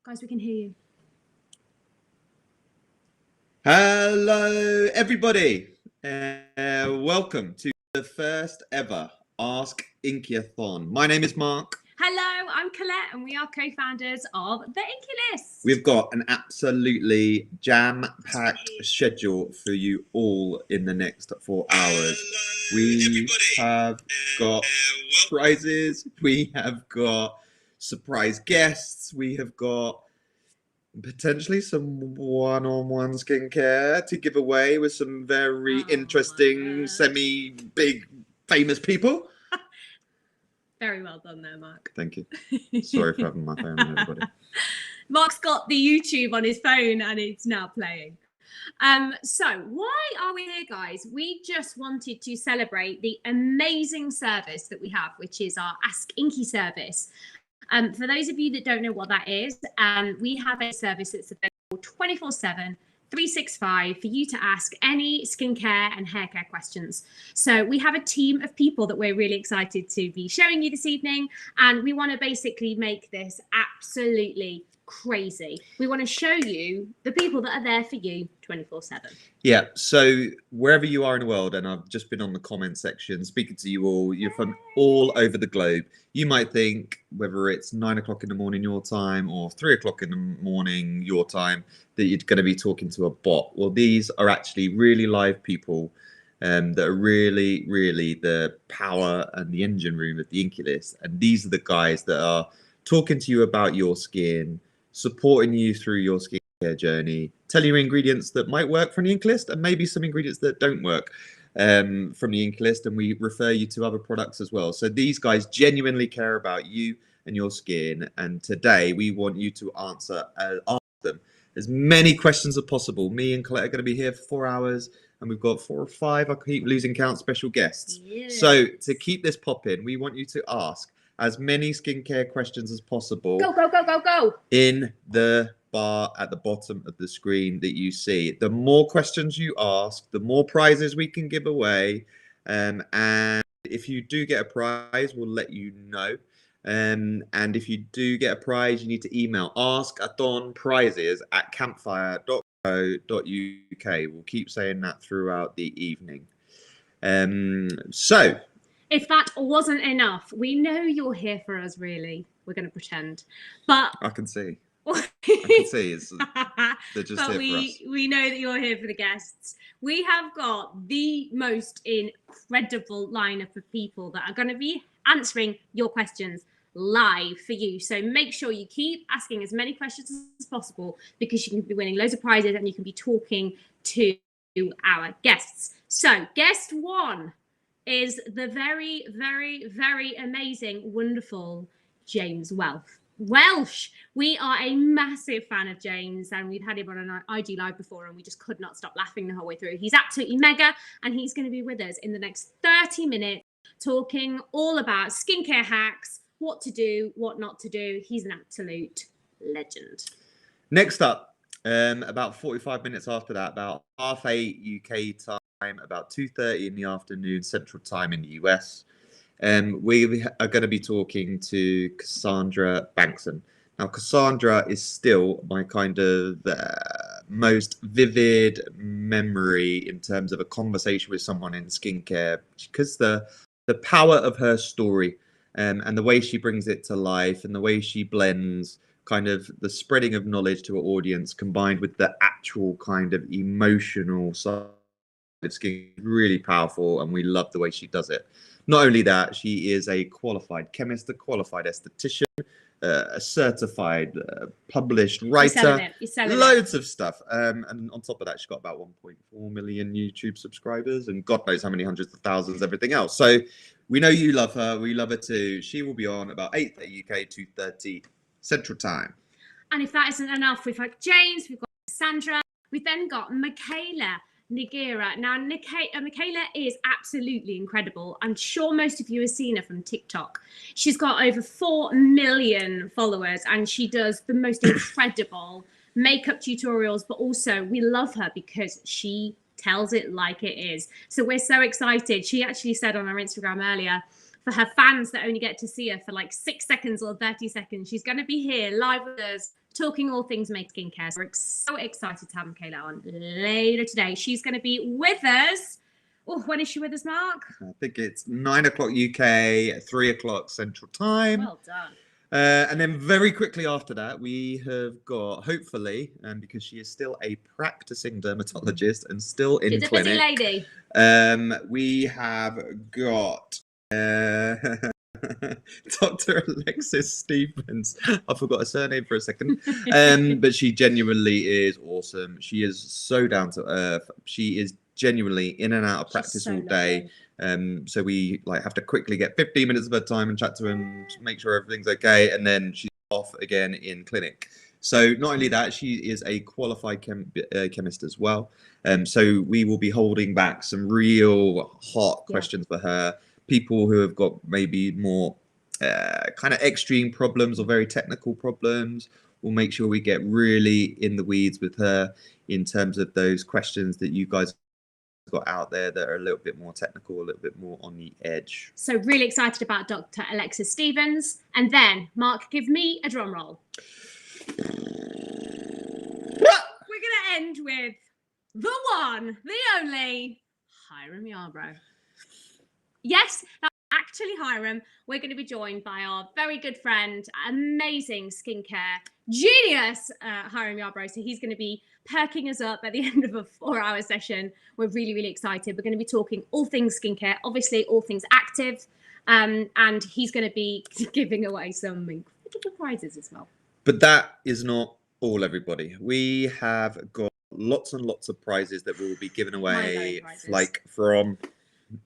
Guys, we can hear you. Hello, everybody. Welcome to the first ever Ask Inkython. My name is Mark. Hello, I'm Colette, and we are co-founders of the Inky List. We've got an absolutely jam-packed schedule for you all in the next 4 hours. We have got prizes. We have got surprise guests. We have got potentially some one-on-one skincare to give away with some very interesting, semi-big, famous people. Very well done there, Mark. Thank you. Sorry for having my phone on, everybody. Mark's got the YouTube on his phone and it's now playing. So why are we here, guys? We just wanted to celebrate the amazing service that we have, which is our Ask Inky service. For those of you that don't know what that is, we have a service that's available 24/7, 365 for you to ask any skincare and hair care questions. So we have a team of people that we're really excited to be showing you this evening, and we want to basically make this absolutely crazy. We want to show you the people that are there for you 24/7. Yeah, so wherever you are in the world, and I've just been on the comment section speaking to you all, you're from all over the globe. You might think, whether it's 9 o'clock in the morning your time or 3 o'clock in the morning your time, that you're going to be talking to a bot. Well, these are actually really live people that are really, really the power and the engine room of the Inky List. And these are the guys that are talking to you about your skin, supporting you through your skincare journey, telling you ingredients that might work from the Inky List and maybe some ingredients that don't work from the Inky List, and we refer you to other products as well. So these guys genuinely care about you and your skin, and today we want you to ask them as many questions as possible. Me and Colette are going to be here for 4 hours, and we've got 4 or 5, I keep losing count, special guests. Yes. So to keep this popping, we want you to ask as many skincare questions as possible. Go, go, go, go, go. In the bar at the bottom of the screen that you see. The more questions you ask, the more prizes we can give away. And if you do get a prize, we'll let you know. And if you do get a prize, you need to email askAthonprizes@campfire.co.uk. We'll keep saying that throughout the evening. So if that wasn't enough, we know you're here for us, really. We're going to pretend. But I can see. I can see they're just but here for us. We know that you're here for the guests. We have got the most incredible lineup of people that are going to be answering your questions live for you. So make sure you keep asking as many questions as possible, because you can be winning loads of prizes and you can be talking to our guests. So guest one is the very, very, very amazing, wonderful James Welsh. We are a massive fan of James, and we've had him on an IG live before, and we just could not stop laughing the whole way through. He's absolutely mega, and he's going to be with us in the next 30 minutes talking all about skincare hacks, what to do, what not to do. He's an absolute legend. Next up, about 45 minutes after that, about 8:30 UK time, about 2:30 in the afternoon Central Time in the US. We are going to be talking to Cassandra Bankson. Now, Cassandra is still my kind of most vivid memory in terms of a conversation with someone in skincare, because the power of her story and the way she brings it to life, and the way she blends kind of the spreading of knowledge to her audience combined with the actual kind of emotional side of skin, really powerful, and we love the way she does it. Not only that, she is a qualified chemist, a qualified esthetician, a certified published writer, loads of stuff. And on top of that, she's got about 1.4 million YouTube subscribers and God knows how many hundreds of thousands, everything else. So we know you love her. We love her too. She will be on about 8:30 UK, 2:30 Central Time. And if that isn't enough, we've got James, we've got Cassandra, we've then got Mikayla Nogueira. Now, Mikayla is absolutely incredible. I'm sure most of you have seen her from TikTok. She's got over 4 million followers, and she does the most incredible makeup tutorials, but also we love her because she tells it like it is. So we're so excited. She actually said on her Instagram earlier, for her fans that only get to see her for like 6 seconds or 30 seconds, she's going to be here live with us talking all things make skincare. So we're so excited to have Mikayla on later today. She's going to be with us. Oh, when is she with us, Mark? I think it's 9 o'clock UK, 3 o'clock Central Time. Well done. And then very quickly after that, we have got, hopefully, because she is still a practicing dermatologist and still in She's clinic. a busy lady. We have got Dr. Alexis Stevens. I forgot her surname for a second. But she genuinely is awesome. She is so down to earth. She is genuinely in and out of practice all day. So we have to quickly get 15 minutes of her time and chat to him, make sure everything's okay, and then she's off again in clinic. So not only that, she is a qualified chemist as well. So we will be holding back some real hot questions for her. People who have got maybe more kind of extreme problems or very technical problems. We'll make sure we get really in the weeds with her in terms of those questions that you guys got out there that are a little bit more technical, a little bit more on the edge. So really excited about Dr. Alexis Stevens. And then, Mark, give me a drum roll. We're going to end with the one, the only, Hyram Yarbro. Yes, that's actually Hyram. We're going to be joined by our very good friend, amazing skincare genius, Hyram Yarbro. So he's going to be perking us up at the end of a 4-hour session. We're really, really excited. We're going to be talking all things skincare, obviously all things active. And he's going to be giving away some incredible prizes as well. But that is not all, everybody. We have got lots and lots of prizes that we will be giving away, from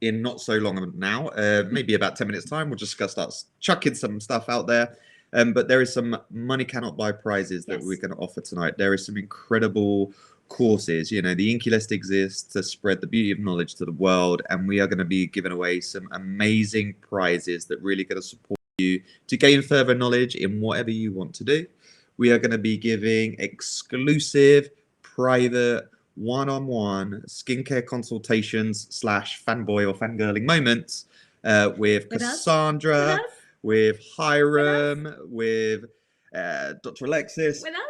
in not so long now, maybe about 10 minutes time. We'll just start chucking some stuff out there. But there is some money cannot buy prizes that we're going to offer tonight. There is some incredible courses. You know, the Inky list exists to spread the beauty of knowledge to the world, and we are going to be giving away some amazing prizes that really going to support you to gain further knowledge in whatever you want to do. We are going to be giving exclusive, private, one-on-one skincare consultations / fanboy or fangirling moments with Cassandra, with Hyram, with Dr. Alexis, with us,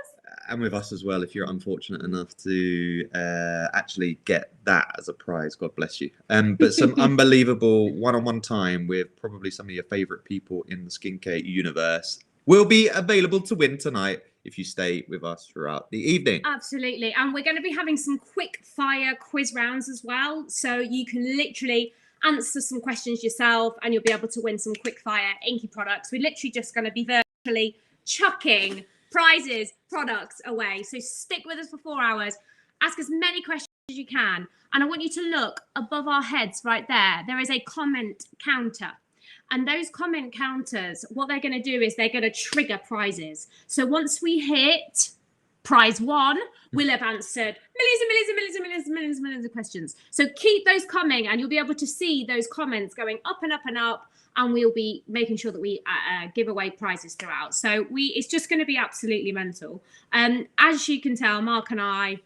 and with us as well, if you're unfortunate enough to actually get that as a prize. God bless you. But some unbelievable one-on-one time with probably some of your favorite people in the skincare universe will be available to win tonight if you stay with us throughout the evening. Absolutely. And we're going to be having some quick fire quiz rounds as well. So you can literally answer some questions yourself and you'll be able to win some quick fire Inky products. We're literally just going to be virtually chucking prizes, products away. So stick with us for 4 hours. Ask as many questions as you can. And I want you to look above our heads right there. There is a comment counter. And those comment counters, what they're going to do is they're going to trigger prizes. So once we hit prize 1, we'll have answered millions of questions. So keep those coming and you'll be able to see those comments going up and up and up. And we'll be making sure that we give away prizes throughout. So it's just going to be absolutely mental. As you can tell, Mark and I,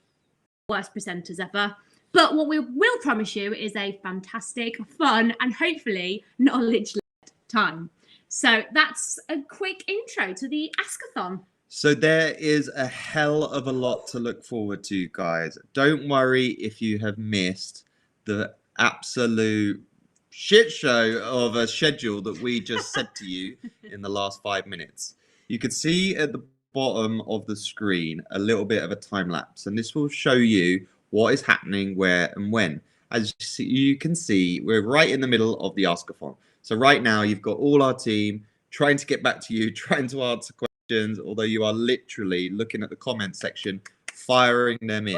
worst presenters ever. But what we will promise you is a fantastic, fun, and hopefully knowledge-led time. So that's a quick intro to the askATHON. So there is a hell of a lot to look forward to, guys. Don't worry if you have missed the absolute shit show of a schedule that we just said to you in the last 5 minutes. You can see at the bottom of the screen a little bit of a time lapse, and this will show you what is happening, where and when. As you can see, we're right in the middle of the askATHON. So right now you've got all our team trying to get back to you, trying to answer questions, although you are literally looking at the comment section, firing them in.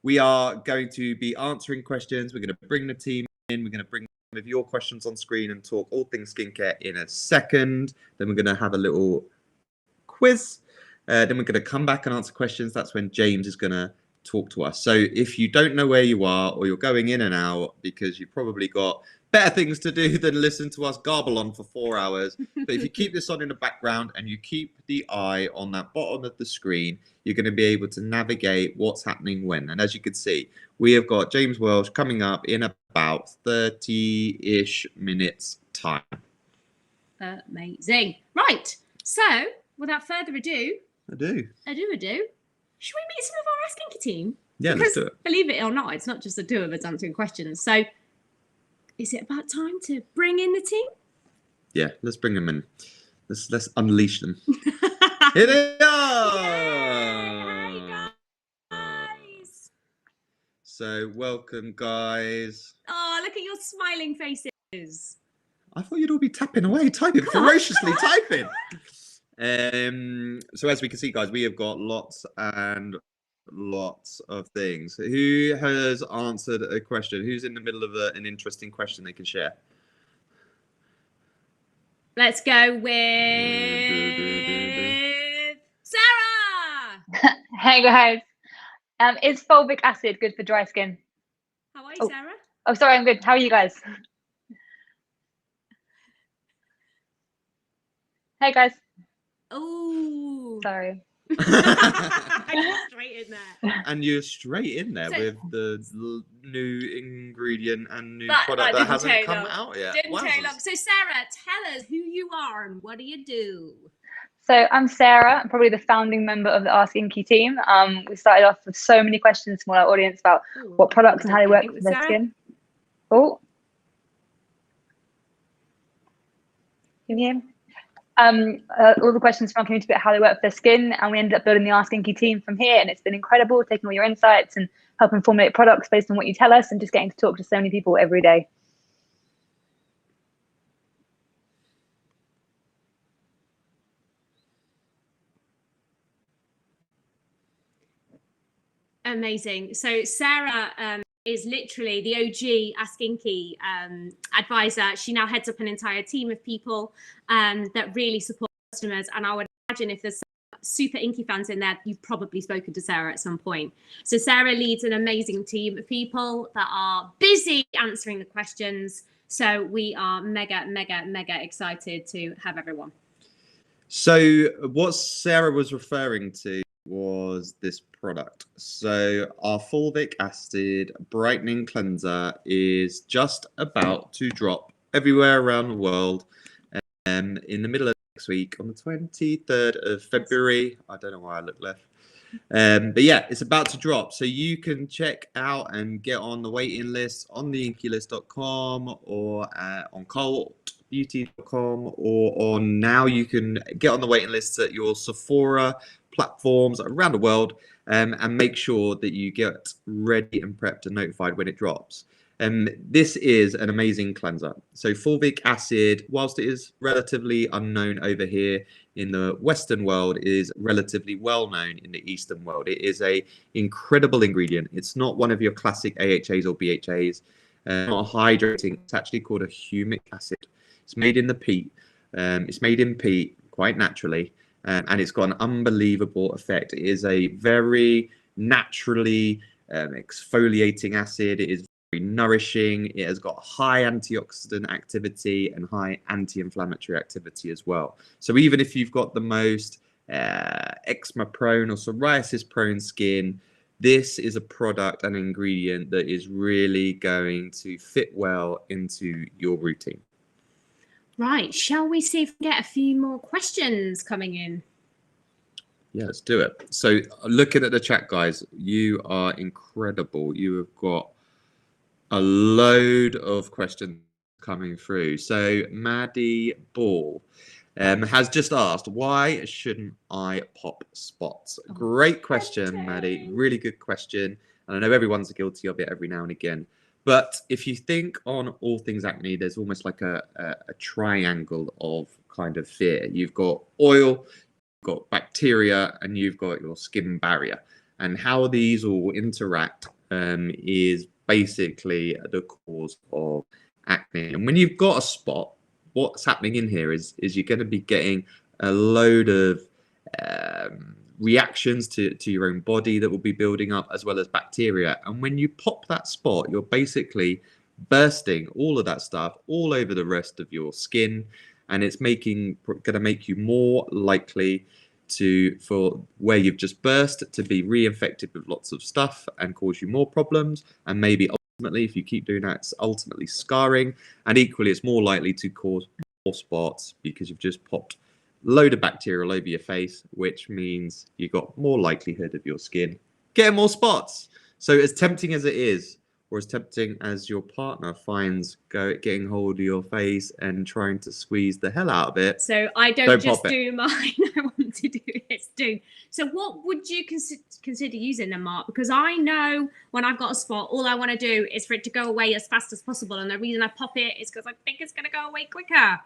We are going to be answering questions. We're going to bring the team in. We're going to bring some of your questions on screen and talk all things skincare in a second. Then we're going to have a little quiz. Then we're going to come back and answer questions. That's when James is going to talk to us. So if you don't know where you are, or you're going in and out because you've probably got better things to do than listen to us garble on for 4 hours, but if you keep this on in the background and you keep the eye on that bottom of the screen, you're going to be able to navigate what's happening when. And as you can see, we have got James Welsh coming up in about 30-ish minutes time. Amazing. Right. So without further ado, I do. I do. Should we meet some of our Ask Inky team? Yeah, because, let's do it. Believe it or not, it's not just the two of us answering questions. So is it about time to bring in the team? Yeah, let's bring them in. Let's unleash them. Here they are! Yay! Hi, guys! So, welcome, guys. Oh, look at your smiling faces. I thought you'd all be tapping away, typing, ferociously typing. So, as we can see, guys, we have got lots and lots of things. Who has answered a question? Who's in the middle of an interesting question they can share? Let's go with Sarah. Hey guys, is fulvic acid good for dry skin? How are you, Sarah? Oh, sorry, I'm good. How are you guys? Hey guys. Oh, sorry. Straight in there. And you're straight in there with the new ingredient and new product that hasn't come out yet. Didn't take long. So Sarah, tell us who you are and what do you do? So I'm Sarah. I'm probably the founding member of the Ask Inky team. We started off with so many questions from our audience about what products and how they work for their skin. Oh, can you hear me? All the questions from our community about how they work for their skin, and we ended up building the Ask Inky team from here, and it's been incredible taking all your insights and helping formulate products based on what you tell us and just getting to talk to so many people every day. Amazing. So Sarah is literally the OG Ask Inky advisor. She now heads up an entire team of people that really support customers. And I would imagine if there's some super Inky fans in there, you've probably spoken to Sarah at some point. So Sarah leads an amazing team of people that are busy answering the questions. So we are mega excited to have everyone. So what Sarah was referring to was this product. So our fulvic acid brightening cleanser is just about to drop everywhere around the world in the middle of next week on the 23rd of February. I don't know why I look left. But yeah, it's about to drop. So you can check out and get on the waiting list on the inkylist.com or on cultbeauty.com, or on now you can get on the waiting list at your Sephora platforms around the world, and make sure that you get ready and prepped and notified when it drops. This is an amazing cleanser. So fulvic acid, whilst it is relatively unknown over here in the Western world, is relatively well known in the Eastern world. It is a incredible ingredient. It's not one of your classic AHAs or BHAs, not hydrating. It's actually called a humic acid. It's made in the peat. It's made in peat quite naturally, and it's got an unbelievable effect. It is a very naturally exfoliating acid. It is very nourishing. It has got high antioxidant activity and high anti-inflammatory activity as well. So even if you've got the most eczema prone or psoriasis prone skin, this is a product and ingredient that is really going to fit well into your routine. Right, shall we see if we get a few more questions coming in? Yeah, let's do it. So looking at the chat, guys, you are incredible. You have got a load of questions coming through. So Maddie Ball has just asked, why shouldn't I pop spots? Great question, Maddie. Really good question. And I know everyone's guilty of it every now and again. But if you think on all things acne, there's almost like a triangle of kind of fear. You've got oil, you've got bacteria, and you've got your skin barrier. And how these all interact is basically the cause of acne. And when you've got a spot, what's happening in here is you're going to be getting a load of reactions to your own body that will be building up, as well as bacteria. And when you pop that spot, you're basically bursting all of that stuff all over the rest of your skin, and it's going to make you more likely for where you've just burst to be reinfected with lots of stuff and cause you more problems. And maybe ultimately, if you keep doing that, it's ultimately scarring. And equally, it's more likely to cause more spots because you've just popped load of bacteria all over your face, which means you got more likelihood of your skin getting more spots. So as tempting as it is, or as tempting as your partner finds getting hold of your face and trying to squeeze the hell out of it. So I don't just do mine. I want to do it too. So what would you consider using them, Mark? Because I know when I've got a spot, all I want to do is for it to go away as fast as possible. And the reason I pop it is because I think it's going to go away quicker.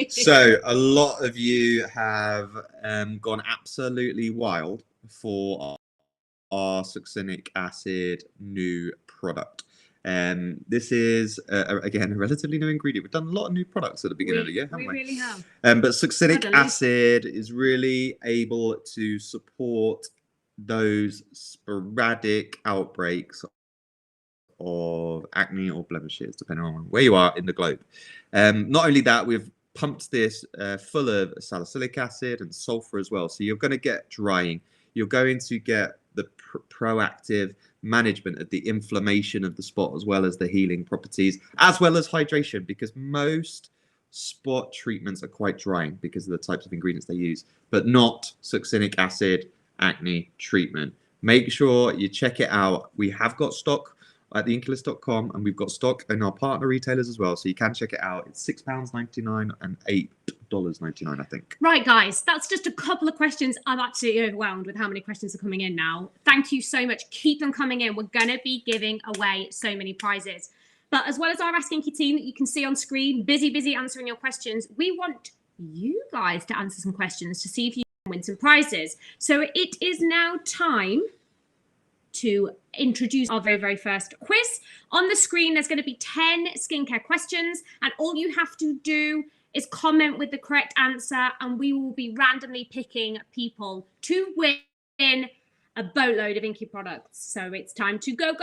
So a lot of you have gone absolutely wild for our succinic acid new product. This is again a relatively new ingredient. We've done a lot of new products at the beginning of the year, haven't we? We really have. But succinic acid is really able to support those sporadic outbreaks of acne or blemishes, depending on where you are in the globe. Not only that, we've pumped this full of salicylic acid and sulfur as well. So you're going to get drying. You're going to get the proactive management of the inflammation of the spot, as well as the healing properties, as well as hydration, because most spot treatments are quite drying because of the types of ingredients they use, but not succinic acid acne treatment. Make sure you check it out. We have got stock at theinkylist.com, and we've got stock in our partner retailers as well, so you can check it out. It's £6.99 and $8.99, I think. Right, guys, that's just a couple of questions. I'm absolutely overwhelmed with how many questions are coming in now. Thank you so much. Keep them coming in. We're going to be giving away so many prizes. But as well as our Ask Inky team that you can see on screen, busy answering your questions, we want you guys to answer some questions to see if you can win some prizes. So it is now time to introduce our very first quiz. On the screen, there's going to be 10 skincare questions, and all you have to do is comment with the correct answer, and we will be randomly picking people to win a boatload of Inky products. So it's time to go.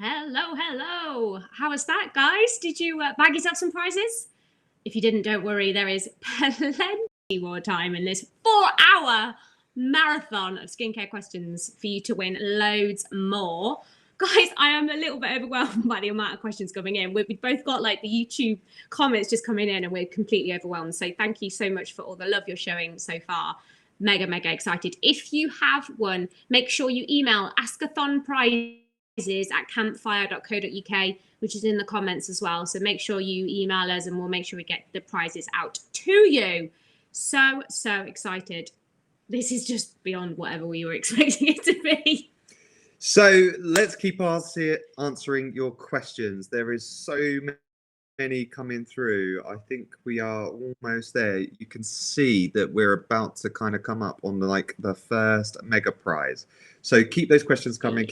Hello. How was that, guys? Did you bag yourself some prizes? If you didn't, don't worry. There is plenty more time in this 4-hour marathon of skincare questions for you to win loads more. Guys, I am a little bit overwhelmed by the amount of questions coming in. We've both got like the YouTube comments just coming in and we're completely overwhelmed. So thank you so much for all the love you're showing so far. Mega excited. If you have one, make sure you email askATHON prizes at campfire.co.uk, which is in the comments as well. So make sure you email us and we'll make sure we get the prizes out to you. So excited. This is just beyond whatever we were expecting it to be. So let's keep answering your questions. There is so many coming through. I think we are almost there. You can see that we're about to kind of come up on the first mega prize. So keep those questions coming,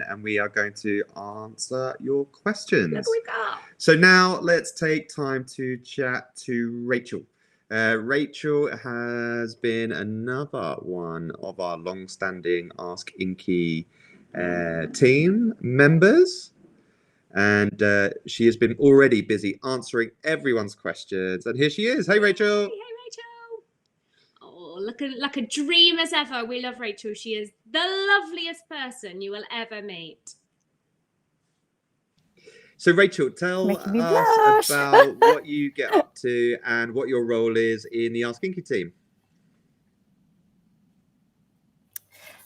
and we are going to answer your questions. Look what we got. So now let's take time to chat to Rachel. Rachel has been another one of our long-standing Ask Inky team members, and she has been already busy answering everyone's questions. And here she is. Hey, Rachel. Hey, Rachel. Oh, like a dream as ever. We love Rachel. She is the loveliest person you will ever meet. So, Rachel, tell us about what you get up to and what your role is in the Ask Inky team.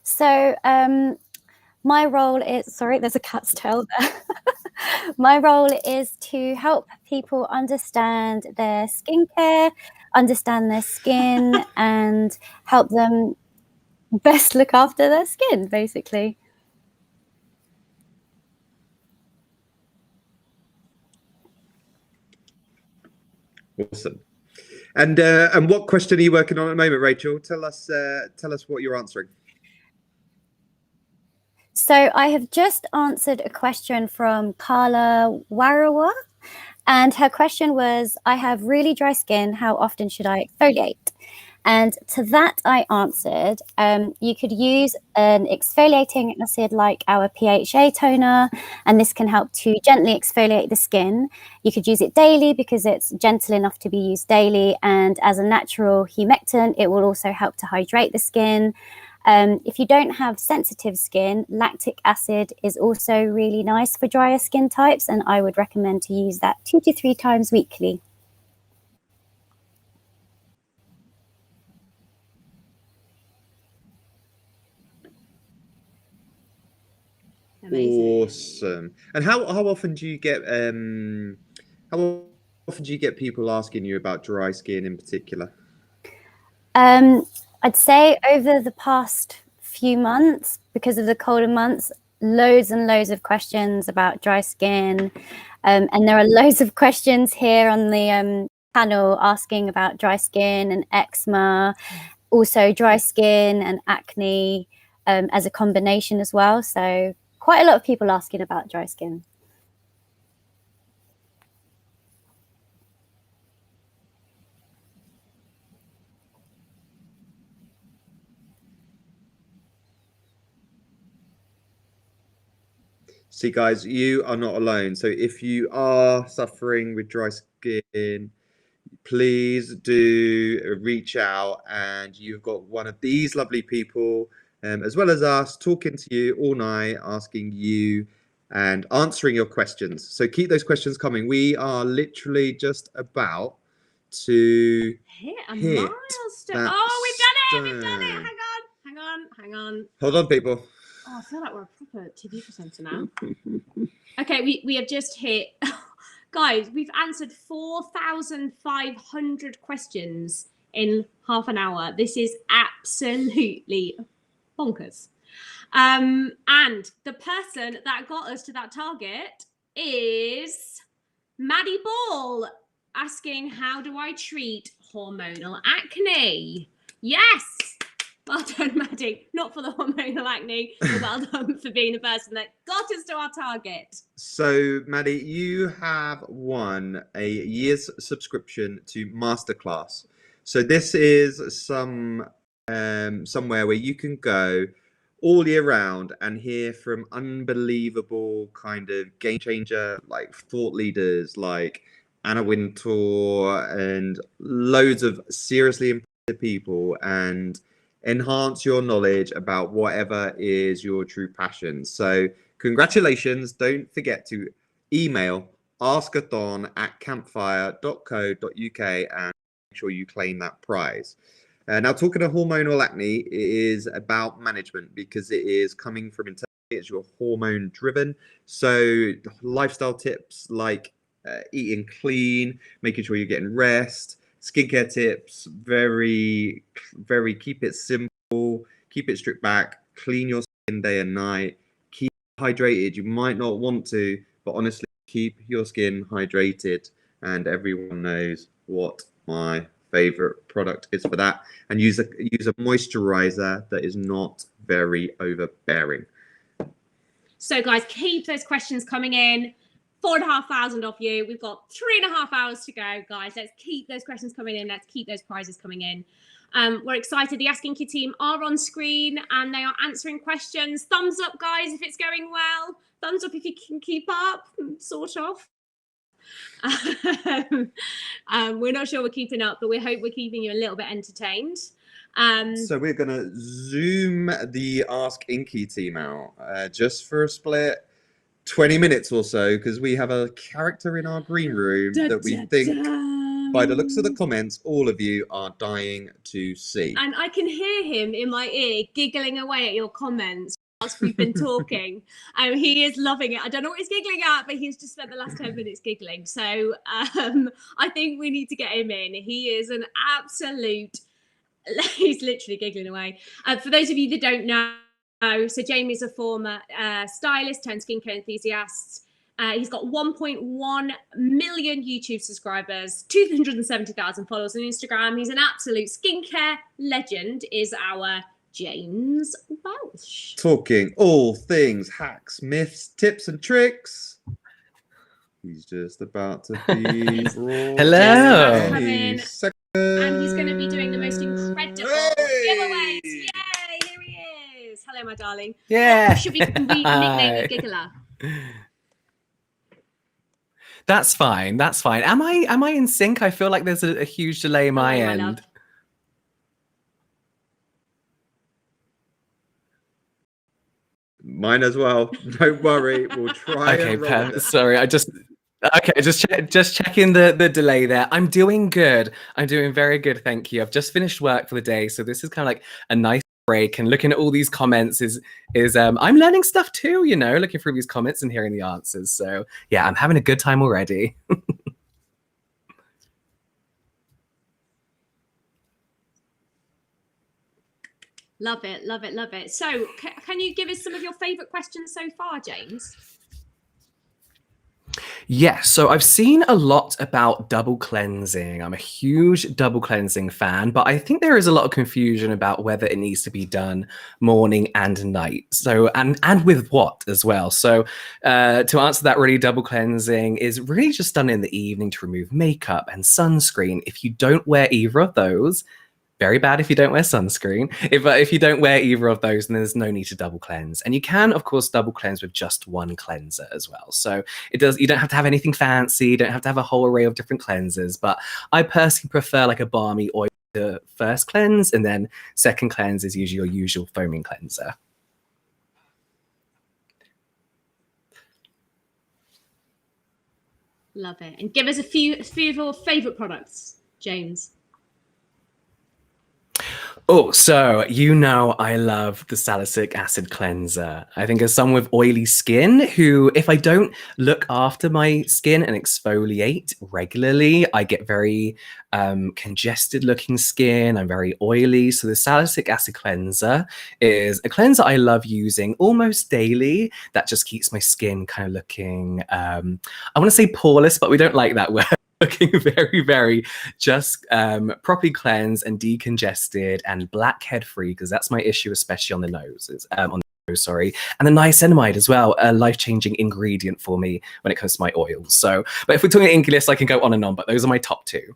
So, my role is, sorry, there's a cat's tail there. My role is to help people understand their skincare, understand their skin, and help them best look after their skin, basically. Awesome. And what question are you working on at the moment, Rachel? Tell us what you're answering. So I have just answered a question from Carla Warawa, and her question was, I have really dry skin. How often should I exfoliate? And to that I answered, you could use an exfoliating acid like our PHA toner, and this can help to gently exfoliate the skin. You could use it daily because it's gentle enough to be used daily, and as a natural humectant, it will also help to hydrate the skin. If you don't have sensitive skin, lactic acid is also really nice for drier skin types, and I would recommend to use that 2 to 3 times weekly. Amazing. Awesome. And how often do you get people asking you about dry skin in particular? I'd say over the past few months, because of the colder months, loads and loads of questions about dry skin. And there are loads of questions here on the panel asking about dry skin and eczema, also dry skin and acne as a combination as well. So quite a lot of people asking about dry skin. See, guys, you are not alone. So if you are suffering with dry skin, please do reach out, and you've got one of these lovely people, as well as us, talking to you all night, asking you and answering your questions. So keep those questions coming. We are literally just about to hit a milestone. Oh, we've done it. Hang on. Hold on, people. Oh, I feel like we're a proper TV presenter now. Okay, we have just hit, guys, we've answered 4,500 questions in half an hour. This is absolutely bonkers. And the person that got us to that target is Maddie Ball, asking, how do I treat hormonal acne? Yes. Well done, Maddie. Not for the hormonal acne, but well done for being the person that got us to our target. So, Maddie, you have won a year's subscription to Masterclass. So this is somewhere where you can go all year round and hear from unbelievable kind of game changer, like thought leaders like Anna Wintour and loads of seriously impressive people, and enhance your knowledge about whatever is your true passion. So congratulations. Don't forget to email askATHON@campfire.co.uk and make sure you claim that prize. Now, talking of hormonal acne, it is about management because it is coming from internally. It's your hormone driven. So lifestyle tips like eating clean, making sure you're getting rest, skincare tips, very keep it simple, keep it stripped back, clean your skin day and night, keep hydrated. You might not want to, but honestly, keep your skin hydrated. And everyone knows what my favorite product is for that. And use a moisturizer that is not very overbearing. So guys, keep those questions coming in. 4,500 of you. We've got 3.5 hours to go, guys. Let's keep those questions coming in. Let's keep those prizes coming in. We're excited. The Ask Inky team are on screen and they are answering questions. Thumbs up, guys, if it's going well. Thumbs up if you can keep up, sort of. We're not sure we're keeping up, but we hope we're keeping you a little bit entertained. So we're going to zoom the Ask Inky team out just for a split 20 minutes or so, because we have a character in our green room that we think, by the looks of the comments, all of you are dying to see. And I can hear him in my ear giggling away at your comments whilst we've been talking. He is loving it. I don't know what he's giggling at, but he's just spent the last 10 minutes giggling. So I think we need to get him in. He is an absolute, he's literally giggling away. For those of you that don't know, so Jamie's a former stylist turned skincare enthusiast. He's got 1.1 million YouTube subscribers, 270,000 followers on Instagram. He's an absolute skincare legend, is our James Welsh. Talking all things hacks, myths, tips and tricks. He's just about to be brought. Hello. Any second. And he's going to be doing the most incredible giveaways. Yay, here he is. Hello, my darling. Yeah. Should we nickname you Giggler? That's fine. That's fine. Am I in sync? I feel like there's a huge delay in my end. Love. Mine as well. Don't worry. We'll try. Okay, sorry. just checking the delay there. I'm doing good. I'm doing very good. Thank you. I've just finished work for the day, so this is kind of like a nice break. And looking at all these comments is I'm learning stuff too. You know, looking through these comments and hearing the answers. So yeah, I'm having a good time already. Love it, love it, love it. So can you give us some of your favorite questions so far, James? Yes, so I've seen a lot about double cleansing. I'm a huge double cleansing fan, but I think there is a lot of confusion about whether it needs to be done morning and night. So, and with what as well. So to answer that, really, double cleansing is really just done in the evening to remove makeup and sunscreen. If you don't wear either of those, very bad if you don't wear sunscreen. If you don't wear either of those, then there's no need to double cleanse. And you can, of course, double cleanse with just one cleanser as well. So you don't have to have anything fancy. You don't have to have a whole array of different cleansers. But I personally prefer like a balmy oil to first cleanse, and then second cleanse is usually your usual foaming cleanser. Love it. And give us a few of your favorite products, James. Oh, so you know I love the salicylic acid cleanser. I think as someone with oily skin who, if I don't look after my skin and exfoliate regularly, I get very congested looking skin. I'm very oily. So the salicylic acid cleanser is a cleanser I love using almost daily. That just keeps my skin kind of looking, I want to say poreless, but we don't like that word. Looking very, very just properly cleansed and decongested and blackhead free, because that's my issue, especially on the nose. On the nose, sorry. And the niacinamide as well, a life-changing ingredient for me when it comes to my oils. So, but if we're talking Inky list, I can go on and on, but those are my top two.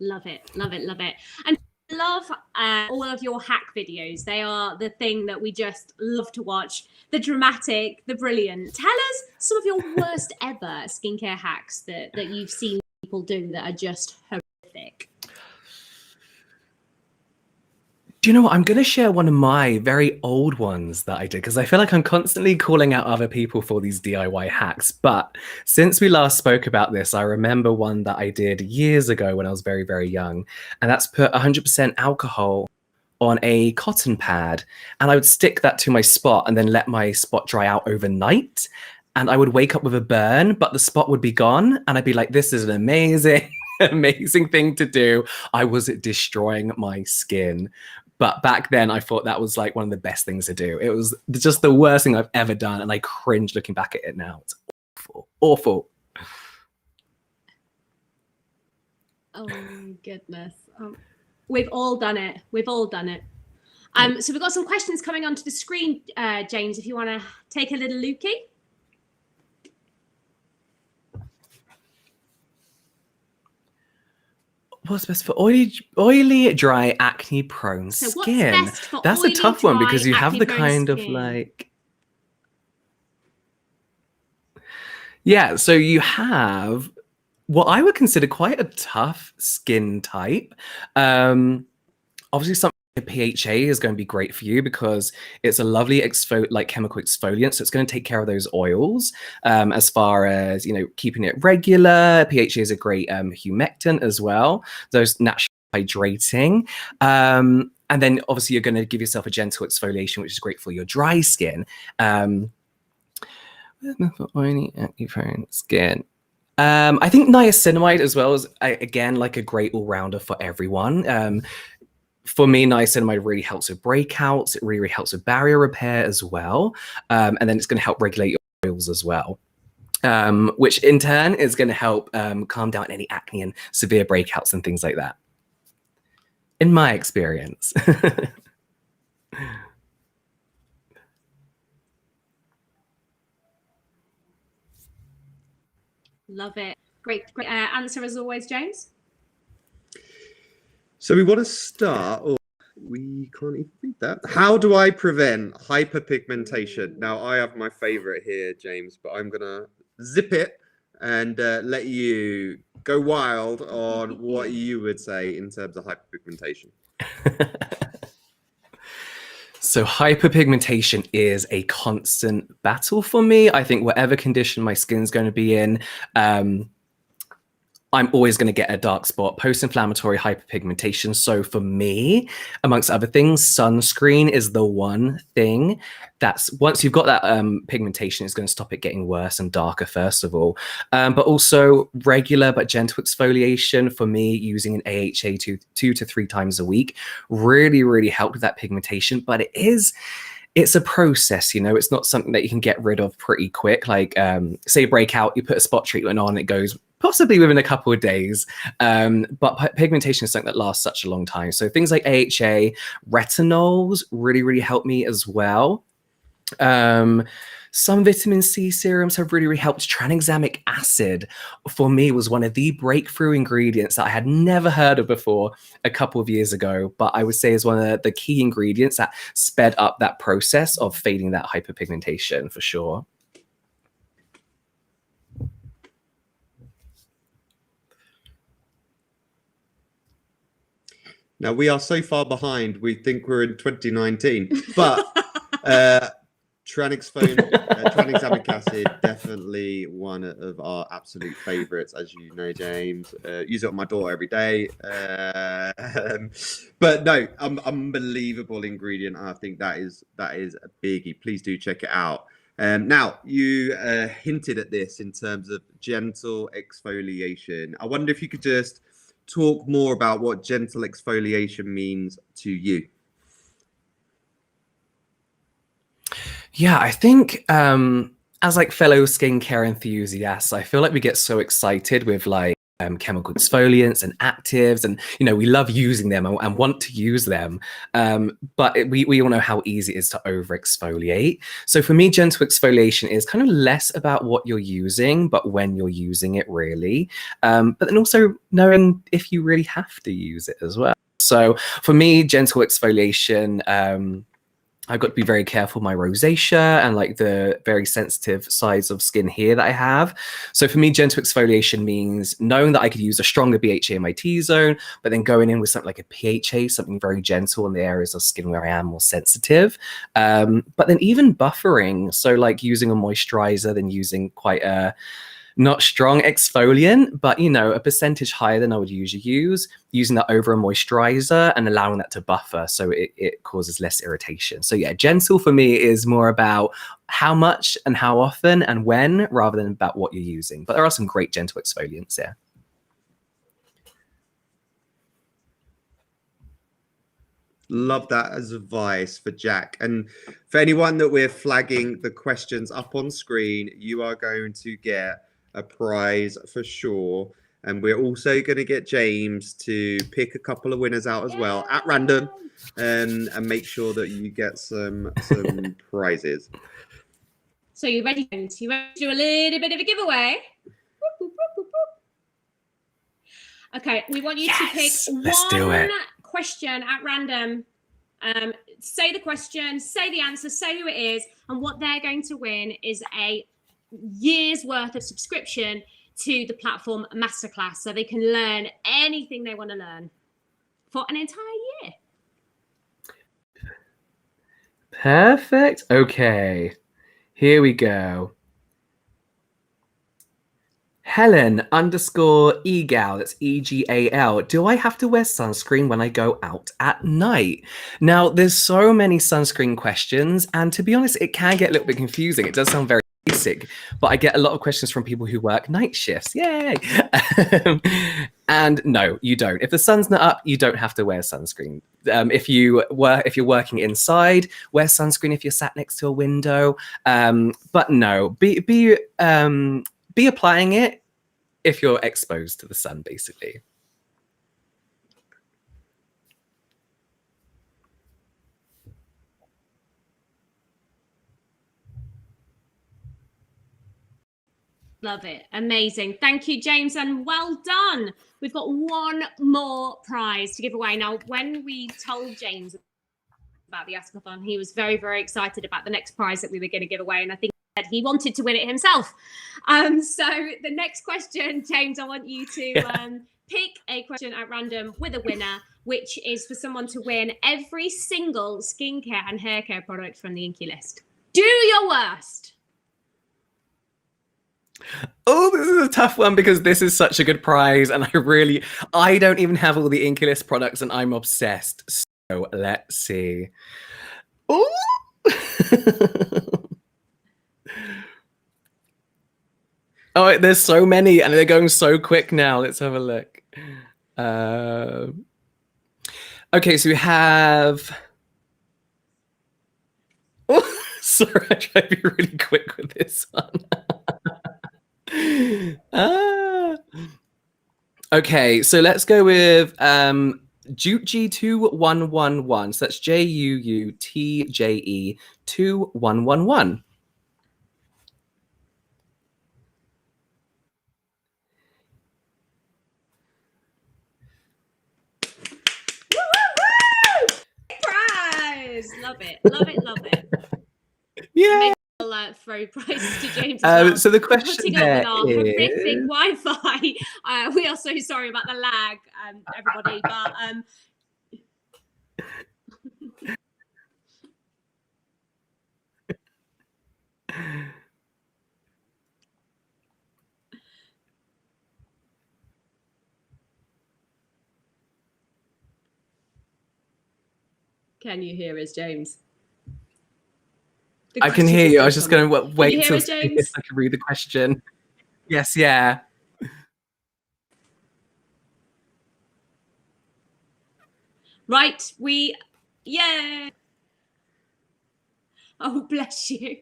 Love it, love it, love it. And love all of your hack videos. They are the thing that we just love to watch. The dramatic, the brilliant. Tell us some of your worst ever skincare hacks that you've seen people do that are just horrific. Do you know what? I'm going to share one of my very old ones that I did, because I feel like I'm constantly calling out other people for these DIY hacks. But since we last spoke about this, I remember one that I did years ago when I was very, very young. And that's put 100% alcohol on a cotton pad. And I would stick that to my spot and then let my spot dry out overnight. And I would wake up with a burn, but the spot would be gone. And I'd be like, this is an amazing, amazing thing to do. I was destroying my skin. But back then, I thought that was like one of the best things to do. It was just the worst thing I've ever done. And I cringe looking back at it now. It's awful, awful. Oh, my goodness. We've all done it. We've all done it. So we've got some questions coming onto the screen, James, if you want to take a little lookie. What's best for oily, dry, acne-prone So skin? what's best for That's oily, a tough one dry, because you have the acne-prone kind of skin? like... Yeah, so you have what I would consider quite a tough skin type. Obviously, something like PHA is going to be great for you because it's a lovely chemical exfoliant. So it's going to take care of those oils. As far as, keeping it regular, PHA is a great humectant as well. Those naturally hydrating. And then obviously you're going to give yourself a gentle exfoliation, which is great for your dry skin. For oily, acne-prone skin. I think niacinamide as well is, again, like a great all-rounder for everyone. For me, niacinamide really helps with breakouts. It really helps with barrier repair as well. And then it's going to help regulate your oils as well, which in turn is going to help calm down any acne and severe breakouts and things like that. In my experience. Love it. Great answer as always, James. So we want to start, we can't even read that. How do I prevent hyperpigmentation? Now, I have my favorite here, James, but I'm going to zip it and let you go wild on what you would say in terms of hyperpigmentation. So hyperpigmentation is a constant battle for me. I think whatever condition my skin's going to be in, I'm always going to get a dark spot, post-inflammatory hyperpigmentation. So for me, amongst other things, sunscreen is the one thing that's, once you've got that pigmentation, it's going to stop it getting worse and darker, first of all. But also regular but gentle exfoliation, for me, using an AHA 2 to 3 times a week, really, really helped with that pigmentation. But it's a process, it's not something that you can get rid of pretty quick. Like, say breakout, you put a spot treatment on, it goes possibly within a couple of days. But pigmentation is something that lasts such a long time. So things like AHA, retinols really, really help me as well. Some vitamin C serums have really, really helped. Tranexamic acid, for me, was one of the breakthrough ingredients that I had never heard of before a couple of years ago, but I would say is one of the key ingredients that sped up that process of fading that hyperpigmentation, for sure. Now, we are so far behind, we think we're in 2019, but tranexamic acid, definitely one of our absolute favorites, as you know, James. Use it on my daughter every day. But no, unbelievable ingredient. I think that is a biggie. Please do check it out. Now, you hinted at this in terms of gentle exfoliation. I wonder if you could just talk more about what gentle exfoliation means to you. Yeah, I think as like fellow skincare enthusiasts, I feel like we get so excited with like chemical exfoliants and actives, and we love using them and want to use them, but we all know how easy it is to over exfoliate. So for me, gentle exfoliation is kind of less about what you're using, but when you're using it, really, but then also knowing if you really have to use it as well. So for me, gentle exfoliation, I've got to be very careful my rosacea and like the very sensitive sides of skin here that I have. So for me, gentle exfoliation means knowing that I could use a stronger BHA in my T-zone, but then going in with something like a PHA, something very gentle in the areas of skin where I am more sensitive. But then even buffering, so like using a moisturizer, then using quite a not strong exfoliant, but a percentage higher than I would usually use, using that over a moisturizer and allowing that to buffer so it causes less irritation. So yeah, gentle for me is more about how much and how often and when, rather than about what you're using. But there are some great gentle exfoliants here. Love that as advice for Jack. And for anyone that we're flagging the questions up on screen, you are going to get a prize for sure. And we're also going to get James to pick a couple of winners out as well at random, and make sure that you get some prizes. So you ready, James? You ready to do a little bit of a giveaway? Okay, we want you to pick one question at random. Say the question, say the answer, say who it is, and what they're going to win is a year's worth of subscription to the platform Masterclass, so they can learn anything they want to learn for an entire year. Perfect. Okay, here we go. Helen_egal, that's EGAL. Do I have to wear sunscreen when I go out at night? Now, there's so many sunscreen questions, and to be honest, it can get a little bit confusing. It does sound very basic, but I get a lot of questions from people who work night shifts. Yay! And no, you don't. If the sun's not up, you don't have to wear sunscreen. If you're working inside, wear sunscreen if you're sat next to a window. But no, be applying it if you're exposed to the sun, basically. Love it. Amazing. Thank you, James, and well done. We've got one more prize to give away. Now, when we told James about the askATHON, he was very, very excited about the next prize that we were going to give away, and I think he wanted to win it himself. So the next question, James, I want you to pick a question at random with a winner, which is for someone to win every single skincare and hair care product from the Inky list. Do your worst. Oh, this is a tough one because this is such a good prize, and I don't even have all the Inky list products, and I'm obsessed. So let's see. Oh. Oh, there's so many, and they're going so quick now. Let's have a look. Okay, so we have... Oh, sorry, I try to be really quick with this one. Okay, so let's go with Juutje2111. So that's JUUTJE 2111. Prize! Love it, love it, love it. Yeah. Maybe we'll throw prizes to James as well. So the question there is... horrific Wi-Fi. We are so sorry about the lag, everybody, but can you hear us, James? I can hear you. I was just going to wait till James? I can read the question. Yes, yeah. Right, yeah. Oh, bless you.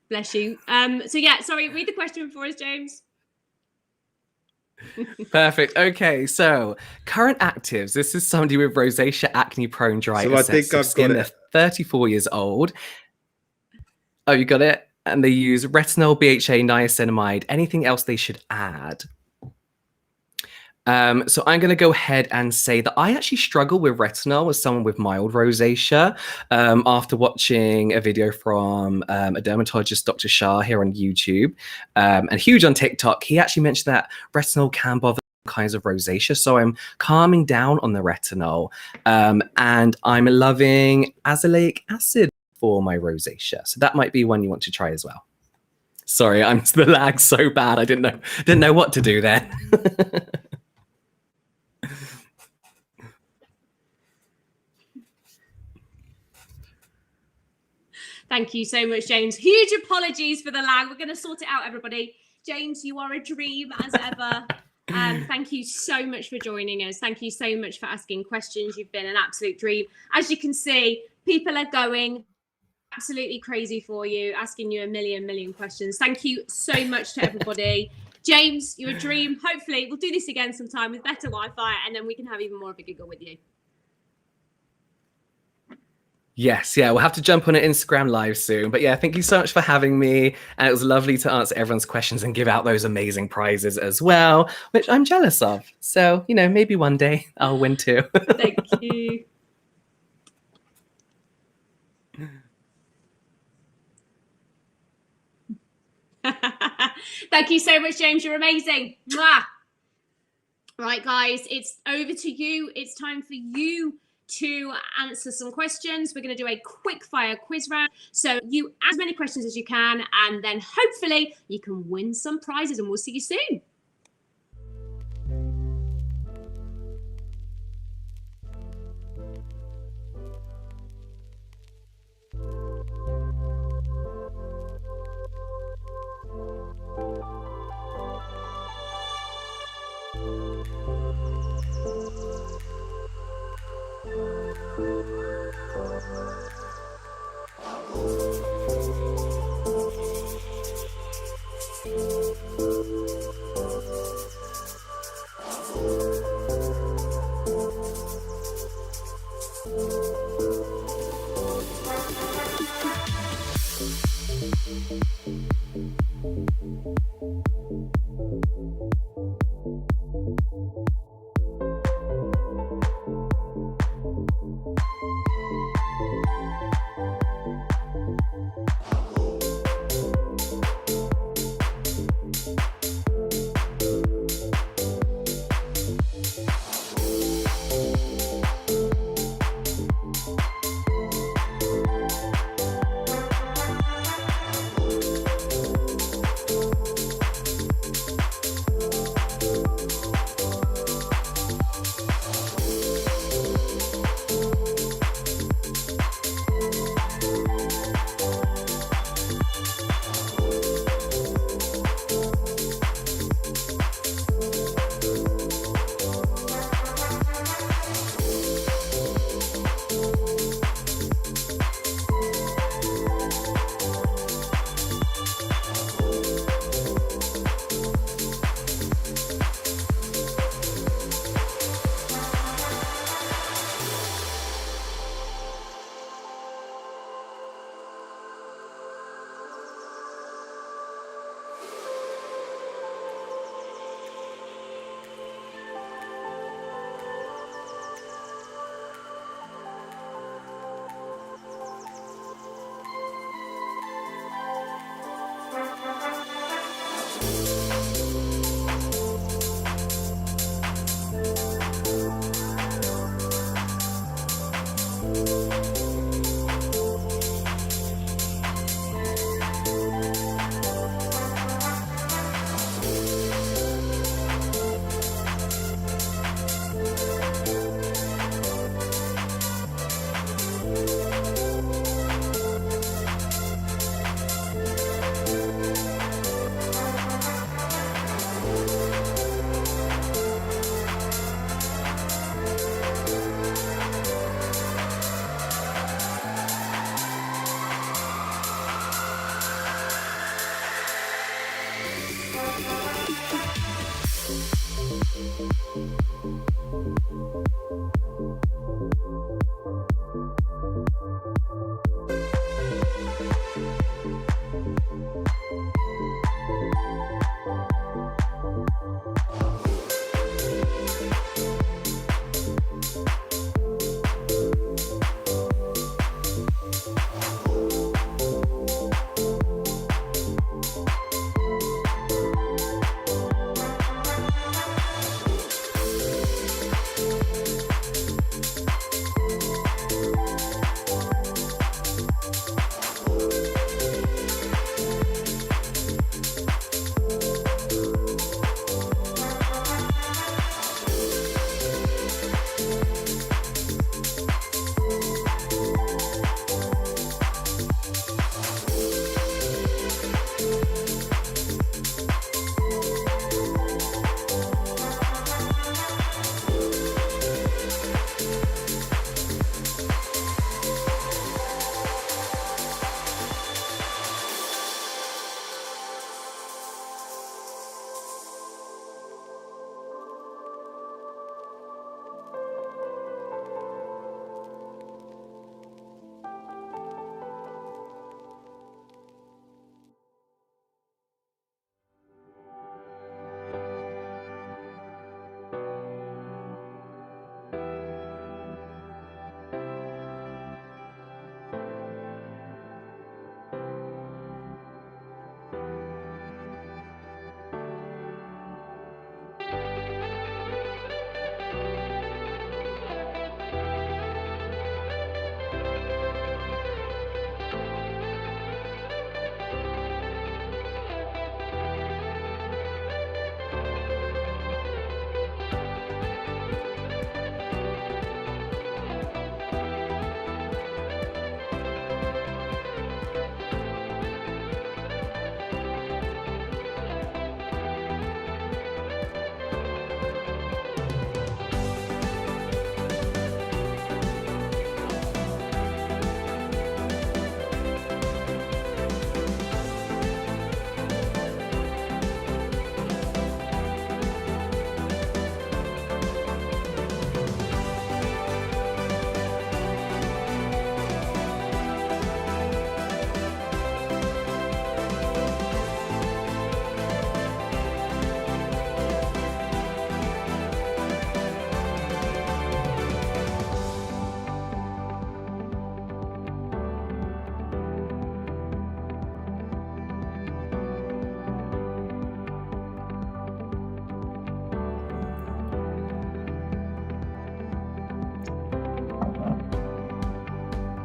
Bless you. So yeah, sorry, read the question for us, James. Perfect. Okay, so current actives. This is somebody with rosacea, acne prone, dry, So I think sensitive I've skin. got They're it. 34 years old. Oh, you got it? And they use retinol, BHA, niacinamide. Anything else they should add? So I'm going to go ahead and say that I actually struggle with retinol as someone with mild rosacea after watching a video from a dermatologist, Dr. Shah, here on YouTube, and huge on TikTok. He actually mentioned that retinol can bother kinds of rosacea. So I'm calming down on the retinol, and I'm loving azelaic acid for my rosacea. So that might be one you want to try as well. Sorry, the lag so bad. I didn't know what to do there. Thank you so much, James. Huge apologies for the lag. We're going to sort it out, everybody. James, you are a dream as ever. Thank you so much for joining us. Thank you so much for asking questions. You've been an absolute dream. As you can see, people are going absolutely crazy for you, asking you a million questions. Thank you so much to everybody. James, you're a dream. Hopefully, we'll do this again sometime with better Wi-Fi, and then we can have even more of a giggle with you. Yes, yeah, we'll have to jump on an Instagram live soon. But yeah, thank you so much for having me. And it was lovely to answer everyone's questions and give out those amazing prizes as well, which I'm jealous of. So, maybe one day I'll win too. Thank you. Thank you so much, James. You're amazing. Mwah! Right, guys, it's over to you. It's time for you to answer some questions. We're going to do a quick fire quiz round. So you ask as many questions as you can, and then hopefully you can win some prizes, and we'll see you soon.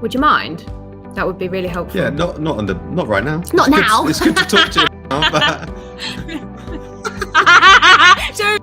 Would you mind? That would be really helpful. Yeah, not right now. Not It's good- now. It's good to talk to you now, but So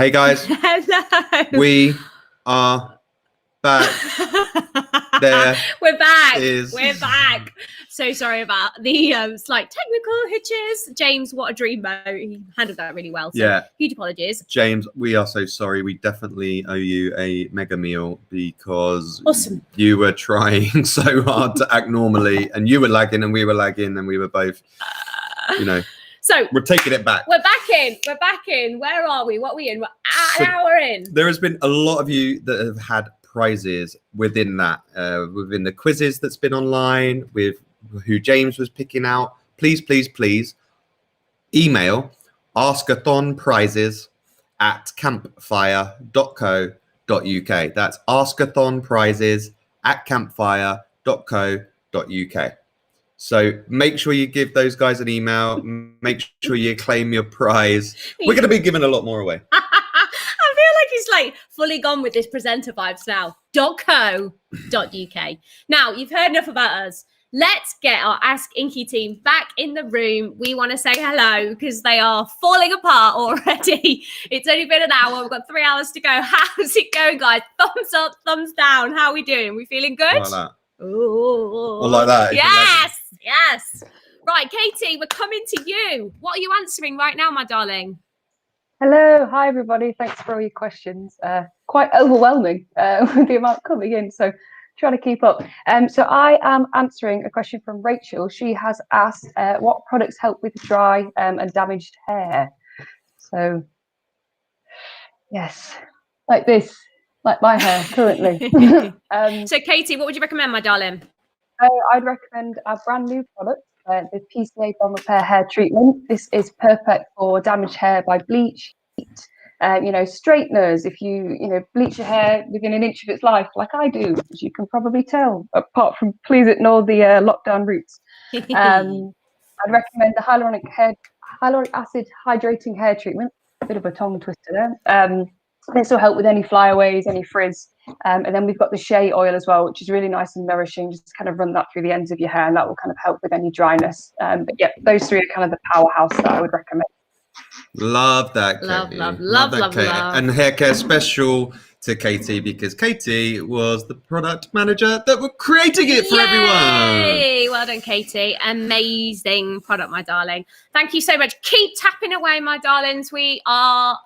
Hey guys, Hello. we are back. There We're back. is- We're back. So sorry about the slight technical hitches. James, what a dreamboat. He handled that really well. So Yeah. huge apologies. James, we are so sorry. We definitely owe you a mega meal because Awesome. you were trying so hard to act normally, and you were lagging, and we were lagging, and we were both, you know. So We're taking it back. we're back in. We're back in. Where are we? What are we in? We're So- an hour in. There has been a lot of you that have had prizes within that, within the quizzes that's been online, with who James was picking out. Please, please, please email askAthonprizes@campfire.co.uk. That's askAthonprizes@campfire.co.uk. So make sure you give those guys an email. Make sure you claim your prize. We're going to be giving a lot more away. I feel like he's like fully gone with this presenter vibes now. .co.uk. Now, you've heard enough about us. Let's get our Ask Inky team back in the room. We want to say hello because they are falling apart already. It's only been an hour. We've got 3 hours to go. How's it going, guys? Thumbs up, thumbs down. How are we doing? We feeling good? Like that. Ooh. Or like that, if you like it. Yes, yes. Right, Katie, we're coming to you. What are you answering right now, my darling? Hello, hi everybody. Thanks for all your questions. Quite overwhelming with the amount coming in, so trying to keep up. So I am answering a question from Rachel. She has asked what products help with dry and damaged hair. So yes, like this, like my hair currently. So, Katie, what would you recommend, my darling? I'd recommend a brand new product, the PCA Bomb Repair Hair Treatment. This is perfect for damaged hair by bleach, heat, straighteners. If you bleach your hair within an inch of its life, like I do, as you can probably tell, apart from please ignore the lockdown roots. I'd recommend the hyaluronic acid hydrating hair treatment. A bit of a tongue twister there. This will help with any flyaways, any frizz. And then we've got the shea oil as well, which is really nice and nourishing. Just kind of run that through the ends of your hair, and that will kind of help with any dryness. But yeah, those three are kind of the powerhouse that I would recommend. Love that, Love, Katie. love, that, love, Katie. love. And hair care special to Katie because Katie was the product manager that were creating it for everyone. Yay! Well done, Katie. Amazing product, my darling. Thank you so much. Keep tapping away, my darlings. We are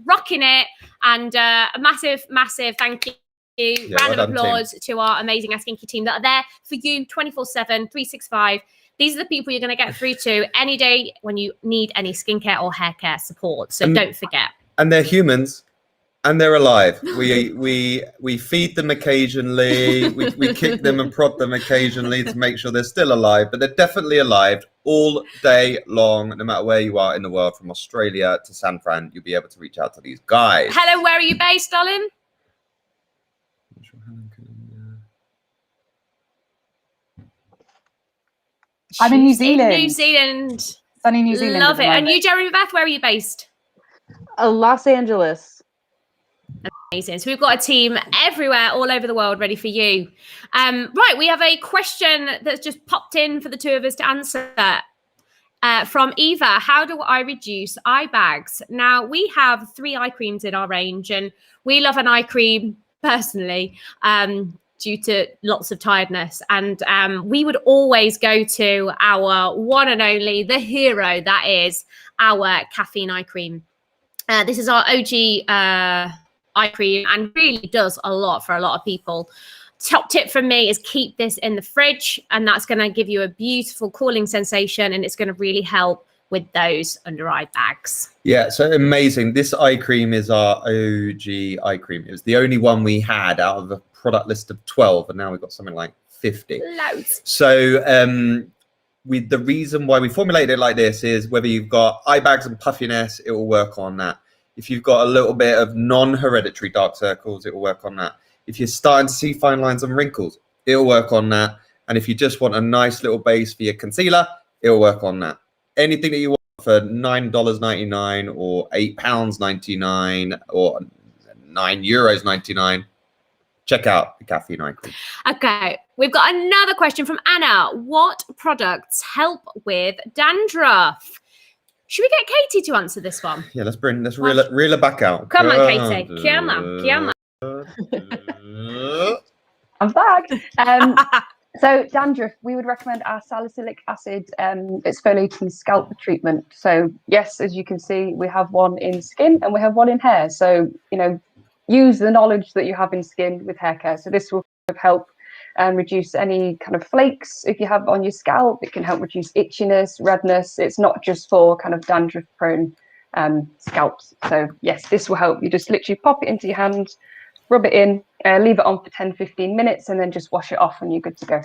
rocking it. And a massive, massive thank you. Yeah, Round well of done, applause to our amazing Ask Inky team that are there for you 24/7, 365. These are the people you're going to get through to any day when you need any skincare or hair care support. So don't forget. And they're humans, and they're alive. We feed them occasionally. We kick them and prod them occasionally to make sure they're still alive. But they're definitely alive all day long, no matter where you are in the world, from Australia to San Fran. You'll be able to reach out to these guys. Helen, where are you based, darling? I'm in New She's Zealand. In New Zealand. Sunny New Zealand. Love it. And you, Jeremy Beth, where are you based? Los Angeles. Amazing. So we've got a team everywhere, all over the world, ready for you. Right, we have a question that's just popped in for the two of us to answer. From Eva, how do I reduce eye bags? Now, we have 3 eye creams in our range, and we love an eye cream personally due to lots of tiredness. And we would always go to our one and only, the hero, that is our caffeine eye cream. This is our OG eye cream and really does a lot for a lot of people. Top tip from me is keep this in the fridge, and that's going to give you a beautiful cooling sensation, and it's going to really help with those under eye bags. Yeah, so amazing. This eye cream is our OG eye cream. It was the only one we had out of a product list of 12, and now we've got something like 50. Loads. So the reason why we formulated it like this is whether you've got eye bags and puffiness, it will work on that. If you've got a little bit of non-hereditary dark circles, it will work on that. If you're starting to see fine lines and wrinkles, it'll work on that. And if you just want a nice little base for your concealer, it'll work on that. Anything that you want for $9.99 or £8.99 or €9.99, check out the caffeine eye cream. Okay, we've got another question from Anna. What products help with dandruff? Should we get Katie to answer this one? Yeah, let's reel her back out. Come on, Katie. Come on. I'm back. So dandruff, we would recommend our salicylic acid exfoliating scalp treatment. So yes, as you can see, we have one in skin and we have one in hair. So, use the knowledge that you have in skin with hair care. So this will help reduce any kind of flakes if you have on your scalp. It can help reduce itchiness, redness. It's not just for kind of dandruff prone scalps. So yes, this will help. You just literally pop it into your hand, rub it in, leave it on for 10-15 minutes, and then just wash it off and you're good to go.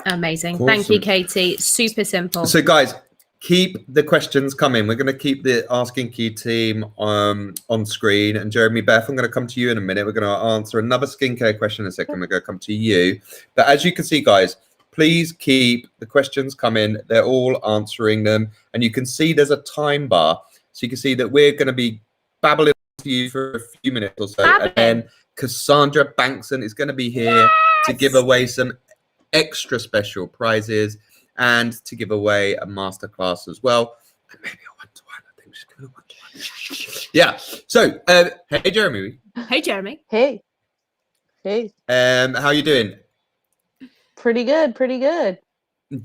Amazing. Awesome. Thank you, Katie. Super simple. So guys, keep the questions coming. We're going to keep the Ask Inky team on screen. And Jeremy, Beth, I'm going to come to you in a minute. We're going to answer another skincare question in a second. We're going to come to you. But as you can see, guys, please keep the questions coming. They're all answering them. And you can see there's a time bar. So you can see that we're going to be babbling to you for a few minutes or so. And then Cassandra Bankson is going to be here to give away some extra special prizes and to give away a masterclass as well. And maybe a one-to-one. I think we're just going to one-to-one. Yeah. So, hey, Jeremy. Hey, Jeremy. Hey. How you doing? Pretty good.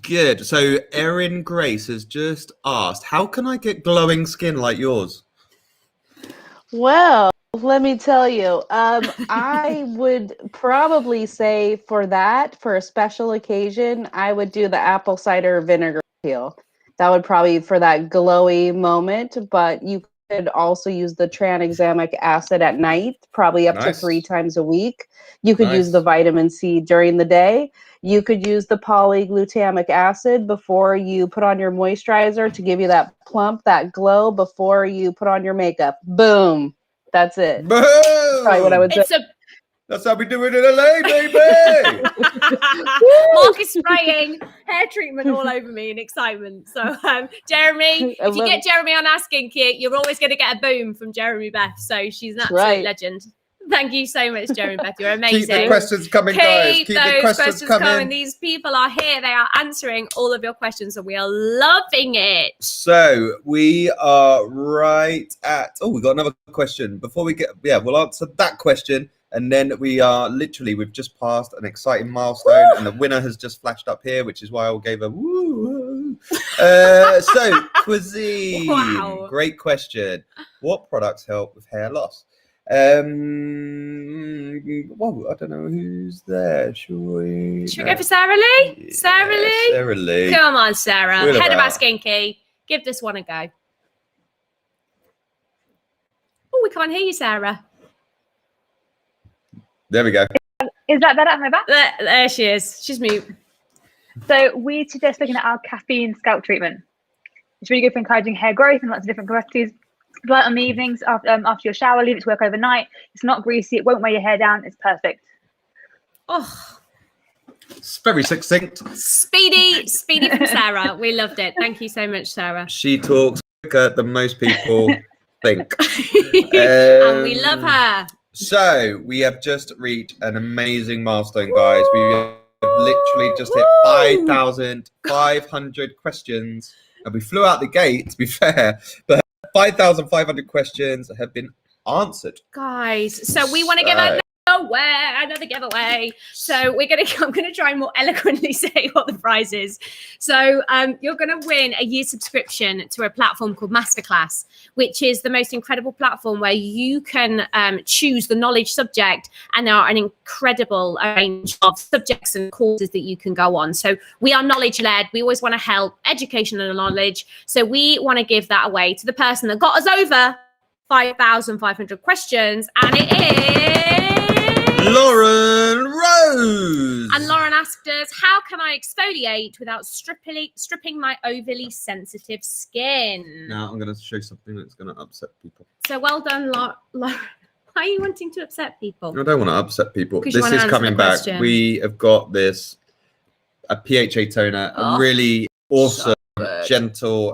Good. So, Erin Grace has just asked, how can I get glowing skin like yours? Well, let me tell you, I would probably say for a special occasion, I would do the apple cider vinegar peel. That would probably for that glowy moment, but you could also use the tranexamic acid at night, probably up to 3 times a week. You could use the vitamin C during the day. You could use the polyglutamic acid before you put on your moisturizer to give you that plump, that glow before you put on your makeup. Boom. That's it. Boom! That's probably what I would do. That's how we do it in LA, baby. Mark is spraying hair treatment all over me in excitement. So, Jeremy, if you get Jeremy on Ask Inky, you're always going to get a boom from Jeremy Beth. So she's an absolute legend. Thank you so much, Jeremy Beth. You're amazing. Keep the questions coming, guys. Keep the questions coming. These people are here. They are answering all of your questions, and we are loving it. So we are right at. Oh, we got another question. Before we get, we'll answer that question, and then we are literally. We've just passed an exciting milestone, and the winner has just flashed up here, which is why I gave a woo. So cuisine. Great question. What products help with hair loss? Well, I don't know who's there. Should we go for Sarah Lee? Yeah, Sarah Lee? Come on, Sarah. Head of Ask Inky. Give this one a go. Oh, we can't hear you, Sarah. There we go. Is that better? Am I back? There she is. She's mute. So we suggest looking at our caffeine scalp treatment. It's really good for encouraging hair growth and lots of different capacities. Light on the evenings after your shower, leave it to work overnight. It's not greasy, it won't weigh your hair down. It's perfect. Oh, it's very succinct. Speedy from Sarah. We loved it. Thank you so much, Sarah. She talks quicker than most people think. And we love her. So we have just reached an amazing milestone, guys. We have literally just hit 5,500 questions. And we flew out the gate, to be fair, but 5,500 questions have been answered, guys. So we want to give another giveaway. So I'm going to try and more eloquently say what the prize is. So you're going to win a year subscription to a platform called Masterclass, which is the most incredible platform where you can choose the knowledge subject, and there are an incredible range of subjects and courses that you can go on. So we are knowledge led. We always want to help education and knowledge. So we want to give that away to the person that got us over 5,500 questions, and it is Lauren Rose. And Lauren asked us, how can I exfoliate without stripping my overly sensitive skin? Now I'm going to show something that's going to upset people. So well done, Lauren. Why are you wanting to upset people? I don't want to upset people. This is coming back. We have got a PHA toner, a really awesome, gentle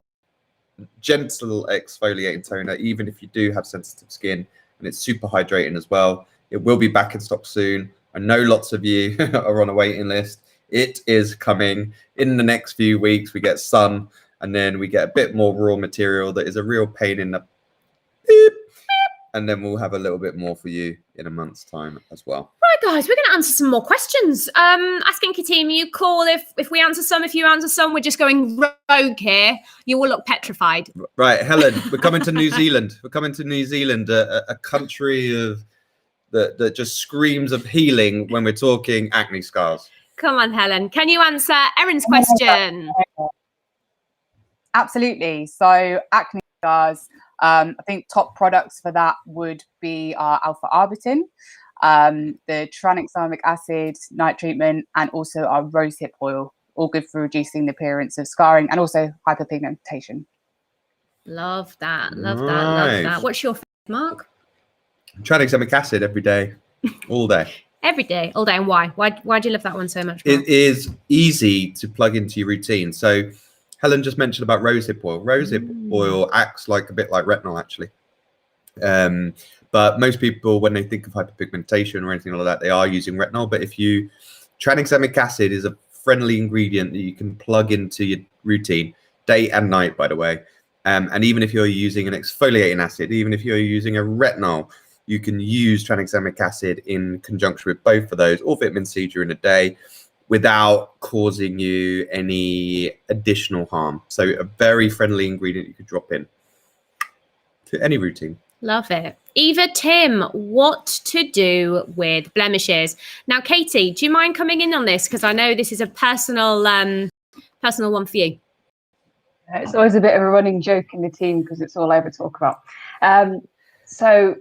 exfoliating toner, even if you do have sensitive skin, and it's super hydrating as well. It will be back in stock soon. I know lots of you are on a waiting list. It is coming in the next few weeks. We get sun and then we get a bit more raw material that is a real pain in the beep, and then we'll have a little bit more for you in a month's time as well. Right, guys, we're going to answer some more questions. Ask Inky team, you call if we answer some. If you answer some, we're just going rogue here. You will look petrified. Right, Helen, we're coming to New Zealand. We're coming to New Zealand, a country of that just screams of healing when we're talking acne scars. Come on, Helen. Can you answer Erin's question? Absolutely. So acne scars, I think top products for that would be our alpha-arbutin, the tranexamic acid night treatment, and also our rosehip oil, all good for reducing the appearance of scarring and also hyperpigmentation. Love that. Love that. Love that. What's your favorite, Mark? Tranexamic acid every day, all day. Every day, all day. And why? Why do you love that one so much, Mark? It is easy to plug into your routine. So Helen just mentioned about rosehip oil. Rosehip oil acts like a bit like retinol, actually. But most people, when they think of hyperpigmentation or anything like that, they are using retinol. But tranexamic acid is a friendly ingredient that you can plug into your routine day and night, by the way. And even if you're using an exfoliating acid, even if you're using a retinol, you can use tranexamic acid in conjunction with both of those, or vitamin C during the day, without causing you any additional harm. So a very friendly ingredient you could drop in to any routine. Love it. Eva Tim, what to do with blemishes? Now, Katie, do you mind coming in on this? Because I know this is a personal one for you. It's always a bit of a running joke in the team because it's all I ever talk about. So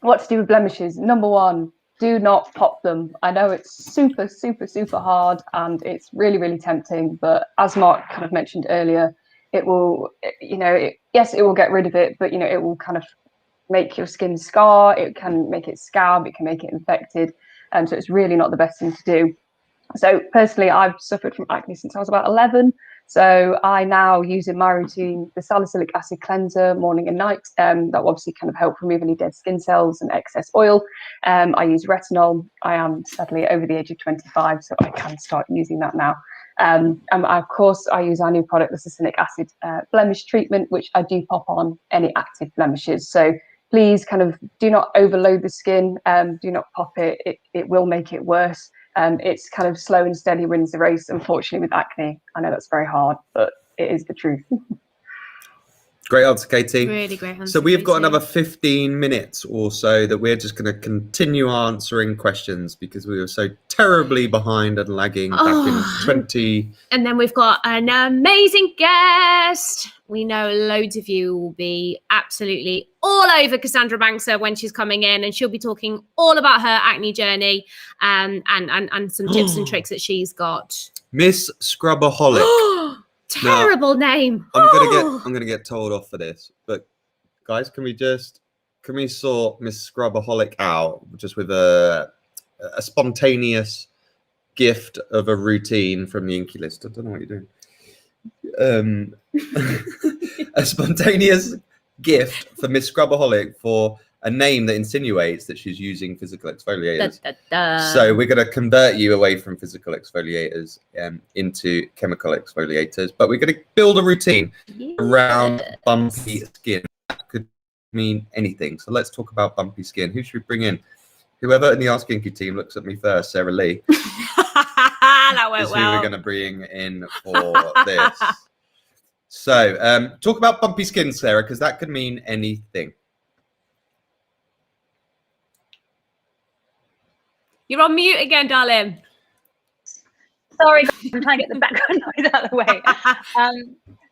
what to do with blemishes? Number one, do not pop them. I know it's super, super, super hard and it's really, really tempting. But as Mark kind of mentioned earlier, it will, yes, it will get rid of it, but, it will kind of make your skin scar. It can make it scab. It can make it infected. So it's really not the best thing to do. So personally, I've suffered from acne since I was about 11. So I now use in my routine the salicylic acid cleanser morning and night. That will obviously kind of help remove any dead skin cells and excess oil. I use retinol. I am sadly over the age of 25, so I can start using that now. And of course, I use our new product, the salicylic acid blemish treatment, which I do pop on any active blemishes. So please kind of do not overload the skin. Do not pop it. It will make it worse. It's kind of slow and steady wins the race, unfortunately, with acne. I know that's very hard, but it is the truth. Great answer, Katie. Really great answer. So we've got another 15 minutes or so that we're just going to continue answering questions because we were so terribly behind and lagging back in 20. And then we've got an amazing guest. We know loads of you will be absolutely all over Cassandra Bankson when she's coming in, and she'll be talking all about her acne journey and some tips and tricks that she's got. Miss Scrubaholic. Terrible name. I'm gonna get told off for this, but guys, can we sort Miss Scrubaholic out just with a spontaneous gift of a routine from the Inky list? I don't know what you're doing. A spontaneous gift for Miss Scrubaholic for a name that insinuates that she's using physical exfoliators. So we're going to convert you away from physical exfoliators into chemical exfoliators, but we're going to build a routine around bumpy skin. That could mean anything. So let's talk about bumpy skin. Who should we bring in? Whoever in the Ask Inky team looks at me first, Sarah Lee. That went is well. Who we're going to bring in for this. So talk about bumpy skin, Sarah, because that could mean anything. You're on mute again, darling. Sorry, I'm trying to get the background noise out of the way.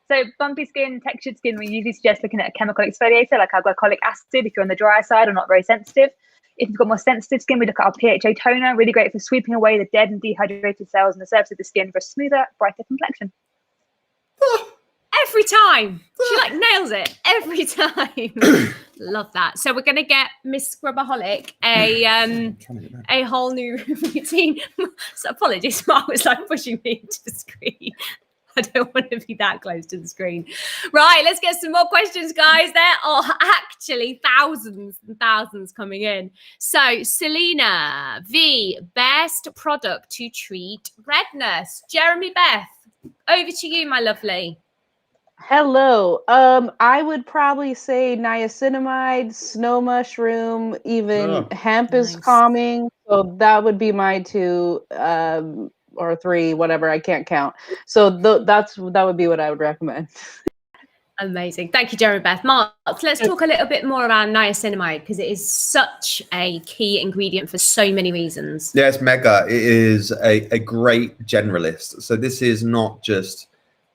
So bumpy skin, textured skin, we usually suggest looking at a chemical exfoliator like our glycolic acid if you're on the drier side or not very sensitive. If you've got more sensitive skin, we look at our PHA toner, really great for sweeping away the dead and dehydrated cells on the surface of the skin for a smoother, brighter complexion. Every time. She nails it every time. Love that. So we're going to get Miss Scrubaholic a whole new routine. So apologies, Mark was pushing me into the screen. I don't want to be that close to the screen. Right, let's get some more questions, guys. There are actually thousands and thousands coming in. So Selena V, best product to treat redness. Jeremy Beth, over to you, my lovely. Hello. I would probably say niacinamide, snow mushroom, even Oh. hemp is Nice. calming. So that would be my two, or three, whatever. I can't count. So that would be what I would recommend. Amazing. Thank you, Jeremy Beth. Mark, let's talk a little bit more about niacinamide because it is such a key ingredient for so many reasons. Yeah, it's mega. It is a great generalist. So this is not just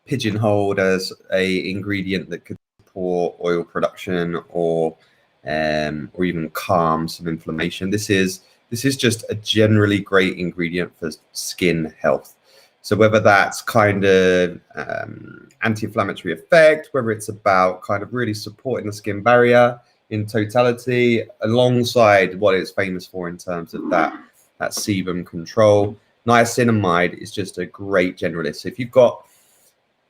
pigeonholed as a ingredient that could support oil production or even calm some inflammation. This is just a generally great ingredient for skin health. So whether that's kind of anti-inflammatory effect, whether it's about kind of really supporting the skin barrier in totality, alongside what it's famous for in terms of that sebum control, niacinamide is just a great generalist. So if you've got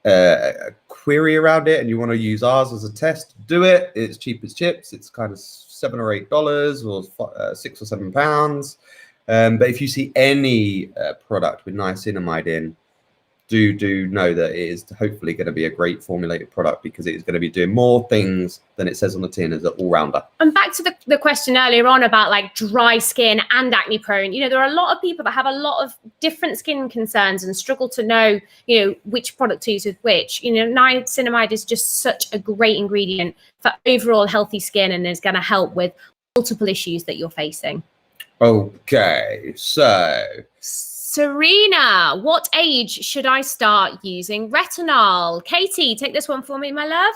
a query around it and you want to use ours as a test, do it. It's cheap as chips. It's kind of $7 or $8 or £6 or £7. But if you see any product with niacinamide in, do know that it is hopefully going to be a great formulated product because it is going to be doing more things than it says on the tin as an all-rounder. And back to the question earlier on about like dry skin and acne prone, there are a lot of people that have a lot of different skin concerns and struggle to know, which product to use with which. Niacinamide is just such a great ingredient for overall healthy skin and is going to help with multiple issues that you're facing. Okay, so Serena, what age should I start using retinol? Katie, take this one for me, my love.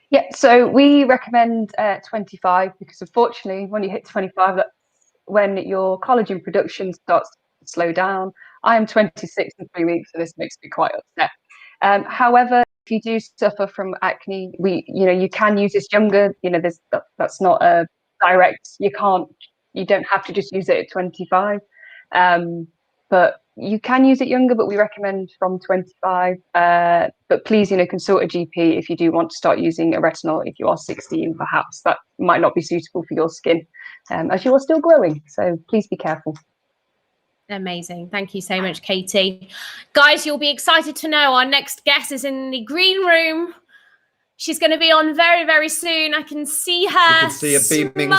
Yeah, so we recommend 25 because unfortunately, when you hit 25, that's when your collagen production starts to slow down. I am 26 in 3 weeks, so this makes me quite upset. However, if you do suffer from acne, you can use this younger. That's not a direct. You don't have to just use it at 25. But you can use it younger, but we recommend from 25. But please, consult a GP if you do want to start using a retinol. If you are 16, perhaps that might not be suitable for your skin, as you are still growing. So please be careful. Amazing. Thank you so much, Katie. Guys, you'll be excited to know our next guest is in the green room. She's going to be on very, very soon. I can see her. You can see a beaming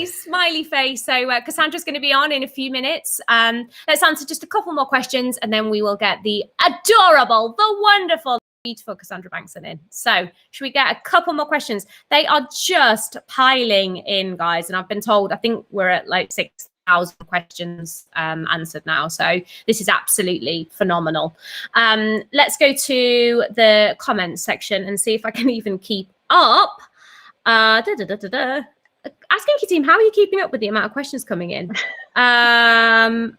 smiley face. So Cassandra's going to be on in a few minutes. Let's answer just a couple more questions and then we will get the adorable, the wonderful, beautiful Cassandra Bankson in. So should we get a couple more questions? They are just piling in, guys. And I've been told, I think we're at like 6,000 questions answered now. So this is absolutely phenomenal. Let's go to the comments section and see if I can even keep up. Ask Inky team, how are you keeping up with the amount of questions coming in? There's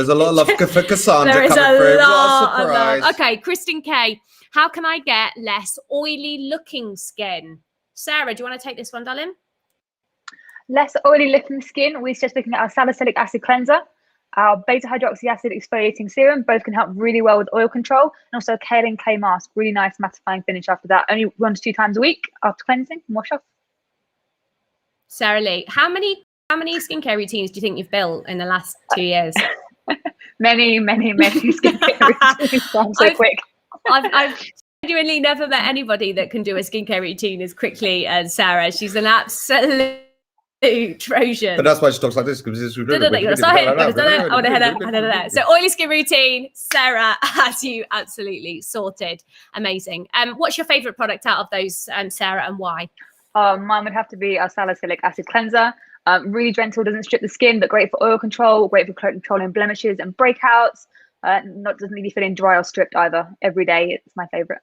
a lot of love for Cassandra there is coming through. What a surprise. Okay, Kristen K. How can I get less oily looking skin? Sarah, do you want to take this one, darling? Less oily looking skin, we're just looking at our salicylic acid cleanser, our beta hydroxy acid exfoliating serum. Both can help really well with oil control, and also a kaolin clay mask, really nice mattifying finish after that. Only 1 to 2 times a week after cleansing and wash off. Sarah Lee, how many skincare routines do you think you've built in the last 2 years? many skincare routines. I'm so quick. I've genuinely never met anybody that can do a skincare routine as quickly as Sarah. She's an absolute Trojan. But that's why she talks like this, because this is So oily skin routine, Sarah has you absolutely sorted. Amazing. What's your favorite product out of those, Sarah, and why? Mine would have to be our salicylic acid cleanser. Really gentle, doesn't strip the skin, but great for oil control, great for controlling blemishes and breakouts. Doesn't leave you feeling dry or stripped either. Every day, it's my favorite.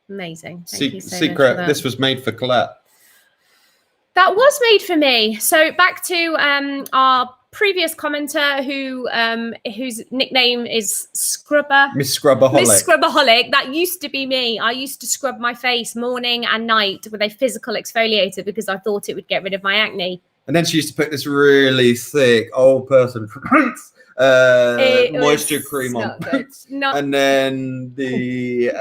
Amazing. Thank you so much for that. This was made for Colette. That was made for me. So back to our previous commenter whose nickname is Scrubber. Miss Scrubberholic. Miss Scrubberholic. That used to be me. I used to scrub my face morning and night with a physical exfoliator because I thought it would get rid of my acne. And then she used to put this really thick old person moisture cream on. And then the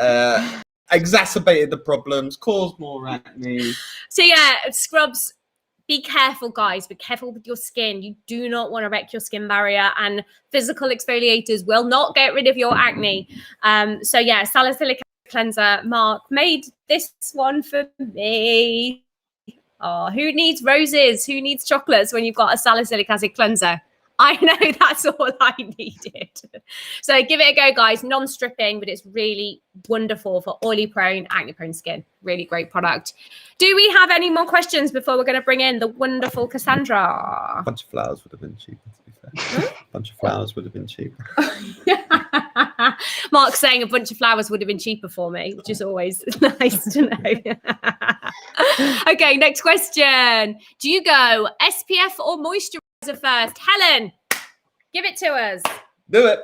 exacerbated the problems, caused more acne. So yeah, scrubs, be careful, guys. Be careful with your skin. You do not want to wreck your skin barrier, and physical exfoliators will not get rid of your acne. So yeah, salicylic cleanser. Mark made this one for me. Oh, who needs roses? Who needs chocolates when you've got a salicylic acid cleanser? I know, that's all I needed. So give it a go, guys. Non-stripping, but it's really wonderful for oily prone, acne prone skin. Really great product. Do we have any more questions before we're going to bring in the wonderful Cassandra? A bunch of flowers would have been cheaper, to be fair. A bunch of flowers would have been cheaper. Mark's saying a bunch of flowers would have been cheaper for me, which is always nice to know. Okay, next question. Do you go SPF or moisturizer first? Helen, give it to us. Do it.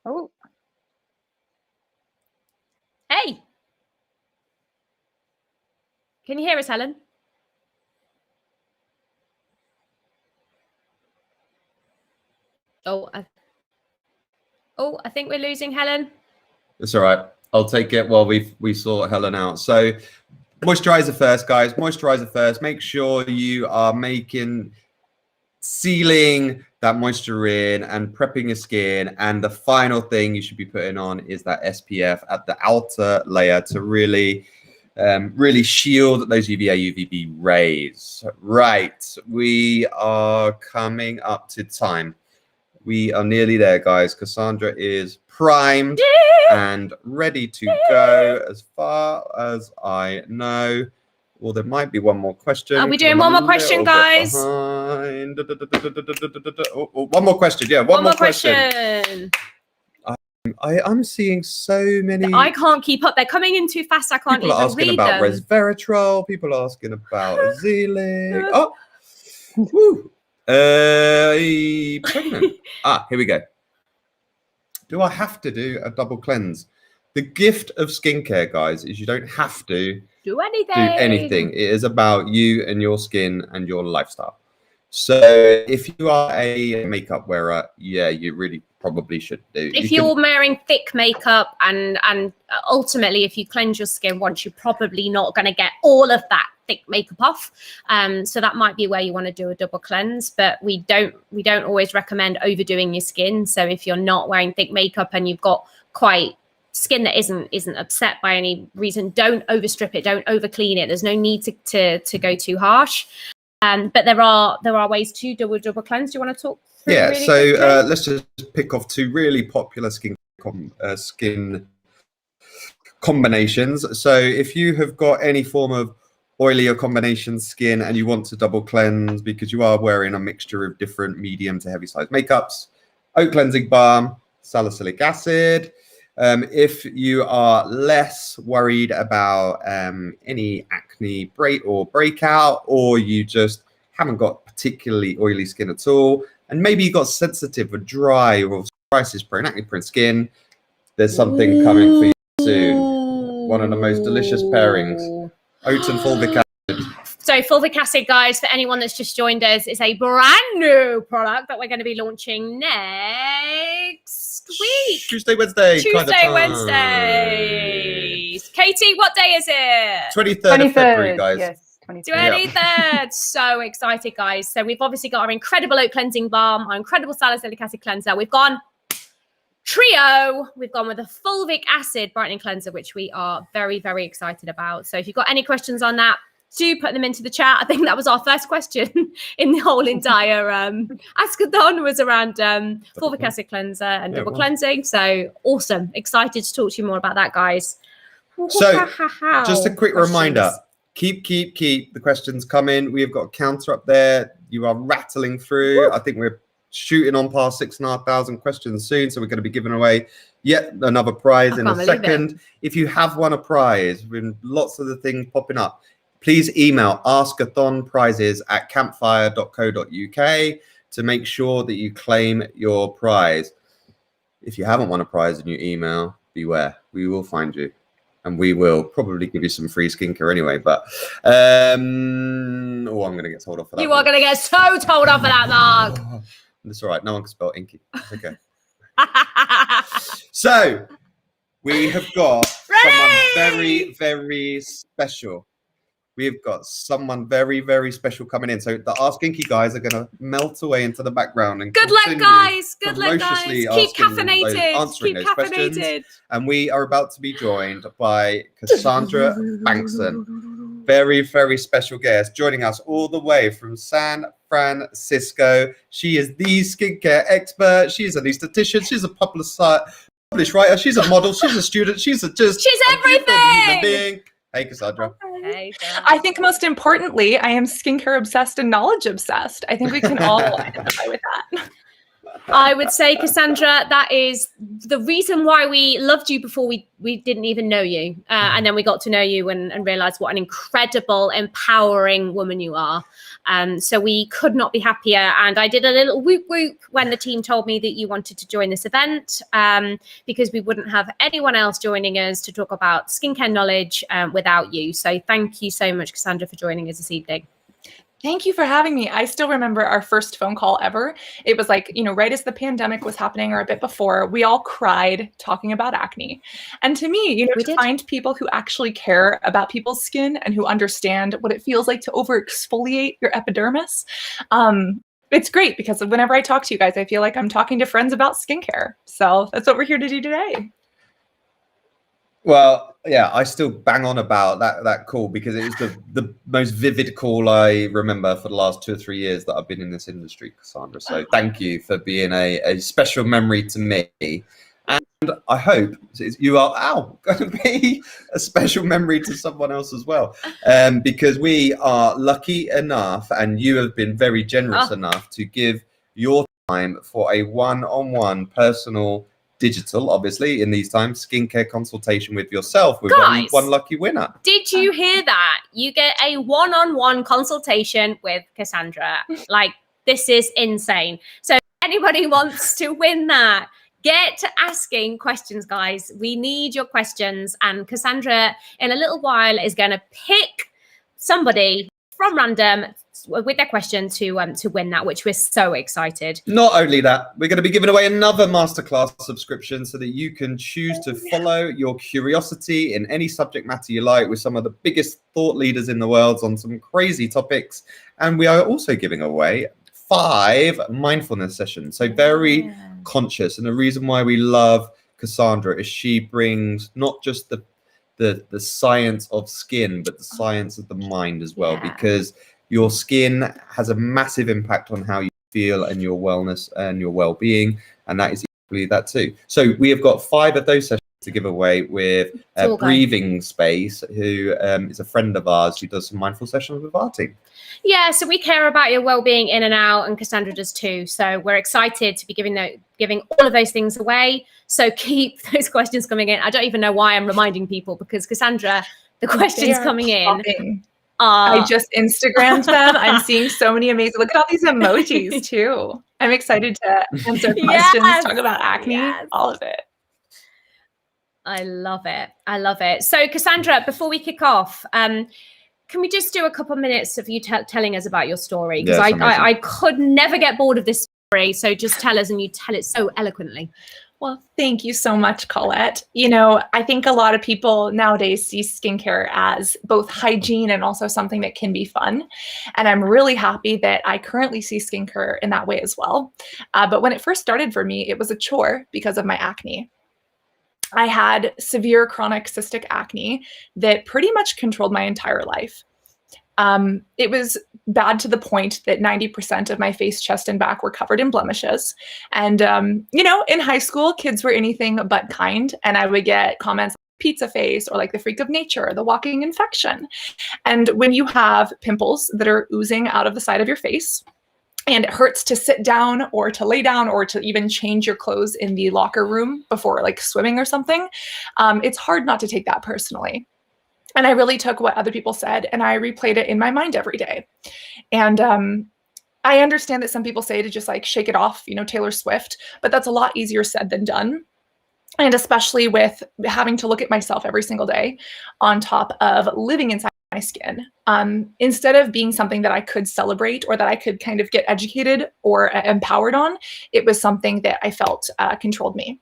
Oh, Hey. Can you hear us, Helen? Oh, I think we're losing Helen. It's all right. I'll take it while we sort Helen out. So moisturizer first, guys. Moisturizer first. Make sure you are sealing that moisture in and prepping your skin. And the final thing you should be putting on is that SPF at the outer layer to really shield those UVA, UVB rays. Right. We are coming up to time. We are nearly there, guys. Cassandra is primed and ready to go as far as I know. Well, there might be one more question. Are we doing one more question, guys? One more question. Yeah, one more question. I'm seeing so many. I can't keep up. They're coming in too fast. I can't people even are asking read about them. resveratrol. People are asking about Zealig. Oh, woo. Pregnant. Here we go. Do I have to do a double cleanse? The gift of skincare, guys, is you don't have to do anything. It is about you and your skin and your lifestyle. So if you are a makeup wearer, yeah, you really probably should do. If you're wearing thick makeup and ultimately if you cleanse your skin once, you're probably not going to get all of that thick makeup off. So that might be where you want to do a double cleanse, but we don't always recommend overdoing your skin. So if you're not wearing thick makeup and you've got quite skin that isn't upset by any reason, don't overstrip it, don't over clean it. There's no need to go too harsh. But there are ways to double cleanse. Do you want to talk through? Yeah, really so quickly? let's just pick off two really popular skin combinations. So if you have got any form of oily or combination skin and you want to double cleanse because you are wearing a mixture of different medium to heavy size makeups, oat cleansing balm, salicylic acid. If you are less worried about any acne breakout, or you just haven't got particularly oily skin at all, and maybe you got sensitive or dry or psoriasis prone, acne prone skin, there's something coming for you soon. One of the most delicious pairings, oat and fulvic acid. So fulvic acid, guys, for anyone that's just joined us, is a brand new product that we're going to be launching next week. Tuesday, Wednesday. Wednesdays. Katie, what day is it? 23rd of February, guys. Yes, 23rd. So excited, guys. So we've obviously got our incredible oat cleansing balm, our incredible salicylic acid cleanser. We've gone trio. We've gone with a fulvic acid brightening cleanser, which we are very, very excited about. So if you've got any questions on that, do put them into the chat. I think that was our first question in the whole entire askATHON was around fulvic acid cleanser and double cleansing. So awesome. Excited to talk to you more about that, guys. So just a quick reminder, keep the questions coming. We've got a counter up there. You are rattling through. I think we're shooting on past 6,500 questions soon. So we're going to be giving away yet another prize in a second. If you have won a prize, with lots of the things popping up, please email askAthonprizes@campfire.co.uk to make sure that you claim your prize. If you haven't won a prize and you email, beware, we will find you. And we will probably give you some free skincare anyway. But, I'm going to get told off for that. You are going to get so told off for that, Mark. It's all right. No one can spell Inky. It's okay. So, we have got someone very, very special we've got someone very, very special coming in. So the Ask Inky guys are going to melt away into the background and Good luck, continue guys. Good luck, guys. ferociously Keep answering caffeinated. those questions. And we are about to be joined by Cassandra Bankson, very, very special guest, joining us all the way from San Francisco. She is the skincare expert. She's an esthetician. She's a published writer. She's a model. She's a student. She's everything. Human being. Hey, Cassandra. Hey, I think most importantly, I am skincare obsessed and knowledge obsessed. I think we can all identify with that. I would say, Cassandra, that is the reason why we loved you before we didn't even know you. And then we got to know you and realized what an incredible, empowering woman you are. So we could not be happier. And I did a little whoop whoop when the team told me that you wanted to join this event, because we wouldn't have anyone else joining us to talk about skincare knowledge without you. So thank you so much, Cassandra, for joining us this evening. Thank you for having me. I still remember our first phone call ever. It was like, right as the pandemic was happening or a bit before, we all cried talking about acne. And to me, to find people who actually care about people's skin and who understand what it feels like to over exfoliate your epidermis, it's great because whenever I talk to you guys, I feel like I'm talking to friends about skincare. So that's what we're here to do today. Well, yeah, I still bang on about that call because it was the most vivid call I remember for the last 2 or 3 years that I've been in this industry, Cassandra. So thank you for being a special memory to me. And I hope you are going to be a special memory to someone else as well. Because we are lucky enough, and you have been very generous enough to give your time for a one-on-one personal digital, obviously, in these times, skincare consultation with yourself with one lucky winner. Did you hear that? You get a one-on-one consultation with Cassandra. Like, this is insane. So if anybody wants to win that, get to asking questions, guys. We need your questions. And Cassandra, in a little while, is going to pick somebody from random with their question to win that, which we're so excited. Not only that, we're going to be giving away another masterclass subscription so that you can choose to follow your curiosity in any subject matter you like with some of the biggest thought leaders in the world on some crazy topics. And we are also giving away 5 mindfulness sessions. So very conscious. And the reason why we love Cassandra is she brings not just the science of skin, but the science of the mind as well, because your skin has a massive impact on how you feel and your wellness and your well-being, and that is equally that too. So we have got 5 of those sessions to give away with Breathing Space, who is a friend of ours who does some mindful sessions with our team. Yeah, so we care about your well-being in and out, and Cassandra does too. So we're excited to be giving all of those things away. So keep those questions coming in. I don't even know why I'm reminding people, because Cassandra, the questions coming in. I just Instagrammed them. I'm seeing so many amazing. Look at all these emojis too. I'm excited to answer questions, talk about acne, all of it. I love it. I love it. So Cassandra, before we kick off, can we just do a couple of minutes of you telling us about your story? Because I could never get bored of this story. So just tell us, and you tell it so eloquently. Well, thank you so much, Colette. I think a lot of people nowadays see skincare as both hygiene and also something that can be fun. And I'm really happy that I currently see skincare in that way as well. But when it first started for me, it was a chore because of my acne. I had severe chronic cystic acne that pretty much controlled my entire life. It was bad to the point that 90% of my face, chest, and back were covered in blemishes. And, in high school, kids were anything but kind. And I would get comments like pizza face or like the freak of nature, the walking infection. And when you have pimples that are oozing out of the side of your face, and it hurts to sit down or to lay down or to even change your clothes in the locker room before like swimming or something, it's hard not to take that personally. And I really took what other people said and I replayed it in my mind every day. And I understand that some people say to just like shake it off, Taylor Swift, but that's a lot easier said than done. And especially with having to look at myself every single day on top of living inside my skin. Instead of being something that I could celebrate or that I could kind of get educated or empowered on, it was something that I felt controlled me.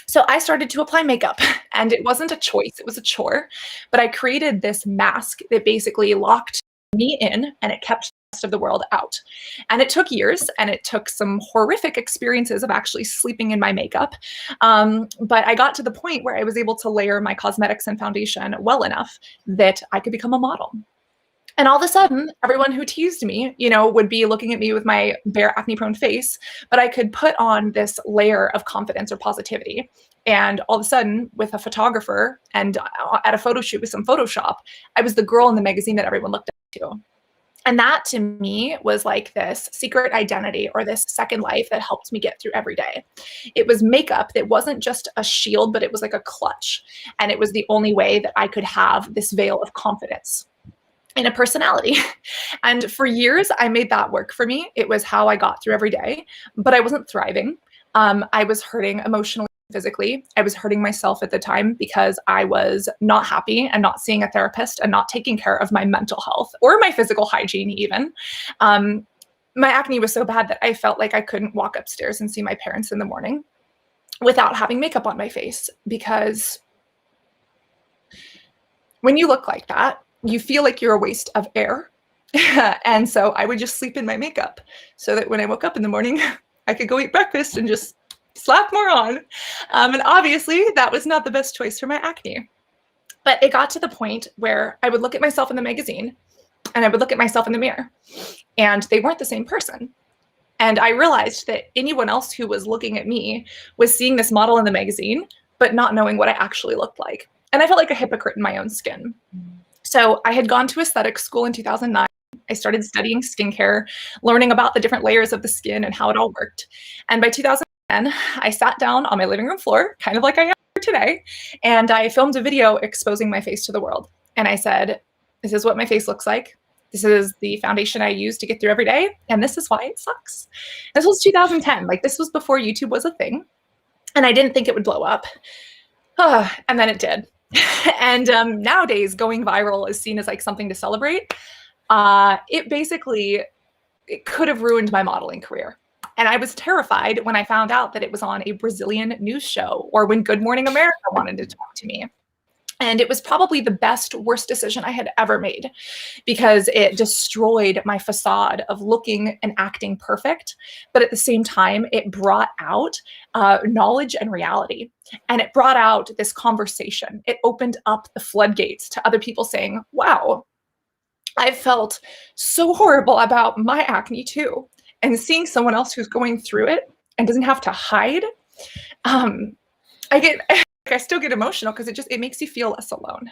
So I started to apply makeup, and it wasn't a choice, it was a chore. But I created this mask that basically locked me in, and it kept the rest of the world out. And it took years, and it took some horrific experiences of actually sleeping in my makeup. But I got to the point where I was able to layer my cosmetics and foundation well enough that I could become a model. And all of a sudden, everyone who teased me, you know, would be looking at me with my bare acne-prone face, but I could put on this layer of confidence or positivity. And all of a sudden, with a photographer and at a photo shoot with some Photoshop, I was the girl in the magazine that everyone looked up to. And that to me was like this secret identity or this second life that helped me get through every day. It was makeup that wasn't just a shield, but it was like a clutch. And it was the only way that I could have this veil of confidence in a personality. And for years, I made that work for me. It was how I got through every day, but I wasn't thriving. I was hurting emotionally, physically. I was hurting myself at the time because I was not happy and not seeing a therapist and not taking care of my mental health or my physical hygiene even. My acne was so bad that I felt like I couldn't walk upstairs and see my parents in the morning without having makeup on my face, because when you look like that, you feel like you're a waste of air. And so I would just sleep in my makeup so that when I woke up in the morning, I could go eat breakfast and just slap more on. And obviously that was not the best choice for my acne. But it got to the point where I would look at myself in the magazine and I would look at myself in the mirror, and they weren't the same person. And I realized that anyone else who was looking at me was seeing this model in the magazine, but not knowing what I actually looked like. And I felt like a hypocrite in my own skin. So I had gone to aesthetic school in 2009. I started studying skincare, learning about the different layers of the skin and how it all worked. And by 2010, I sat down on my living room floor, kind of like I am today, and I filmed a video exposing my face to the world. And I said, this is what my face looks like. This is the foundation I use to get through every day. And this is why it sucks. This was 2010. Like, this was before YouTube was a thing. And I didn't think it would blow up. And then it did. And nowadays, going viral is seen as like something to celebrate. It could have ruined my modeling career. And I was terrified when I found out that it was on a Brazilian news show, or when Good Morning America wanted to talk to me. And it was probably the worst decision I had ever made, because it destroyed my facade of looking and acting perfect. But at the same time, it brought out knowledge and reality. And it brought out this conversation. It opened up the floodgates to other people saying, wow, I felt so horrible about my acne too. And seeing someone else who's going through it and doesn't have to hide, I still get emotional because it makes you feel less alone.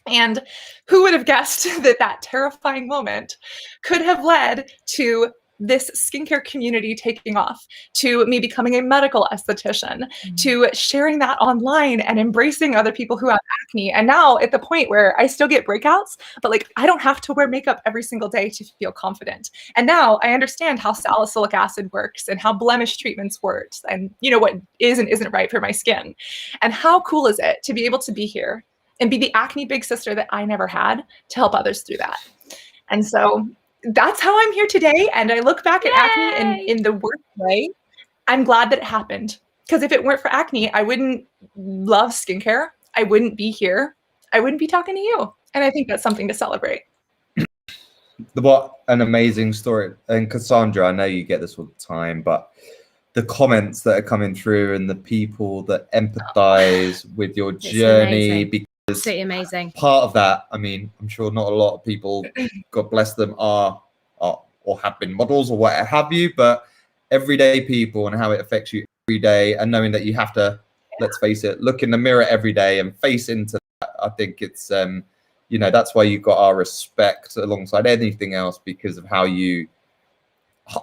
And who would have guessed that that terrifying moment could have led to this skincare community taking off, to me becoming a medical esthetician, to sharing that online and embracing other people who have acne. And now at the point where I still get breakouts, but like, I don't have to wear makeup every single day to feel confident. And now I understand how salicylic acid works and how blemish treatments work, and you know what is and isn't right for my skin. And how cool is it to be able to be here and be the acne big sister that I never had to help others through that. And so that's how I'm here today. And I look back at acne in the worst way. I'm glad that it happened, because if it weren't for acne, I wouldn't love skincare. I wouldn't be here. I wouldn't be talking to you. And I think that's something to celebrate. What an amazing story. And Cassandra, I know you get this all the time, but the comments that are coming through and the people that empathize with your journey, because absolutely amazing. Part of that, I mean, I'm sure not a lot of people, God bless them, are or have been models or what have you, but everyday people and how it affects you every day, and knowing that you have to, let's face it, look in the mirror every day and face into that. I think it's, you know, that's why you've got our respect alongside anything else, because of how you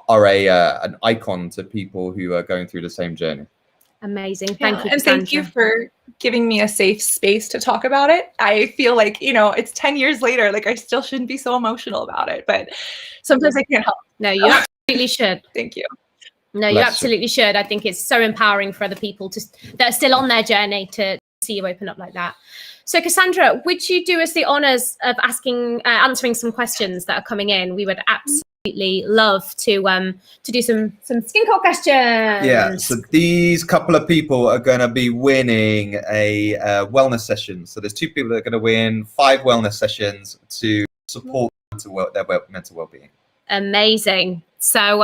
are an icon to people who are going through the same journey. Amazing. Thank you. And thank you for giving me a safe space to talk about it. I feel like, you know, it's 10 years later, like I still shouldn't be so emotional about it, but sometimes I can't help. No, you absolutely should. Thank you. No, you absolutely should. I think it's so empowering for other people that are still on their journey to see you open up like that. So Cassandra, would you do us the honors of answering some questions that are coming in? We would absolutely love to do some skin core questions. Yeah, so these couple of people are going to be winning a wellness session. So there's 2 people that are going to win 5 wellness sessions to support their mental well-being. Amazing. So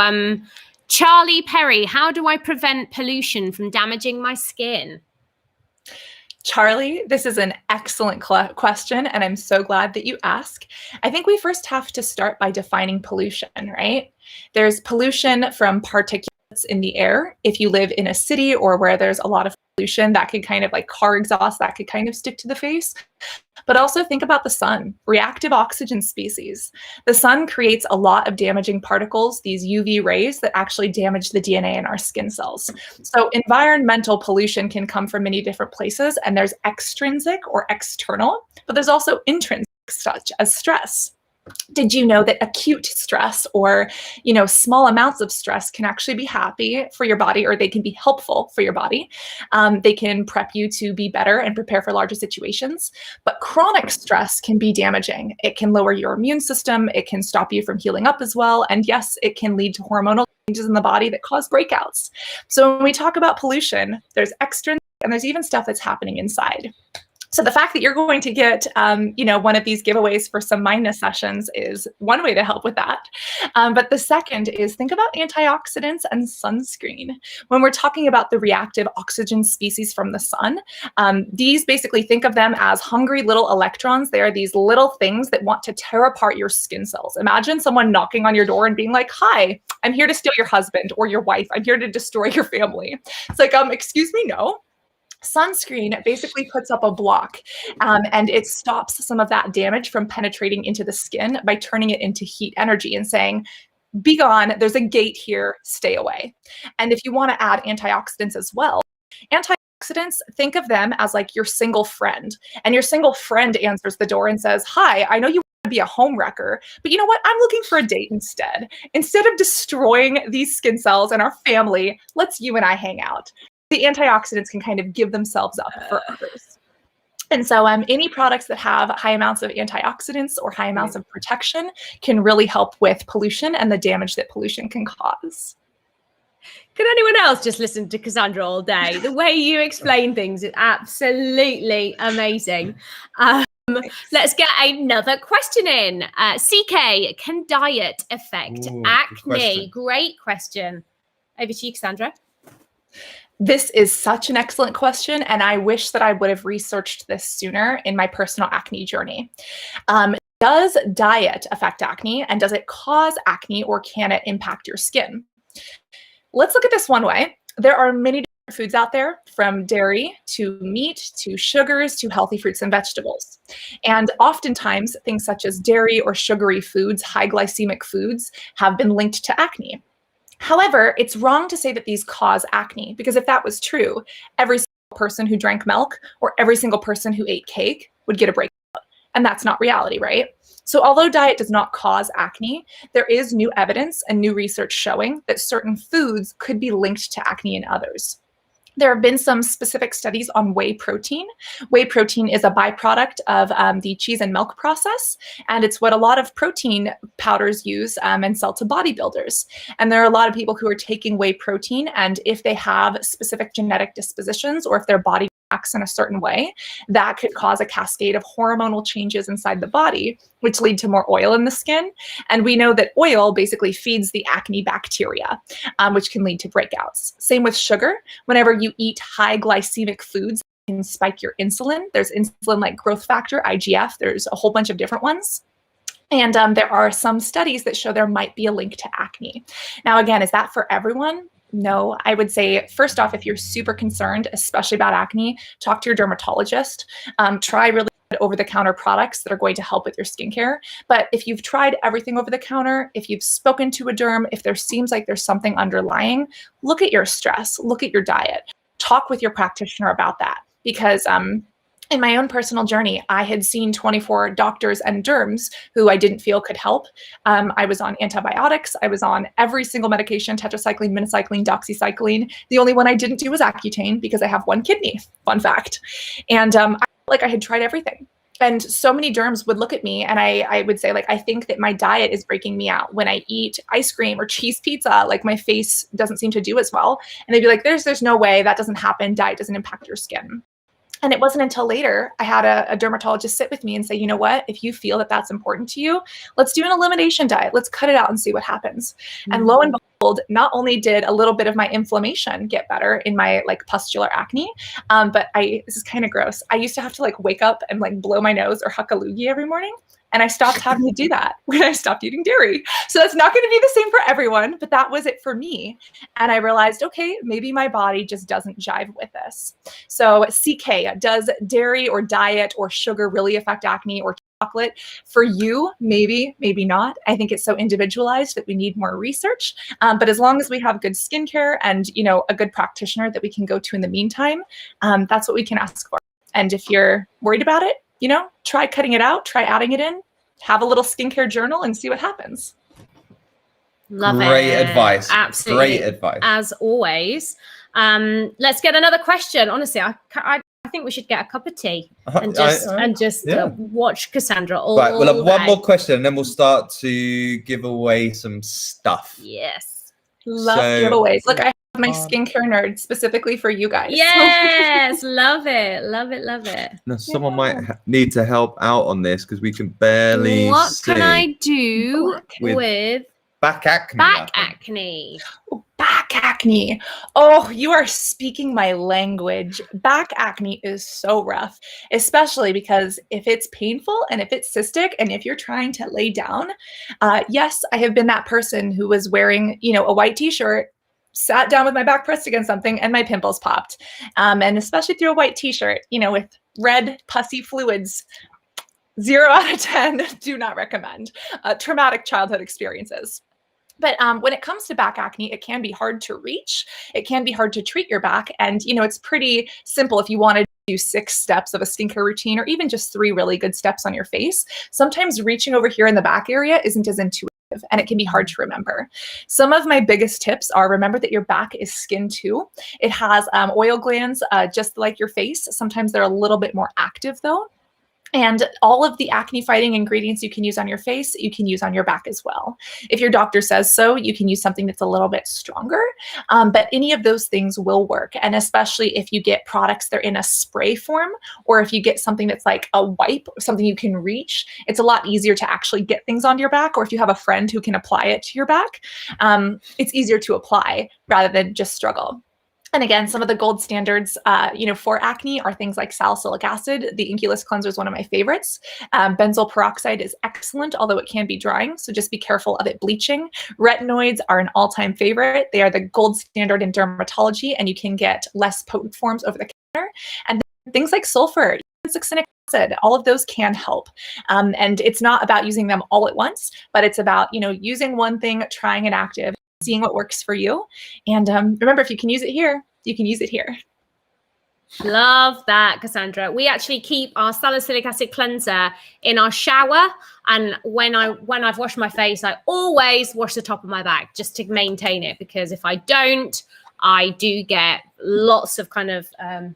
Charlie Perry, how do I prevent pollution from damaging my skin? Charlie, this is an excellent question, and I'm so glad that you ask. I think we first have to start by defining pollution, right? There's pollution from particulates in the air. If you live in a city or where there's a lot of pollution, that could kind of like car exhaust, that could kind of stick to the face. But also think about the sun, reactive oxygen species. The sun creates a lot of damaging particles, these UV rays that actually damage the DNA in our skin cells. So environmental pollution can come from many different places, and there's extrinsic or external, but there's also intrinsic, such as stress. Did you know that acute stress or, small amounts of stress can actually be happy for your body, or they can be helpful for your body? They can prep you to be better and prepare for larger situations. But chronic stress can be damaging. It can lower your immune system. It can stop you from healing up as well. And yes, it can lead to hormonal changes in the body that cause breakouts. So when we talk about pollution, there's extrinsic and there's even stuff that's happening inside. So the fact that you're going to get, one of these giveaways for some mindness sessions is one way to help with that. But the second is think about antioxidants and sunscreen. When we're talking about the reactive oxygen species from the sun, these basically think of them as hungry little electrons. They are these little things that want to tear apart your skin cells. Imagine someone knocking on your door and being like, "Hi, I'm here to steal your husband or your wife. I'm here to destroy your family." It's like, excuse me, no. Sunscreen basically puts up a block and it stops some of that damage from penetrating into the skin by turning it into heat energy and saying, "Be gone, there's a gate here, stay away." And if you want to add antioxidants as well, antioxidants, think of them as like your single friend. And your single friend answers the door and says, "Hi, I know you want to be a home wrecker, but you know what? I'm looking for a date instead. Instead of destroying these skin cells and our family, let's you and I hang out." The antioxidants can kind of give themselves up for others. And so any products that have high amounts of antioxidants or high amounts of protection can really help with pollution and the damage that pollution can cause. Can anyone else just listen to Cassandra all day? The way you explain things is absolutely amazing. Let's get another question in. CK, can diet affect acne? Great question. Over to you, Cassandra. This is such an excellent question, and I wish that I would have researched this sooner in my personal acne journey. Does diet affect acne, and does it cause acne, or can it impact your skin? Let's look at this one way. There are many different foods out there, from dairy to meat to sugars to healthy fruits and vegetables. And oftentimes, things such as dairy or sugary foods, high glycemic foods, have been linked to acne. However, it's wrong to say that these cause acne, because if that was true, every single person who drank milk or every single person who ate cake would get a breakout. And that's not reality, right? So although diet does not cause acne, there is new evidence and new research showing that certain foods could be linked to acne in others. There have been some specific studies on whey protein. Whey protein is a byproduct of the cheese and milk process, and it's what a lot of protein powders use and sell to bodybuilders. And there are a lot of people who are taking whey protein, and if they have specific genetic dispositions or if their body acts in a certain way, that could cause a cascade of hormonal changes inside the body, which lead to more oil in the skin. And we know that oil basically feeds the acne bacteria, which can lead to breakouts. Same with sugar. Whenever you eat high glycemic foods, it can spike your insulin. There's insulin like growth factor, IGF. There's a whole bunch of different ones. And there are some studies that show there might be a link to acne. Now, again, is that for everyone? No, I would say, first off, if you're super concerned, especially about acne, talk to your dermatologist. Try really good over-the-counter products that are going to help with your skincare. But if you've tried everything over the counter, if you've spoken to a derm, if there seems like there's something underlying, look at your stress, look at your diet, talk with your practitioner about that. Because in my own personal journey, I had seen 24 doctors and derms who I didn't feel could help. I was on antibiotics. I was on every single medication, tetracycline, minocycline, doxycycline. The only one I didn't do was Accutane because I have one kidney, fun fact. And I felt like I had tried everything. And so many derms would look at me and I would say, like, I think that my diet is breaking me out. When I eat ice cream or cheese pizza, like my face doesn't seem to do as well. And they'd be like, there's no way, that doesn't happen. Diet doesn't impact your skin. And it wasn't until later I had a dermatologist sit with me and say, you know what, if you feel that that's important to you, let's do an elimination diet. Let's cut it out and see what happens. And lo and behold, not only did a little bit of my inflammation get better in my like pustular acne, but this is kind of gross. I used to have to like wake up and like blow my nose or huck a loogie every morning. And I stopped having to do that when I stopped eating dairy. So that's not going to be the same for everyone, but that was it for me. And I realized, okay, maybe my body just doesn't jive with this. So CK, does dairy or diet or sugar really affect acne or chocolate? For you, maybe, maybe not. I think it's so individualized that we need more research. But as long as we have good skincare and, you know, a good practitioner that we can go to in the meantime, that's what we can ask for. And if you're worried about it, you know, try cutting it out, try adding it in, have a little skincare journal and see what happens. Love it. Great advice. Absolutely. Great advice. As always. Let's get another question. Honestly, I think we should get a cup of tea and just watch Cassandra all Right, we'll have one day. more question and then we'll start to give away some stuff. Yes. Love giveaways. Look, I have my skincare nerd specifically for you guys. Yes, love it. Love it, love it. Now, someone might need to help out on this because we can barely What see. can I do with back acne? Back acne. Oh, back acne. Oh, you are speaking my language. Back acne is so rough, especially because if it's painful and if it's cystic and if you're trying to lay down, yes, I have been that person who was wearing, you know, a white t-shirt, sat down with my back pressed against something and my pimples popped. And especially through a white t-shirt, you know, with red pussy fluids, 0 out of 10, do not recommend. Traumatic childhood experiences. But when it comes to back acne, it can be hard to reach. It can be hard to treat your back. And, you know, it's pretty simple if you want to do 6 steps of a skincare routine or even just 3 really good steps on your face. Sometimes reaching over here in the back area isn't as intuitive and it can be hard to remember. Some of my biggest tips are remember that your back is skin too. It has oil glands just like your face. Sometimes they're a little bit more active though. And all of the acne fighting ingredients you can use on your face, you can use on your back as well. If your doctor says so, you can use something that's a little bit stronger, but any of those things will work. And especially if you get products that are in a spray form, or if you get something that's like a wipe, something you can reach, it's a lot easier to actually get things on your back. Or if you have a friend who can apply it to your back, it's easier to apply rather than just struggle. And again, some of the gold standards, you know, for acne are things like salicylic acid. The Inky List cleanser is one of my favorites. Benzoyl peroxide is excellent, although it can be drying. So just be careful of it bleaching. Retinoids are an all-time favorite. They are the gold standard in dermatology, and you can get less potent forms over the counter. And things like sulfur, succinic acid, all of those can help. And it's not about using them all at once, but it's about, you know, using one thing, trying an active, seeing what works for you. And remember, if you can use it here, you can use it here. Love that, Cassandra. We actually keep our salicylic acid cleanser in our shower. And when I've washed my face, I always wash the top of my back just to maintain it, because if I don't, I do get lots of kind of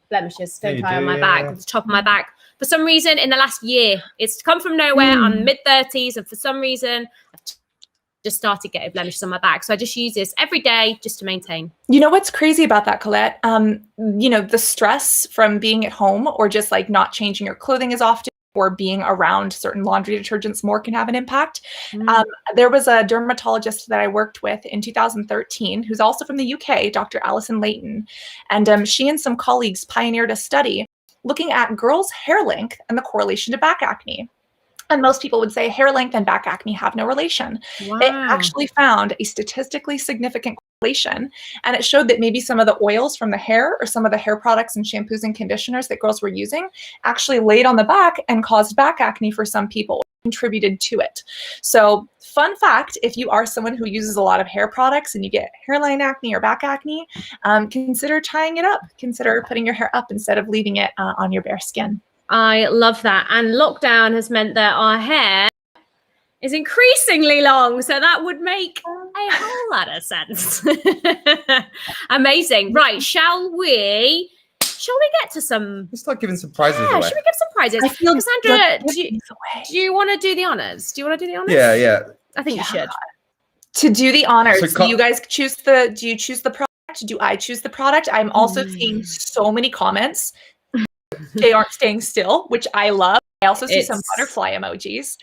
blemishes, don't I, on my back, the top of my back. For some reason, in the last year, it's come from nowhere. I'm mid-30s, and for some reason, I've just started getting blemishes on my back. So I just use this every day just to maintain. You know what's crazy about that, Colette? You know, the stress from being at home or just like not changing your clothing as often or being around certain laundry detergents more can have an impact. There was a dermatologist that I worked with in 2013 who's also from the UK, Dr. Alison Layton. And she and some colleagues pioneered a study looking at girls' hair length and the correlation to back acne. And most people would say hair length and back acne have no relation. Wow. It actually found a statistically significant correlation. And it showed that maybe some of the oils from the hair or some of the hair products and shampoos and conditioners that girls were using actually laid on the back and caused back acne for some people, contributed to it. So fun fact, if you are someone who uses a lot of hair products and you get hairline acne or back acne, consider tying it up. Consider putting your hair up instead of leaving it on your bare skin. I love that. And lockdown has meant that our hair is increasingly long. So that would make a whole lot of sense. Amazing. Right. Shall we shall we get to some? Let's start giving some prizes Yeah, away. should we give some prizes? I feel Cassandra, let's do give these away. you want to do the honors? Do you want to do the honors? Yeah, yeah. I think you should. To do the honors, So do you guys choose the? Do you choose the product? Do I choose the product? I'm also seeing so many comments. They aren't staying still, which I love. I also see some butterfly emojis.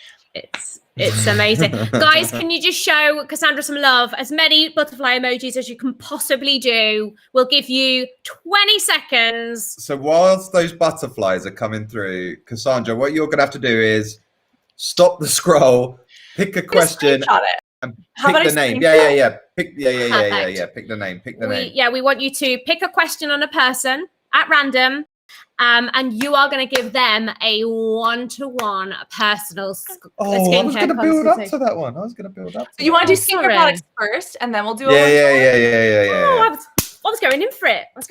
It's amazing. Guys, can you just show Cassandra some love? As many butterfly emojis as you can possibly do. We'll give you 20 seconds. So whilst those butterflies are coming through, Cassandra, what you're going to have to do is stop the scroll, pick a question, Screenshot it. and How pick about the I name. screenshot? Yeah. Pick Perfect. Pick the name. Pick the name. Yeah, we want you to pick a question on a person at random. And you are going to give them a one-to-one personal skincare I was going to build up to consultation. that one. You want to do skincare sorry. products first, and then we'll do a Yeah. Oh, I was going in for it. Okay.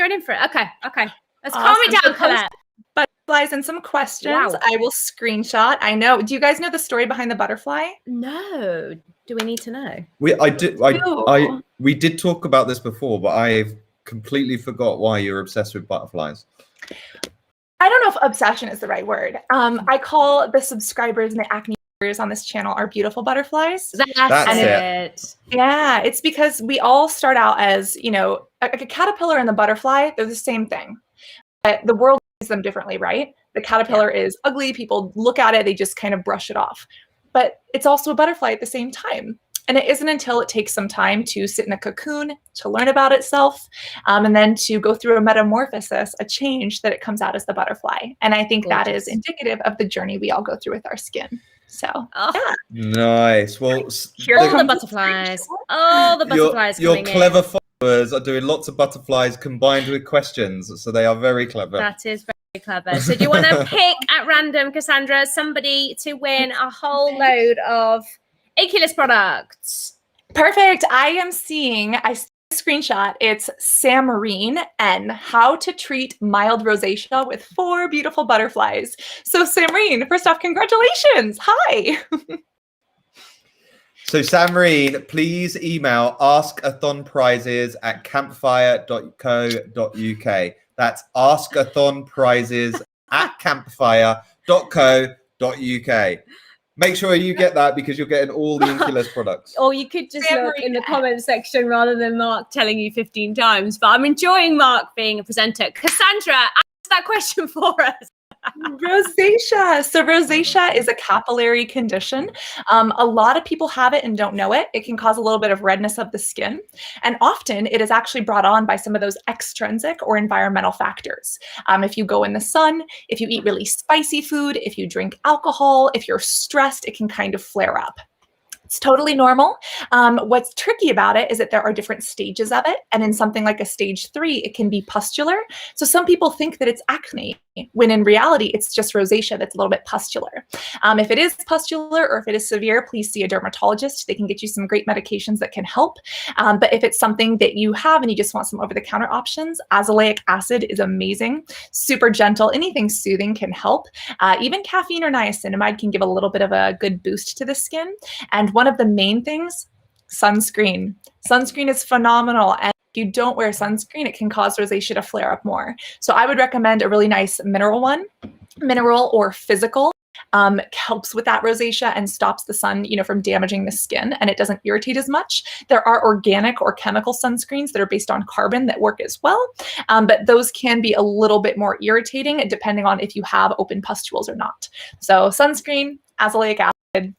Let's calm it down, Colette. Butterflies and some questions. Wow. I will screenshot. I know. Do you guys know the story behind the butterfly? No. Do we need to know? We did talk about this before, but I've completely forgot why you're obsessed with butterflies. I don't know if obsession is the right word. I call the subscribers and the acne warriors on this channel our beautiful butterflies. That's it. Yeah, it's because we all start out as, you know, a caterpillar and the butterfly, they're the same thing. But the world sees them differently, right? The caterpillar is ugly. People look at it, they just kind of brush it off. But it's also a butterfly at the same time. And it isn't until it takes some time to sit in a cocoon, to learn about itself, and then to go through a metamorphosis, a change, that it comes out as the butterfly. And I think that is indicative of the journey we all go through with our skin. So, yeah. Nice. Well, all the butterflies. All the butterflies Your coming clever in. followers are doing lots of butterflies combined with questions, so they are very clever. That is very clever. So do you want to pick at random, Cassandra, somebody to win a whole load of INKEY products? Perfect. I see a screenshot. It's Samarine N. How to treat mild rosacea with 4 beautiful butterflies. So Samarine, first off, congratulations. Hi. So Samarine, please email askAthonprizes@campfire.co.uk. That's askAthonprizes@campfire.co.uk. Make sure you get that because you're getting all the INKEY products. Or you could just look in the comments section rather than Mark telling you 15 times. But I'm enjoying Mark being a presenter. Cassandra, ask that question for us. Rosacea. So rosacea is a capillary condition. A lot of people have it and don't know it. It can cause a little bit of redness of the skin. And often it is actually brought on by some of those extrinsic or environmental factors. If you go in the sun, if you eat really spicy food, if you drink alcohol, if you're stressed, it can kind of flare up. It's totally normal. What's tricky about it is that there are different stages of it. And in something like a stage 3, it can be pustular. So some people think that it's acne, when in reality, it's just rosacea that's a little bit pustular. If it is pustular or if it is severe, please see a dermatologist. They can get you some great medications that can help. But if it's something that you have and you just want some over-the-counter options, azelaic acid is amazing, super gentle. Anything soothing can help. Even caffeine or niacinamide can give a little bit of a good boost to the skin. And one of the main things, sunscreen. Sunscreen is phenomenal. And if you don't wear sunscreen, it can cause rosacea to flare up more. So I would recommend a really nice mineral one, mineral or physical. Helps with that rosacea and stops the sun, from damaging the skin, and it doesn't irritate as much. There are organic or chemical sunscreens that are based on carbon that work as well, but those can be a little bit more irritating depending on if you have open pustules or not. So sunscreen, azelaic acid,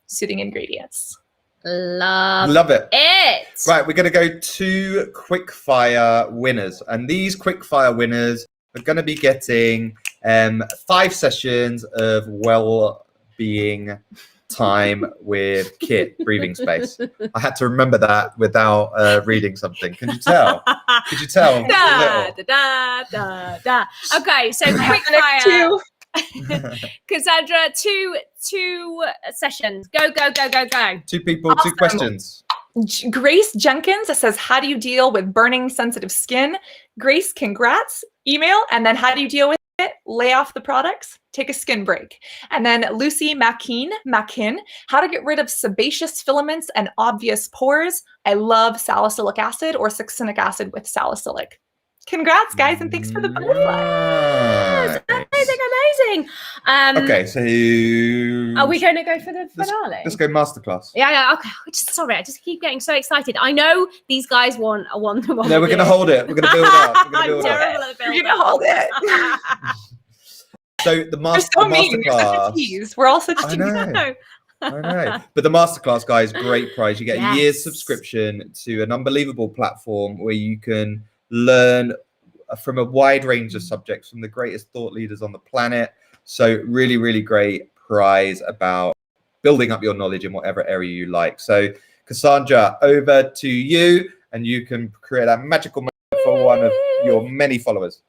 soothing ingredients. Love it. Right, we're going to go 2 quickfire winners, and these quickfire winners are going to be getting 5 sessions of well-being time with Kit breathing space. I had to remember that without reading something. Can you tell? Could you tell? Okay, so quickfire. Cassandra, two sessions. Go. 2 people, awesome. 2 questions. Grace Jenkins says, how do you deal with burning sensitive skin? Grace, congrats. Email, and then how do you deal with it? Lay off the products, take a skin break. And then Lucy Mackin, how to get rid of sebaceous filaments and obvious pores. I love salicylic acid or succinic acid with salicylic. Congrats, guys, and thanks for the butterfly. Amazing. Okay, so Are we going to go for the finale? Let's go masterclass. Yeah. Okay. Sorry, I just keep getting so excited. I know these guys want the one. No, we're going to hold it. We're going to build it up. I'm terrible at We're going to hold it. So the We're so mean. You're such a masterclass. tease. We're all such I tease. know. I know. But the masterclass, guys, great prize. You get a year's Yes. subscription to an unbelievable platform where you can learn from a wide range of subjects from the greatest thought leaders on the planet. So really, really great prize about building up your knowledge in whatever area you like. So Cassandra, over to you, and you can create a magical moment for one of your many followers.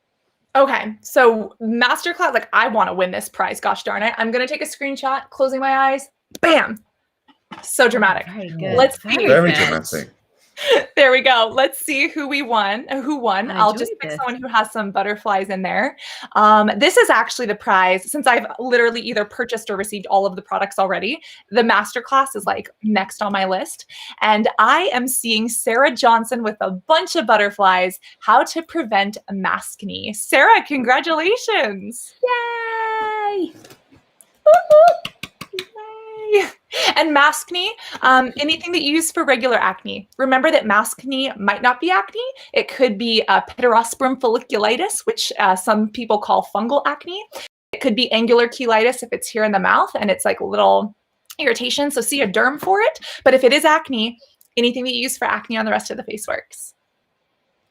Okay, so masterclass, like I want to win this prize. Gosh darn it. I'm going to take a screenshot, closing my eyes. Bam. So dramatic. Very good. Let's see. Very dramatic. There we go. Let's see who won. I'll just pick this. someone who has some butterflies in there. This is actually the prize, since I've literally either purchased or received all of the products already. The masterclass is like next on my list. And I am seeing Sarah Johnson with a bunch of butterflies, how to prevent maskne. Sarah, congratulations. Yay! Yay. And maskne, anything that you use for regular acne. Remember that maskne might not be acne. It could be pityrosporum folliculitis, which some people call fungal acne. It could be angular cheilitis if it's here in the mouth and it's like a little irritation. So see a derm for it. But if it is acne, anything that you use for acne on the rest of the face works.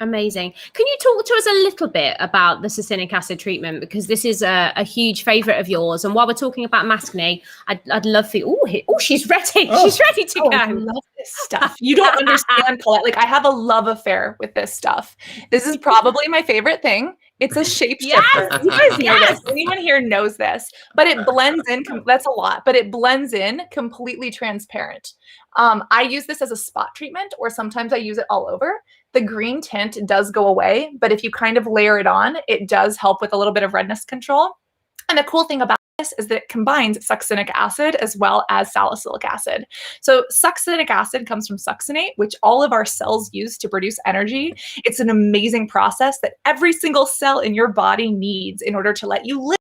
Amazing. Can you talk to us a little bit about the succinic acid treatment? Because this is a huge favorite of yours. And while we're talking about maskne, I'd love for you. Oh, she's ready. Oh. She's ready to go. I love this stuff. You don't understand, Colette. Like I have a love affair with this stuff. This is probably my favorite thing. It's a shapeshifter. Yes. Anyone here knows this, but it blends in. That's a lot, but it blends in completely transparent. I use this as a spot treatment, or sometimes I use it all over. The green tint does go away, but if you kind of layer it on, it does help with a little bit of redness control. And the cool thing about this is that it combines succinic acid as well as salicylic acid. So succinic acid comes from succinate, which all of our cells use to produce energy. It's an amazing process that every single cell in your body needs in order to let you live.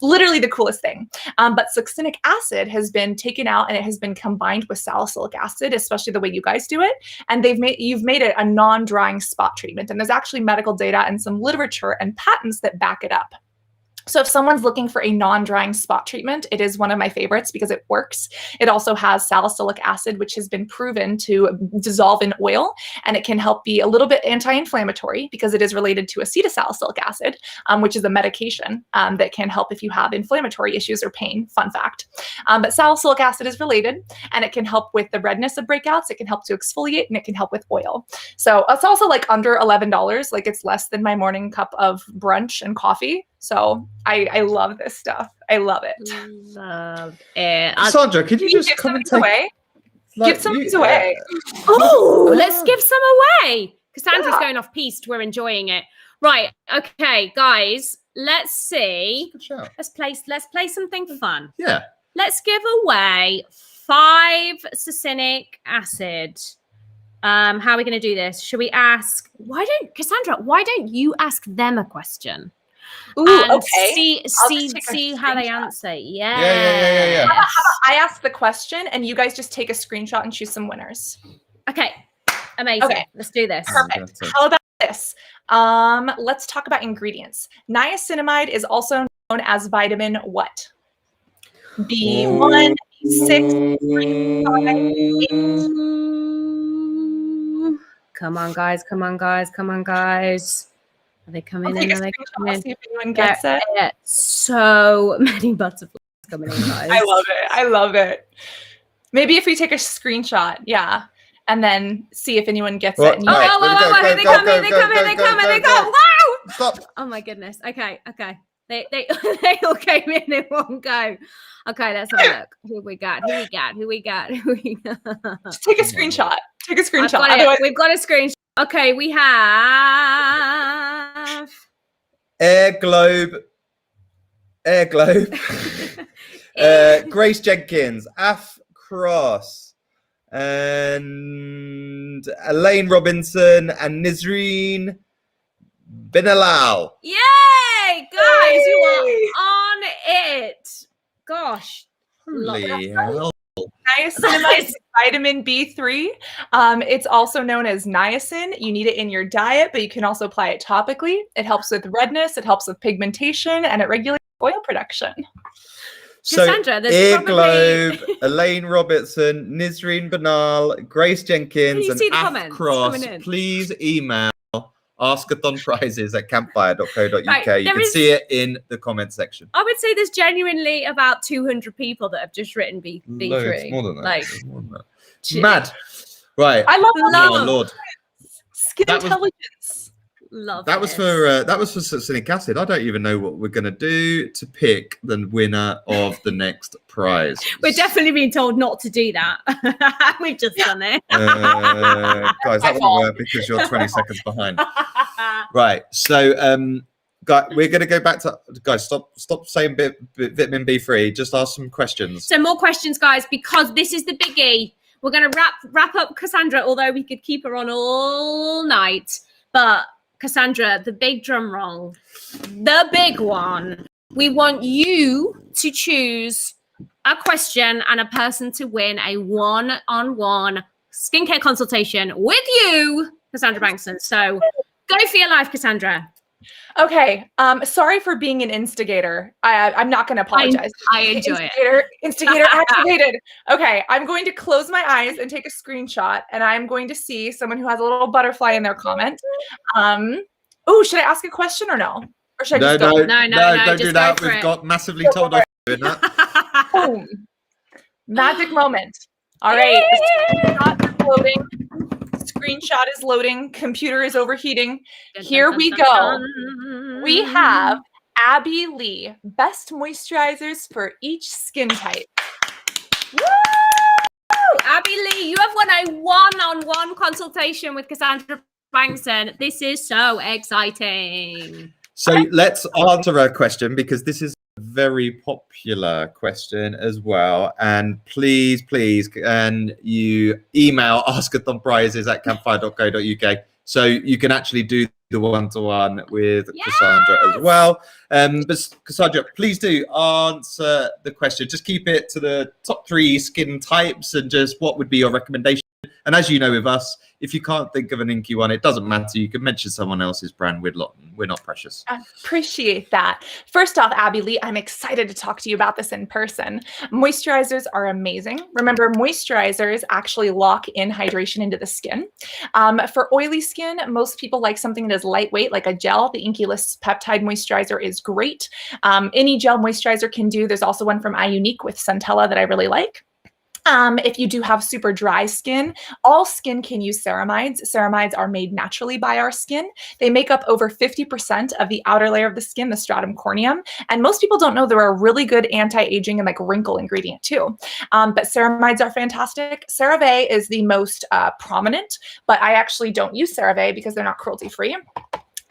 Literally the coolest thing. But succinic acid has been taken out and it has been combined with salicylic acid, especially the way you guys do it. And you've made it a non-drying spot treatment. And there's actually medical data and some literature and patents that back it up. So if someone's looking for a non-drying spot treatment, it is one of my favorites because it works. It also has salicylic acid, which has been proven to dissolve in oil, and it can help be a little bit anti-inflammatory because it is related to acetylsalicylic acid, which is a medication that can help if you have inflammatory issues or pain. Fun fact. But salicylic acid is related, and it can help with the redness of breakouts. It can help to exfoliate, and it can help with oil. So it's also like under $11. Like it's less than my morning cup of brunch and coffee. So I love this stuff. I love it. Love it. Sandra, could you just give come some and of these take... away? Like, Give some of these away. Oh, let's give some away. Cassandra's going off piste. We're enjoying it. Right. Okay, guys. Let's see. Good shout. Let's play something fun. Yeah. Let's give away 5 succinic acid. How are we going to do this? Should we ask? Cassandra? Why don't you ask them a question? Ooh, and okay. see how they answer. Yeah. How about I ask the question and you guys just take a screenshot and choose some winners? Okay. Amazing. Okay. Let's do this. Perfect. How about this? Let's talk about ingredients. Niacinamide is also known as vitamin what? B1, B6, 3, 5, 8. Come on, guys. Are they coming in? Are they coming in? See if anyone gets it. So many butterflies coming in, guys. I love it. Maybe if we take a screenshot, yeah, and then see if anyone gets it. And Here they come. Wow! Stop. Oh my goodness. Okay. They all came in one go. Okay, let's have a look. Who we got? Just take a screenshot. Otherwise... We've got a screenshot. Okay, we have Air Globe. Grace Jenkins, Af Cross, and Elaine Robinson, and Nizreen Binalal. Yay, guys, you are on it. Gosh. Holy hell. Niacinamide is vitamin B3. It's also known as niacin. You need it in your diet, but you can also apply it topically. It helps with redness, it helps with pigmentation, and it regulates oil production. So, Cassandra, there's Ear probably- Globe, Elaine Robertson, Nisreen Banal, Grace Jenkins, you and see the Af comments Cross, coming in? please email askAthonprizes@campfire.co.uk. Right, you can see it in the comment section. I would say there's genuinely about 200 people that have just written B3. Loads more than that. Like, There's more than that. Mad. Right. I love Oh, Lord. skin That was- intelligence. love That was for succinic acid. I don't even know what we're gonna do to pick the winner of the next prize. We're definitely being told not to do that. We've just done it. Guys, that won't work because you're 20 seconds behind. Right. So guys, we're gonna go back to guys. Stop saying vitamin B3. Just ask some questions. So more questions, guys, because this is the biggie. We're gonna wrap up Cassandra, although we could keep her on all night. But Cassandra, the big drum roll, the big one. We want you to choose a question and a person to win a one-on-one skincare consultation with you, Cassandra Bankson. So go for your life, Cassandra. Okay. Sorry for being an instigator. I'm not going to apologize. I enjoy it. Instigator activated. Okay. I'm going to close my eyes and take a screenshot, and I'm going to see someone who has a little butterfly in their comment. Oh, should I ask a question or no? Or should I just go? No, don't just do that. go for We've it. got massively told off doing that. Boom. Magic moment. All right. The screenshot is loading. Screenshot is loading. Computer is overheating. Here we go. We have Abby Lee. Best moisturizers for each skin type. Woo! Abby Lee, you have won a one-on-one consultation with Cassandra Bankson. This is so exciting. So let's answer a question because this is a very popular question as well. And please, can you email askAthonprizes@campfire.co.uk so you can actually do the one-to-one with Cassandra as well. But Cassandra, please do answer the question. Just keep it to the top 3 skin types and just what would be your recommendation. And as you know with us, if you can't think of an Inky one, it doesn't matter. You can mention someone else's brand. We're not precious. I appreciate that. First off, Abby Lee, I'm excited to talk to you about this in person. Moisturizers are amazing. Remember, moisturizers actually lock in hydration into the skin. For oily skin, most people like something that is lightweight, like a gel. The Inky List Peptide Moisturizer is great. Any gel moisturizer can do. There's also one from iUnique with Centella that I really like. If you do have super dry skin, all skin can use ceramides. Ceramides are made naturally by our skin. They make up over 50% of the outer layer of the skin, the stratum corneum. And most people don't know they're a really good anti-aging and like wrinkle ingredient too. But ceramides are fantastic. CeraVe is the most prominent, but I actually don't use CeraVe because they're not cruelty-free.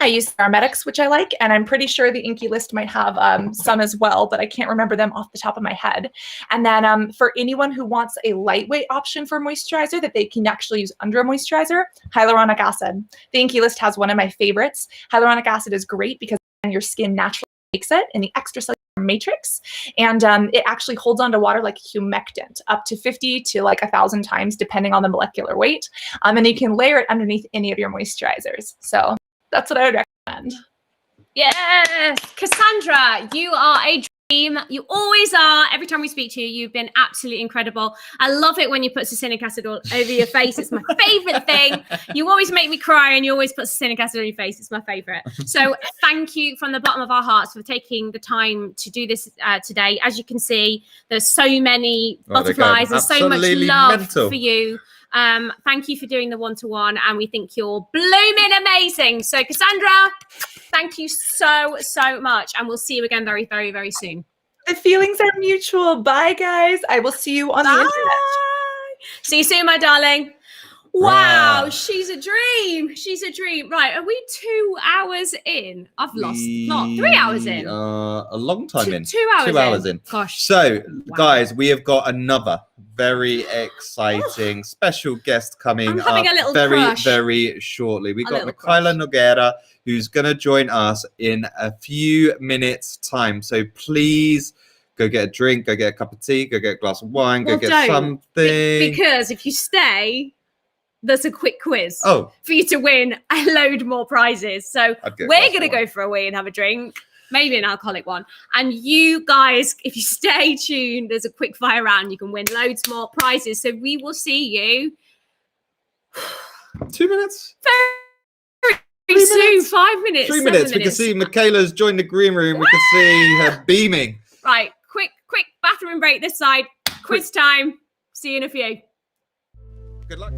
I use Ceramedics, which I like, and I'm pretty sure the Inky List might have some as well, but I can't remember them off the top of my head. And then for anyone who wants a lightweight option for moisturizer that they can actually use under a moisturizer, hyaluronic acid. The Inky List has one of my favorites. Hyaluronic acid is great because your skin naturally makes it in the extracellular matrix, and it actually holds onto water like humectant, up to 50 to like 1,000 times, depending on the molecular weight. And you can layer it underneath any of your moisturizers. So that's what I would recommend. Yes, Cassandra, you are a dream. You always are. Every time we speak to you, you've been absolutely incredible. I love it when you put succinic acid all over your face. It's my favorite thing. You always make me cry, and you always put succinic acid on your face. It's my favorite. So thank you from the bottom of our hearts for taking the time to do this today. As you can see, there's so many butterflies and so much love for you. Thank you for doing the one-to-one, and we think you're blooming amazing. So Cassandra, thank you so much, and we'll see you again very, very, very soon. The feelings are mutual. Bye, guys. I will see you on the internet. See you soon, my darling. Wow, Right. she's a dream. She's a dream. Right, are we 2 hours in? I've lost the plot. 3 hours in. A long time in. 2 hours 2 hours in. Gosh. So, Wow. guys, we have got another very exciting special guest coming I'm having up a little very, crush. very shortly. We A got little Mikayla crush. Nogueira, who's going to join us in a few minutes' time. So please go get a drink, go get a cup of tea, go get a glass of wine, Well, go get don't. something. Because if you stay, there's a quick quiz Oh, for you to win a load more prizes. So I'd get a we're glass going to of wine. go for a wee and have a drink, maybe an alcoholic one. And you guys, if you stay tuned, there's a quick fire round. You can win loads more prizes. So we will see you 2 minutes? very soon. minutes? 5 minutes. 3 7 minutes. We can minutes. see Mikayla's joined the green room. We can see her beaming. Right, quick bathroom break this side. Quiz time. See you in a few. Good luck.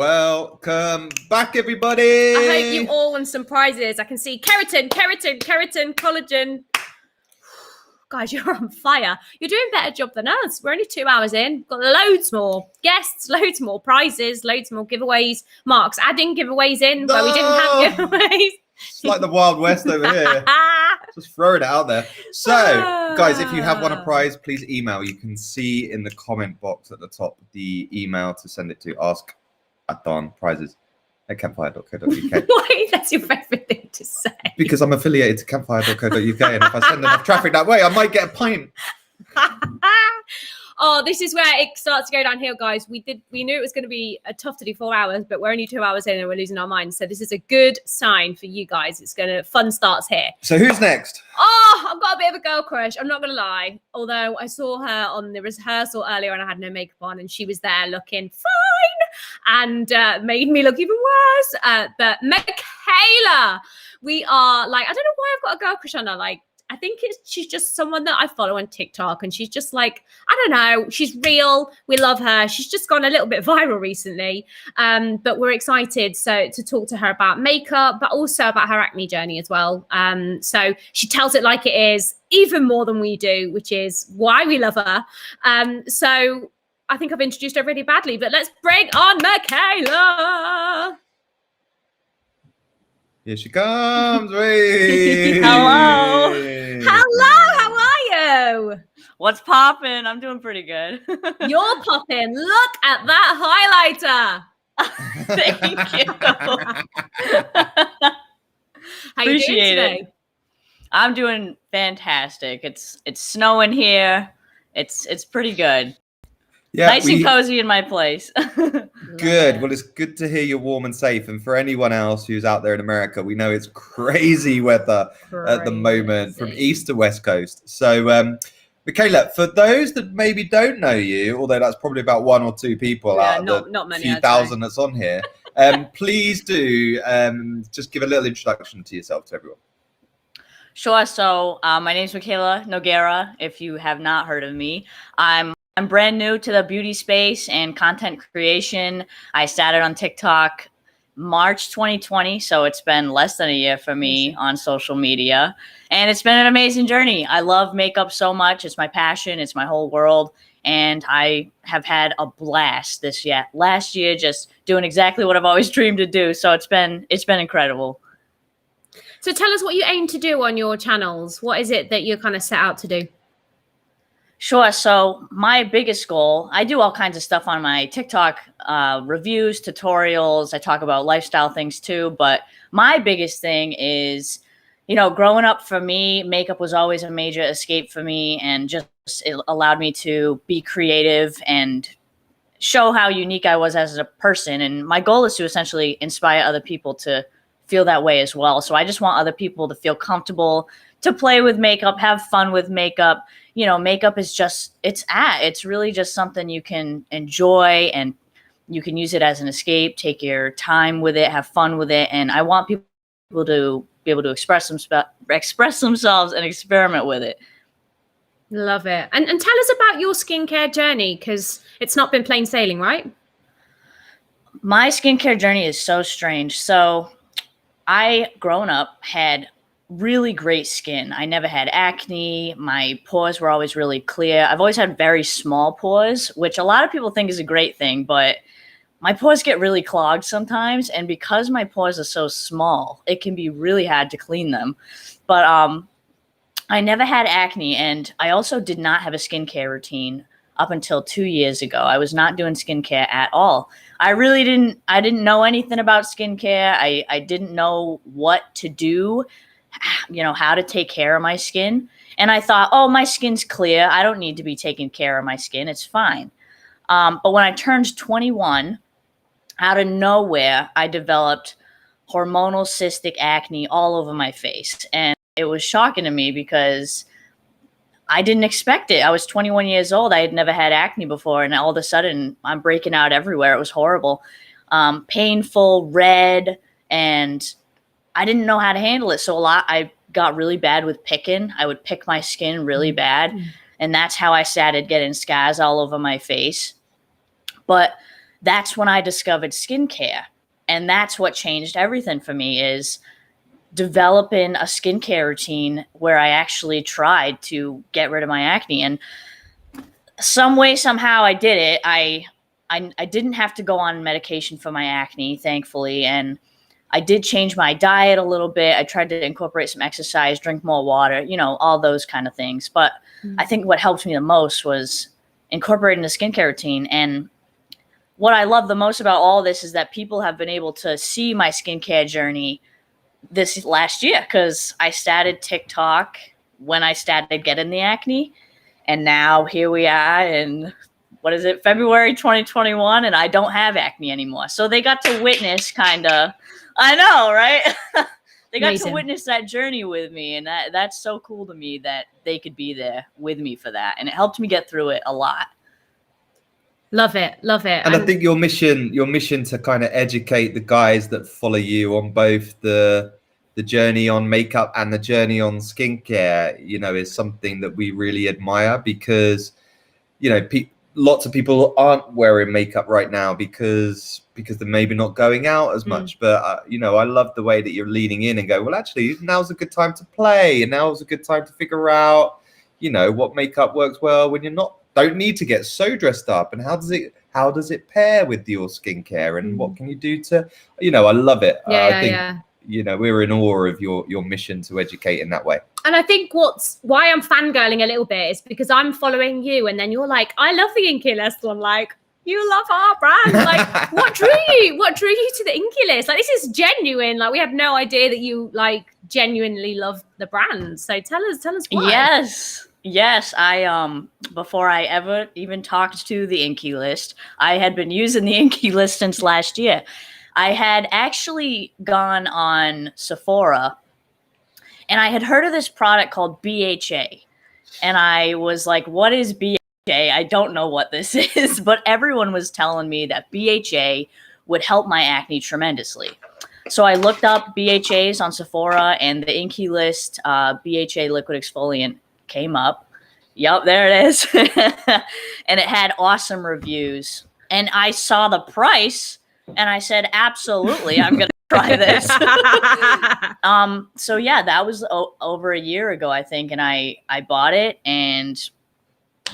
Welcome back, everybody. I hope you all won some prizes. I can see keratin, collagen. Guys, you're on fire. You're doing a better job than us. We're only 2 hours in. Got loads more guests, loads more prizes, loads more giveaways. Mark's adding giveaways in where we didn't have giveaways. It's like the Wild West over here. Just throwing it out there. So, guys, if you have won a prize, please email. You can see in the comment box at the top the email to send it to askATHON prizes at campfire.co.uk. Why? That's your favourite thing to say. Because I'm affiliated to campfire.co.uk, and if I send enough traffic that way, I might get a pint. Oh, this is where it starts to go downhill, guys. We knew it was going to be tough to do 4 hours, but we're only 2 hours in and we're losing our minds. So this is a good sign for you guys. Fun starts here. So who's next? Oh, I've got a bit of a girl crush. I'm not going to lie. Although I saw her on the rehearsal earlier and I had no makeup on and she was there looking fine and made me look even worse. But Mikayla, we are like, I don't know why I've got a girl crush on her. Like, I think she's just someone that I follow on TikTok and she's just like, I don't know, she's real. We love her. She's just gone a little bit viral recently. But we're excited to talk to her about makeup, but also about her acne journey as well. So she tells it like it is, even more than we do, which is why we love her. So I think I've introduced her really badly, but let's bring on Mikayla. Here she comes. Hello. Hello, how are you? What's poppin'? I'm doing pretty good. You're popping. Look at that highlighter. Thank you. How you doing today? I'm doing fantastic. It's snowing here. It's pretty good. Yeah, nice and cozy in my place. Good. Well, it's good to hear you're warm and safe. And for anyone else who's out there in America, we know it's crazy weather at the moment from east to west coast. So, Mikayla, for those that maybe don't know you, although that's probably about 1 or 2 people out of the many, few thousand that's on here, please do just give a little introduction to yourself to everyone. Sure. So my name is Mikayla Nogueira. If you have not heard of me, I'm brand new to the beauty space and content creation. I started on TikTok March 2020, so it's been less than a year for me on social media. And it's been an amazing journey. I love makeup so much. It's my passion. It's my whole world. And I have had a blast last year, just doing exactly what I've always dreamed to do. So it's been incredible. So tell us what you aim to do on your channels. What is it that you're kind of set out to do? Sure. So my biggest goal, I do all kinds of stuff on my TikTok, reviews, tutorials. I talk about lifestyle things too. But my biggest thing is, growing up for me, makeup was always a major escape for me. And just it allowed me to be creative and show how unique I was as a person. And my goal is to essentially inspire other people to feel that way as well. So I just want other people to feel comfortable, to play with makeup, have fun with makeup. Makeup is just, it's really just something you can enjoy and you can use it as an escape, take your time with it, have fun with it. And I want people to be able to express themselves and experiment with it. Love it. And tell us about your skincare journey, because it's not been plain sailing, right? My skincare journey is so strange. So growing up, had really great skin. I never had acne. My pores were always really clear. I've always had very small pores, which a lot of people think is a great thing, but my pores get really clogged sometimes. And because my pores are so small, it can be really hard to clean them. But I never had acne. And I also did not have a skincare routine up until 2 years ago. I was not doing skincare at all. I didn't know anything about skincare. I didn't know what to do, how to take care of my skin. And I thought, oh, my skin's clear. I don't need to be taking care of my skin. It's fine. But when I turned 21, out of nowhere, I developed hormonal cystic acne all over my face. And it was shocking to me because I didn't expect it. I was 21 years old. I had never had acne before. And all of a sudden, I'm breaking out everywhere. It was horrible. Painful, red, and I didn't know how to handle it. So I got really bad with picking. I would pick my skin really bad. And that's how I started getting scars all over my face. But that's when I discovered skincare. And that's what changed everything for me, is developing a skincare routine where I actually tried to get rid of my acne. And some way, somehow I did it. I didn't have to go on medication for my acne, thankfully. And I did change my diet a little bit. I tried to incorporate some exercise, drink more water, you know, all those kind of things. But I think what helped me the most was incorporating the skincare routine. And what I love the most about all this is that people have been able to see my skincare journey this last year, because I started TikTok when I started getting the acne. And now here we are in, what is it, February 2021, and I don't have acne anymore. So they got to witness kind of, I know, right? They got to witness that journey with me, and that's so cool to me that they could be there with me for that. And it helped me get through it a lot. Love it. Love it. And I think your mission to kind of educate the guys that follow you on both the journey on makeup and the journey on skincare, you know, is something that we really admire, because, you know, lots of people aren't wearing makeup right now because they're maybe not going out as much. But, you know, I love the way that you're leaning in and go, well, actually, now's a good time to play. And now's a good time to figure out, you know, what makeup works well when you're don't need to get so dressed up, and how does it pair with your skincare, and what can you do to, you know, I love it. I think, you know, we're in awe of your mission to educate in that way. And I think why I'm fangirling a little bit is because I'm following you, and then you're like, I love the Inky list. I'm like, you love our brand. Like, what drew you to the Inky list? Like, this is genuine. Like, we have no idea that you like genuinely love the brand. So tell us why. Yes, I before I ever even talked to the Inky list, I had been using the Inky list since last year. I had actually gone on Sephora, and I had heard of this product called BHA. And I was like, what is BHA? I don't know what this is, but everyone was telling me that BHA would help my acne tremendously. So I looked up BHAs on Sephora, and the Inky list BHA liquid exfoliant came up. Yep, there it is. And it had awesome reviews. And I saw the price, and I said, absolutely, I'm going to try this. So yeah, that was over a year ago, I think. And I bought it, and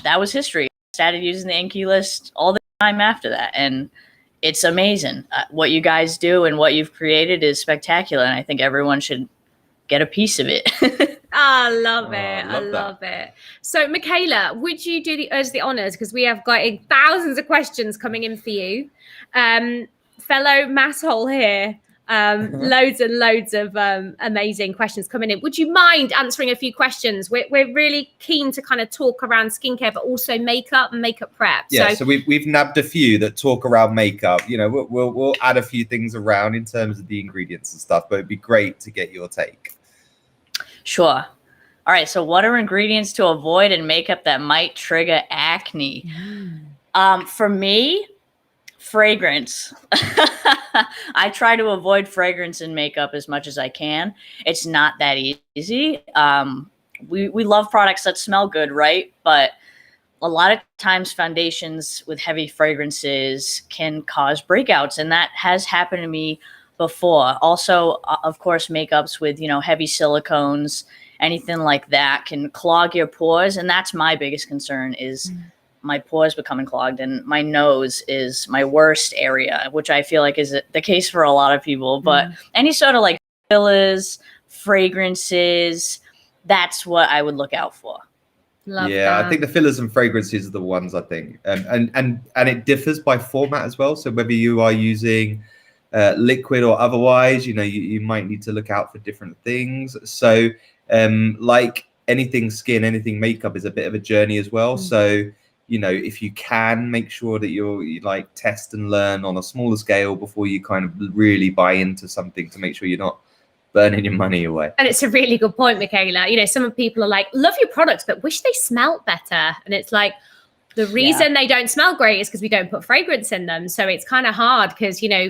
that was history. I started using the Inky list all the time after that. And it's amazing. What you guys do and what you've created is spectacular. And I think everyone should get a piece of it. I love it. I love it. So, Mikayla, would you do the honors? Because we have got thousands of questions coming in for you. Fellow masshole here, loads and loads of amazing questions coming in. Would you mind answering a few questions? We're really keen to kind of talk around skincare, but also makeup and makeup prep. Yeah, so we've nabbed a few that talk around makeup. You know, we'll add a few things around in terms of the ingredients and stuff, but it'd be great to get your take. Sure. All right. So what are ingredients to avoid in makeup that might trigger acne? For me, fragrance. I try to avoid fragrance in makeup as much as I can. It's not that easy. We love products that smell good, right? But a lot of times foundations with heavy fragrances can cause breakouts, and that has happened to me before. Also, of course, makeups with, you know, heavy silicones, anything like that can clog your pores. And that's my biggest concern, is my pores becoming clogged. And my nose is my worst area, which I feel like is the case for a lot of people. But any sort of like fillers, fragrances, that's what I would look out for. Love that. I think the fillers and fragrances are the ones, I think. And it differs by format as well. So whether you are using liquid or otherwise, you know, you might need to look out for different things. So like anything skin, anything makeup is a bit of a journey as well. So, you know, if you can, make sure that you like test and learn on a smaller scale before you kind of really buy into something, to make sure you're not burning your money away. And it's a really good point, Mikayla. You know, some people are like, love your products, but wish they smelled better. And it's like, the reason they don't smell great is because we don't put fragrance in them. So it's kind of hard because, you know,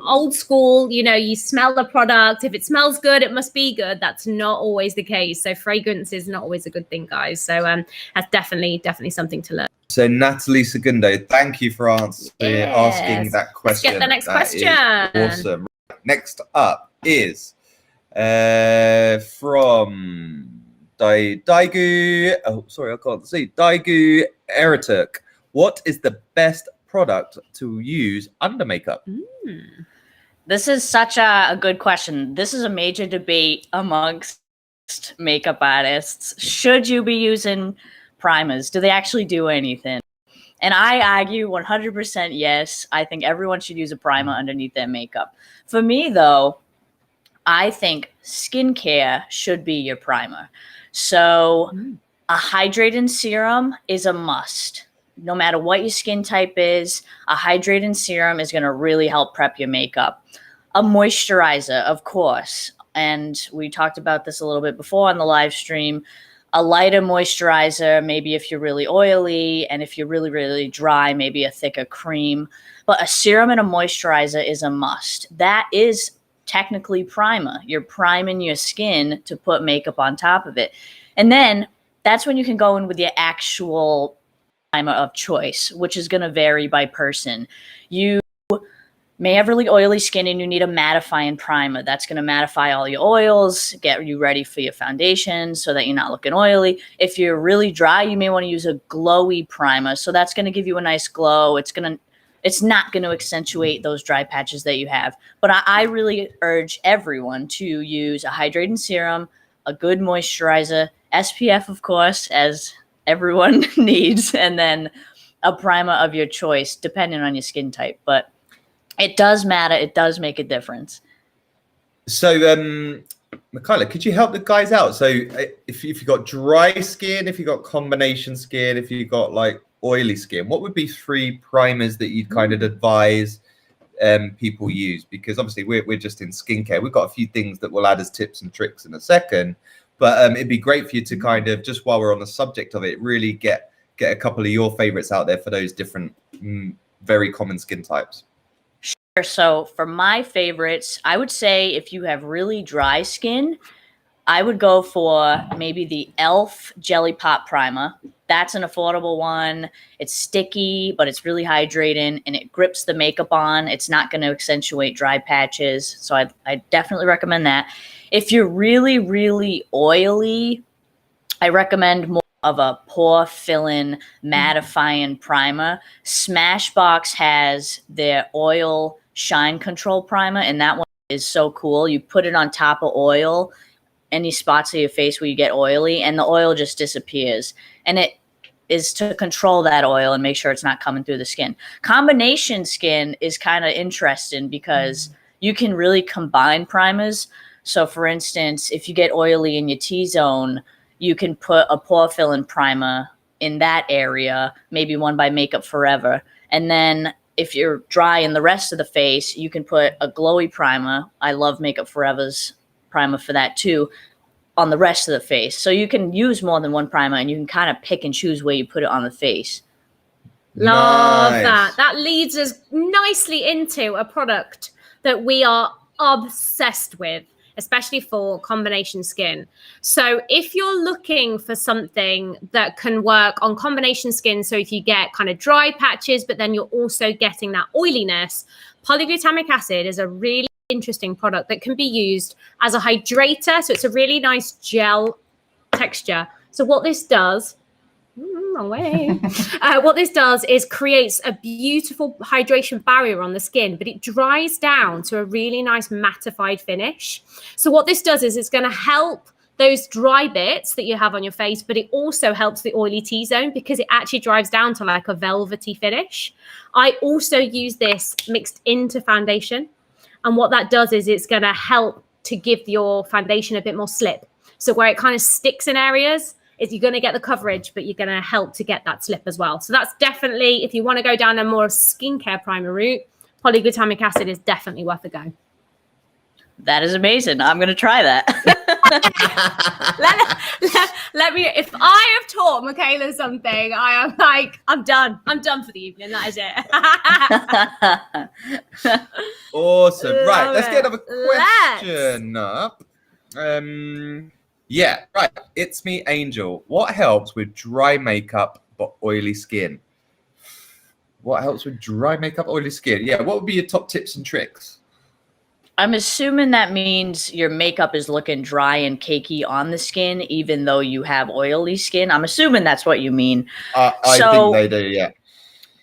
old school, you know, you smell the product. If it smells good, it must be good. That's not always the case. So fragrance is not always a good thing, guys. So that's definitely something to learn. So Natalie Segundo, thank you for asking that question. Let's get the next question. Awesome. Next up is from Daigu. Oh, sorry, I can't see. Daigu Erituk. What is the best product to use under makeup? This is such a good question. This is a major debate amongst makeup artists. Should you be using primers? Do they actually do anything? And I argue 100% yes. I think everyone should use a primer underneath their makeup. For me, though, I think skincare should be your primer. So a hydrating serum is a must. No matter what your skin type is, a hydrating serum is going to really help prep your makeup. A moisturizer, of course. And we talked about this a little bit before on the live stream. A lighter moisturizer, maybe if you're really oily, and if you're really, really dry, maybe a thicker cream. But a serum and a moisturizer is a must. That is technically primer. You're priming your skin to put makeup on top of it. And then that's when you can go in with your actual primer of choice, which is going to vary by person. You may have really oily skin and you need a mattifying primer. That's going to mattify all your oils, get you ready for your foundation so that you're not looking oily. If you're really dry, you may want to use a glowy primer. So that's going to give you a nice glow. It's not going to accentuate those dry patches that you have. But I really urge everyone to use a hydrating serum, a good moisturizer, SPF, of course, as everyone needs, and then a primer of your choice, depending on your skin type. But it does matter. It does make a difference. So, Mikayla, could you help the guys out? So if you've got dry skin, if you've got combination skin, if you've got like oily skin, what would be 3 primers that you'd kind of advise people use? Because obviously we're just in skincare. We've got a few things that we'll add as tips and tricks in a second. But it'd be great for you to kind of, just while we're on the subject of it, really get a couple of your favorites out there for those different, very common skin types. So for my favorites, I would say if you have really dry skin, I would go for maybe the e.l.f. Jelly Pop Primer. That's an affordable one. It's sticky, but it's really hydrating, and it grips the makeup on. It's not going to accentuate dry patches. So I definitely recommend that. If you're really, really oily, I recommend more of a pore filling mattifying primer. Smashbox has their oil shine control primer, and that one is so cool. You put it on top of oil, any spots of your face where you get oily, and the oil just disappears. And it is to control that oil and make sure it's not coming through the skin. Combination skin is kind of interesting because you can really combine primers. So for instance, if you get oily in your T-zone, you can put a pore filling primer in that area, maybe one by Makeup Forever. And then if you're dry in the rest of the face, you can put a glowy primer. I love Makeup Forever's primer for that too, on the rest of the face. So you can use more than one primer, and you can kind of pick and choose where you put it on the face. Love that. That leads us nicely into a product that we are obsessed with, especially for combination skin. So if you're looking for something that can work on combination skin, so if you get kind of dry patches, but then you're also getting that oiliness, polyglutamic acid is a really interesting product that can be used as a hydrator. So it's a really nice gel texture. So what this does, wrong way. What this does is creates a beautiful hydration barrier on the skin, but it dries down to a really nice mattified finish. So what this does is it's going to help those dry bits that you have on your face, but it also helps the oily T-zone because it actually dries down to like a velvety finish. I also use this mixed into foundation. And what that does is it's going to help to give your foundation a bit more slip. So where it kind of sticks in areas, is you're going to get the coverage, but you're going to help to get that slip as well. So that's definitely, if you want to go down a more skincare primer route, polyglutamic acid is definitely worth a go. That is amazing. I'm going to try that. let me. If I have taught Mikayla something, I am like, I'm done. I'm done for the evening. That is it. Awesome. Right, let's get Love another it. question up. Yeah, right. It's me, Angel. What helps with dry makeup but oily skin? What helps with dry makeup, oily skin? Yeah, what would be your top tips and tricks? I'm assuming that means your makeup is looking dry and cakey on the skin, even though you have oily skin. I'm assuming that's what you mean. I think they do, yeah.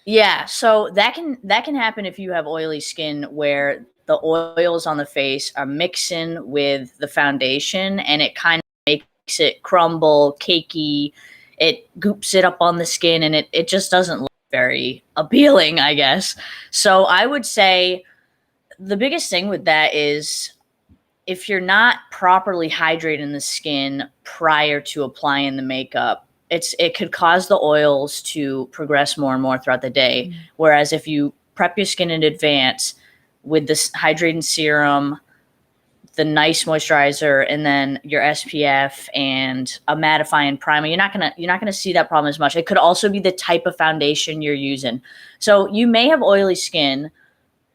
Yeah, so that can happen if you have oily skin where the oils on the face are mixing with the foundation, and it kind of makes it crumble, cakey. It goops it up on the skin, and it just doesn't look very appealing, I guess. So I would say the biggest thing with that is if you're not properly hydrating the skin prior to applying the makeup, it could cause the oils to progress more and more throughout the day. Mm-hmm. Whereas if you prep your skin in advance with this hydrating serum, the nice moisturizer, and then your SPF and a mattifying primer, you're not gonna see that problem as much. It could also be the type of foundation you're using. So you may have oily skin,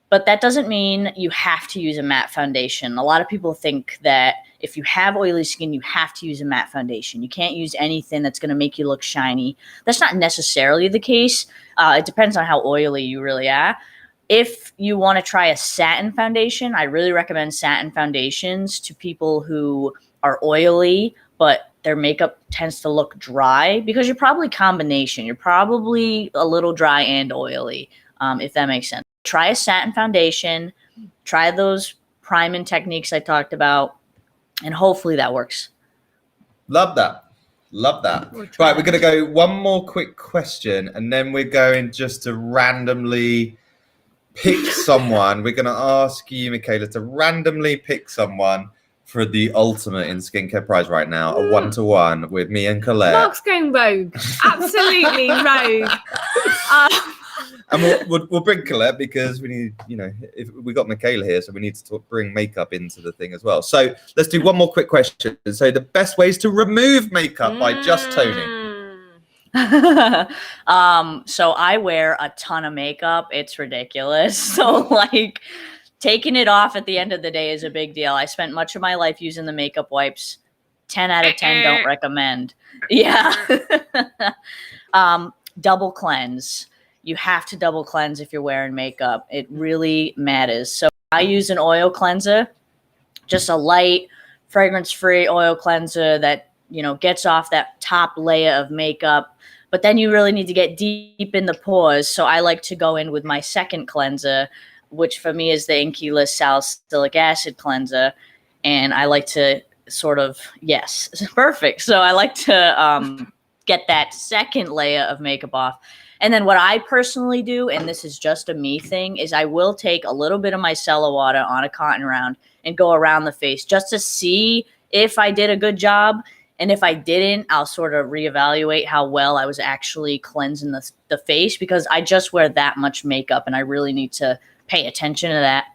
but that doesn't mean you have to use a matte foundation. A lot of people think that if you have oily skin, you have to use a matte foundation. You can't use anything that's going to make you look shiny. That's not necessarily the case. It depends on how oily you really are. If you want to try a satin foundation, I really recommend satin foundations to people who are oily, but their makeup tends to look dry, because you're probably combination. You're probably a little dry and oily, if that makes sense. Try a satin foundation, try those priming techniques I talked about, and hopefully that works. Love that. Love that. Right, we're going to go one more quick question, and then we're going just to randomly pick someone. We're going to ask you, Mikayla, to randomly pick someone for the ultimate in skincare prize right now, a 1-to-1 with me and Colette. Mark's going rogue. Absolutely rogue. And we'll bring Colette because we need, if we got Mikayla here, so we need to bring makeup into the thing as well. So let's do one more quick question. So the best ways to remove makeup by just toning. So I wear a ton of makeup. It's ridiculous. So like taking it off at the end of the day is a big deal. I spent much of my life using the makeup wipes. 10 out of 10 don't recommend. Yeah. Double cleanse. You have to double cleanse if you're wearing makeup. It really matters. So I use an oil cleanser, just a light fragrance-free oil cleanser that, gets off that top layer of makeup. But then you really need to get deep in the pores. So I like to go in with my second cleanser, which for me is the INKEY salicylic acid cleanser. And I like to yes, perfect. So I like to get that second layer of makeup off. And then what I personally do, and this is just a me thing, is I will take a little bit of micellar water on a cotton round and go around the face just to see if I did a good job. And if I didn't, I'll sort of reevaluate how well I was actually cleansing the face, because I just wear that much makeup and I really need to pay attention to that.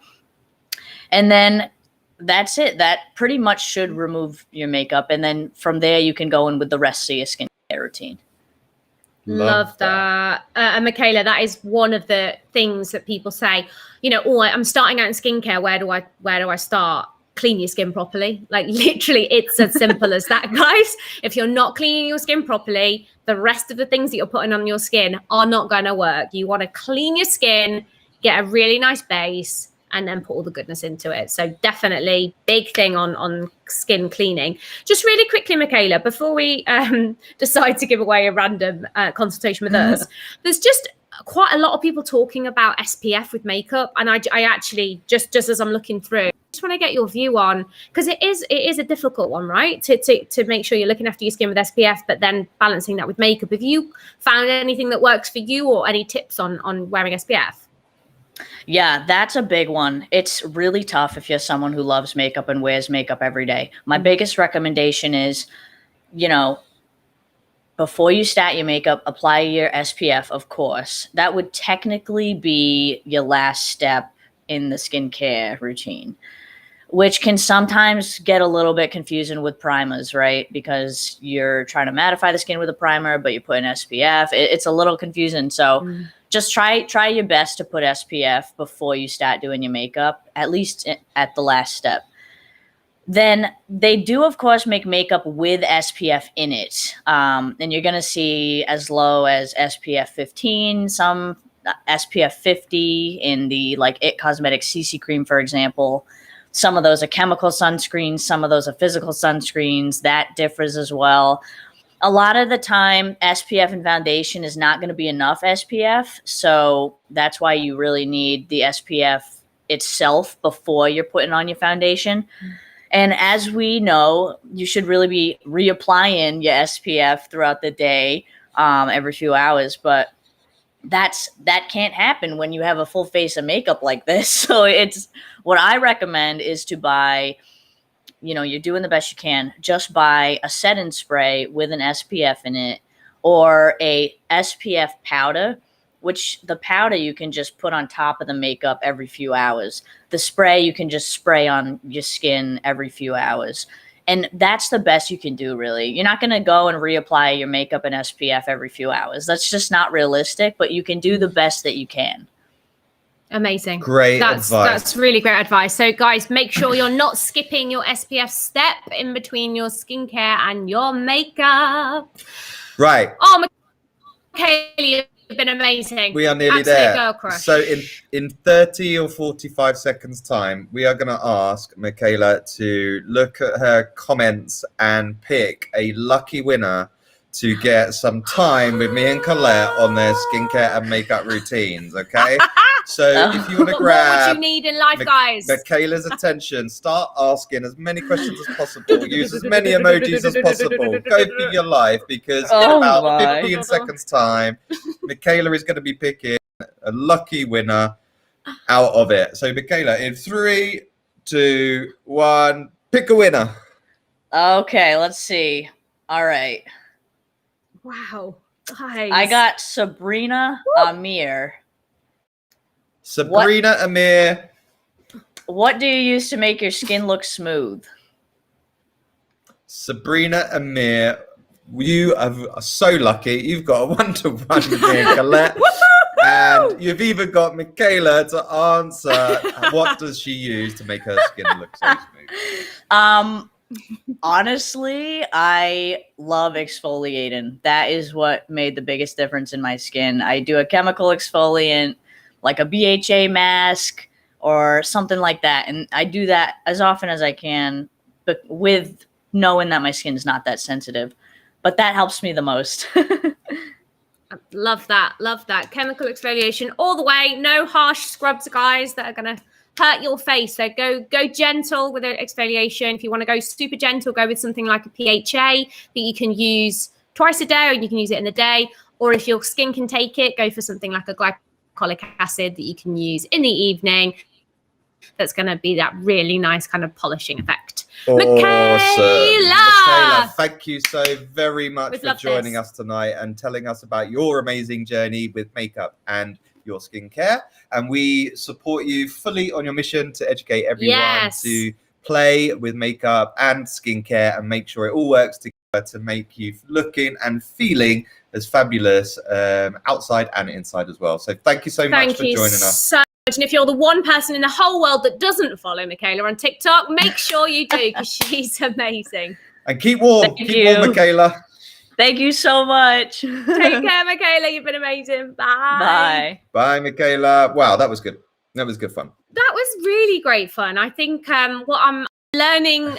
And then that's it. That pretty much should remove your makeup. And then from there, you can go in with the rest of your skincare routine. Love that. And Mikayla, that is one of the things that people say, I'm starting out in skincare. Where do I start? Clean your skin properly. Like literally, it's as simple as that, guys. If you're not cleaning your skin properly, the rest of the things that you're putting on your skin are not going to work. You want to clean your skin, get a really nice base, and then put all the goodness into it. So definitely big thing on skin cleaning. Just really quickly, Mikayla, before we decide to give away a random consultation with us, there's just quite a lot of people talking about SPF with makeup. And I actually, just as I'm looking through, just want to get your view on, because it is a difficult one, right? To make sure you're looking after your skin with SPF, but then balancing that with makeup. Have you found anything that works for you, or any tips on wearing SPF? Yeah, that's a big one. It's really tough if you're someone who loves makeup and wears makeup every day. My biggest recommendation is, before you start your makeup, apply your SPF, of course. That would technically be your last step in the skincare routine. which can sometimes get a little bit confusing with primers, right? Because you're trying to mattify the skin with a primer, but you put an SPF. It's a little confusing. So just try your best to put SPF before you start doing your makeup, at least at the last step. Then they do, of course, make makeup with SPF in it. And you're going to see as low as SPF 15, some SPF 50 in the like IT Cosmetics CC cream, for example. Some of those are chemical sunscreens. Some of those are physical sunscreens. That differs as well. A lot of the time, SPF and foundation is not going to be enough SPF. So that's why you really need the SPF itself before you're putting on your foundation. And as we know, you should really be reapplying your SPF throughout the day, every few hours. But that can't happen when you have a full face of makeup like this. So it's what I recommend is to buy, you know, you're doing the best you can. Just buy a setting spray with an SPF in it, or a SPF powder, which the powder you can just put on top of the makeup every few hours. The spray you can just spray on your skin every few hours. And that's the best you can do, really. You're not going to go and reapply your makeup and SPF every few hours. That's just not realistic, but you can do the best that you can. Amazing. Great advice. That's really great advice. So guys, make sure you're not skipping your SPF step in between your skincare and your makeup. Right. Oh, Mikayla, you've been amazing. We are nearly Absolute there. Girl crush. So in 30 or 45 seconds time, we are going to ask Mikayla to look at her comments and pick a lucky winner to get some time with me and Colette on their skincare and makeup routines, okay? So if you want to grab what would you need in life, guys? Mikayla's attention, start asking as many questions as possible, use as many emojis as possible, go through your life, because in about 15 seconds time, Mikayla is going to be picking a lucky winner out of it. So Mikayla, in 3, 2, 1, pick a winner. Okay, let's see. All right. Wow. Guys. I got Sabrina Amir. Sabrina Amir. What do you use to make your skin look smooth? Sabrina Amir, you are so lucky. You've got a 1-to-1 with me and Colette. And you've even got Mikayla to answer what does she use to make her skin look so smooth. Honestly, I love exfoliating. That is what made the biggest difference in my skin. I do a chemical exfoliant, like a BHA mask or something like that. And I do that as often as I can, but with knowing that my skin is not that sensitive. But that helps me the most. Love that. Love that. Chemical exfoliation all the way. No harsh scrubs, guys, that are going to hurt your face. So go gentle with the exfoliation. If you want to go super gentle, go with something like a PHA that you can use twice a day, or you can use it in the day. Or if your skin can take it, go for something like a glycolic acid that you can use in the evening. That's going to be that really nice kind of polishing effect. Awesome. Mikayla, thank you so very much for joining us tonight and telling us about your amazing journey with makeup and your skincare. And we support you fully on your mission to educate everyone to play with makeup and skincare and make sure it all works together to make you looking and feeling as fabulous outside and inside as well. So thank you so much for joining us. And if you're the one person in the whole world that doesn't follow Mikayla on TikTok, make sure you do, because she's amazing. And keep warm. Keep warm, Mikayla. Thank you so much. Take care, Mikayla. You've been amazing. Bye. Bye, Mikayla. Wow, that was good. That was good fun. That was really great fun. I think what I'm learning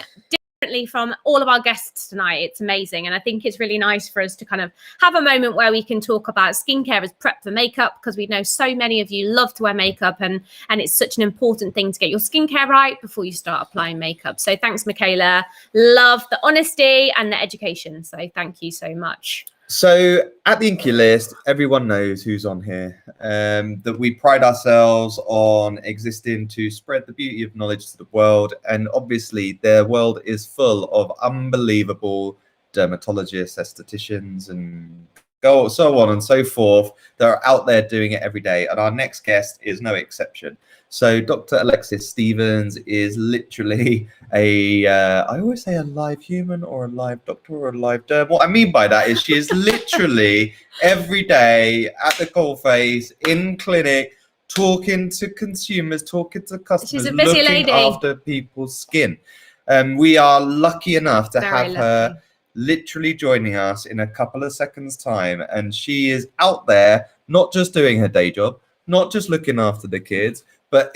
differently from all of our guests tonight, it's amazing. And I think it's really nice for us to kind of have a moment where we can talk about skincare as prep for makeup, because we know so many of you love to wear makeup, and it's such an important thing to get your skincare right before you start applying makeup. So thanks, Mikayla. Love the honesty and the education. So thank you so much. So at the Inky list, everyone knows who's on here, that we pride ourselves on existing to spread the beauty of knowledge to the world. And obviously the world is full of unbelievable dermatologists, estheticians and so on and so forth that are out there doing it every day. And our next guest is no exception. So Dr. Alexis Stevens is literally I always say a live human or a live doctor or a live derm. What I mean by that is she is literally every day at the coalface, in clinic, talking to consumers, talking to customers, She's a busy looking lady. after people's skin. We are lucky enough to Very have her literally joining us in a couple of seconds time, and she is out there not just doing her day job, not just looking after the kids, but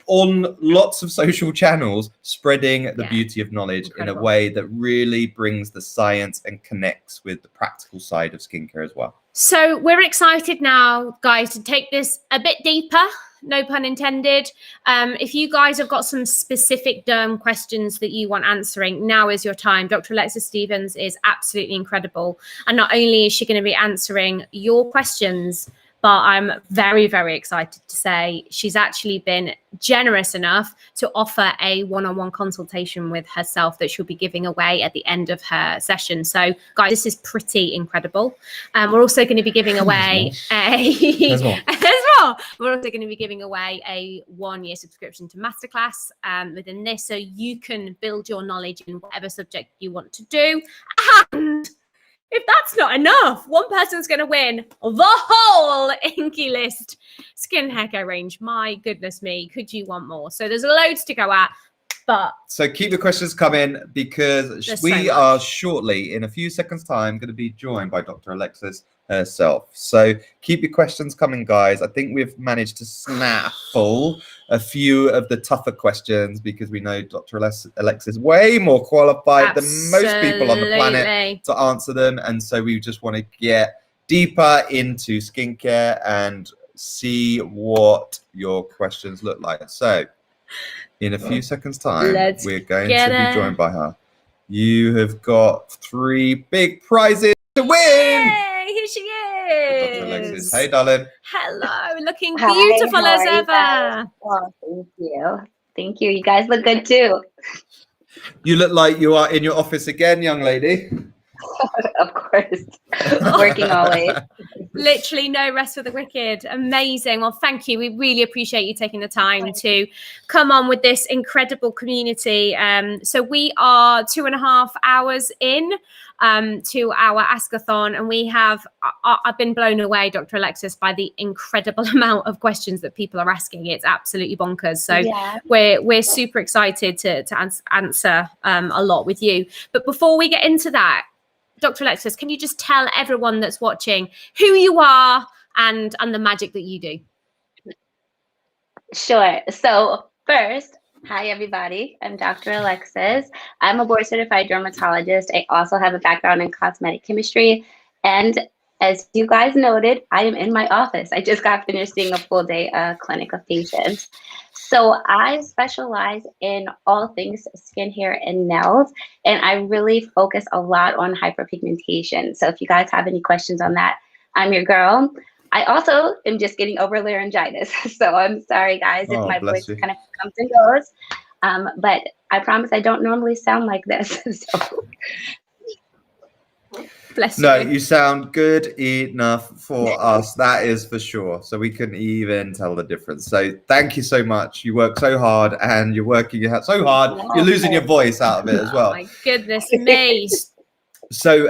on lots of social channels, spreading the beauty of knowledge in a way that really brings the science and connects with the practical side of skincare as well. So we're excited now, guys, to take this a bit deeper, no pun intended. If you guys have got some specific derm questions that you want answering, now is your time. Dr. Alexis Stevens is absolutely incredible. And not only is she going to be answering your questions, but I'm very, very excited to say she's actually been generous enough to offer a one-on-one consultation with herself that she'll be giving away at the end of her session. So, guys, this is pretty incredible. We're also going to be giving away There's more. We're also going to be giving away a 1-year subscription to Masterclass within this, so you can build your knowledge in whatever subject you want to do. And if that's not enough, one person's going to win the whole Inky List skin hair care range. My goodness me, could you want more? So there's loads to go at, but... So keep the questions coming, because we are shortly, in a few seconds' time, going to be joined by Dr. Alexis herself. So keep your questions coming, guys. I think we've managed to snaffle a few of the tougher questions, because we know Dr. Alexis is way more qualified than most people on the planet to answer them. And so we just want to get deeper into skincare and see what your questions look like. So in a few seconds' time, we're going to be joined by her. You have got 3 big prizes to win. Yay, here she is. Dr. Alexis. Hey, darling. Hello, looking beautiful as ever. Oh, thank you. Thank you. You guys look good too. You look like you are in your office again, young lady. Of course. Working always. Literally no rest for the wicked. Amazing. Well, thank you. We really appreciate you taking the time to come on with this incredible community. So we are 2.5 hours in to our askAthon, and we have I've been blown away, Dr. Alexis, by the incredible amount of questions that people are asking. It's absolutely bonkers. So we're super excited to answer a lot with you. But before we get into that, Dr. Alexis, can you just tell everyone that's watching who you are and the magic that you do? Sure. So first, hi, everybody. I'm Dr. Alexis. I'm a board-certified dermatologist. I also have a background in cosmetic chemistry. And as you guys noted, I am in my office. I just got finished seeing a full day clinic of patients. So I specialize in all things skin, hair, and nails, and I really focus a lot on hyperpigmentation. So if you guys have any questions on that, I'm your girl. I also am just getting over laryngitis, so I'm sorry, guys, if my voice kind of comes and goes. But I promise I don't normally sound like this. So. No, you sound good enough for us. That is for sure. So we couldn't even tell the difference. So thank you so much. You work so hard, and you're working so hard. You're losing your voice out of it as well. Oh my goodness me. So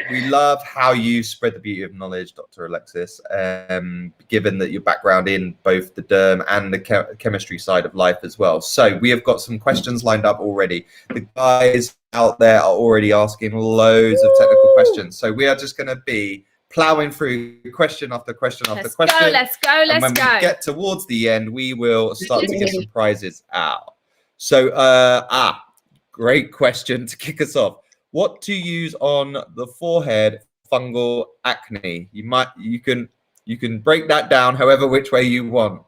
we love how you spread the beauty of knowledge, Dr. Alexis, given that your background in both the derm and the chemistry side of life as well. So we have got some questions lined up already. The guys out there are already asking loads of technical questions. So we are just going to be plowing through question after question after question. Let's go. And when we get towards the end, we will start to get some prizes out. So, great question to kick us off. What to use on the forehead fungal acne? You can break that down however which way you want.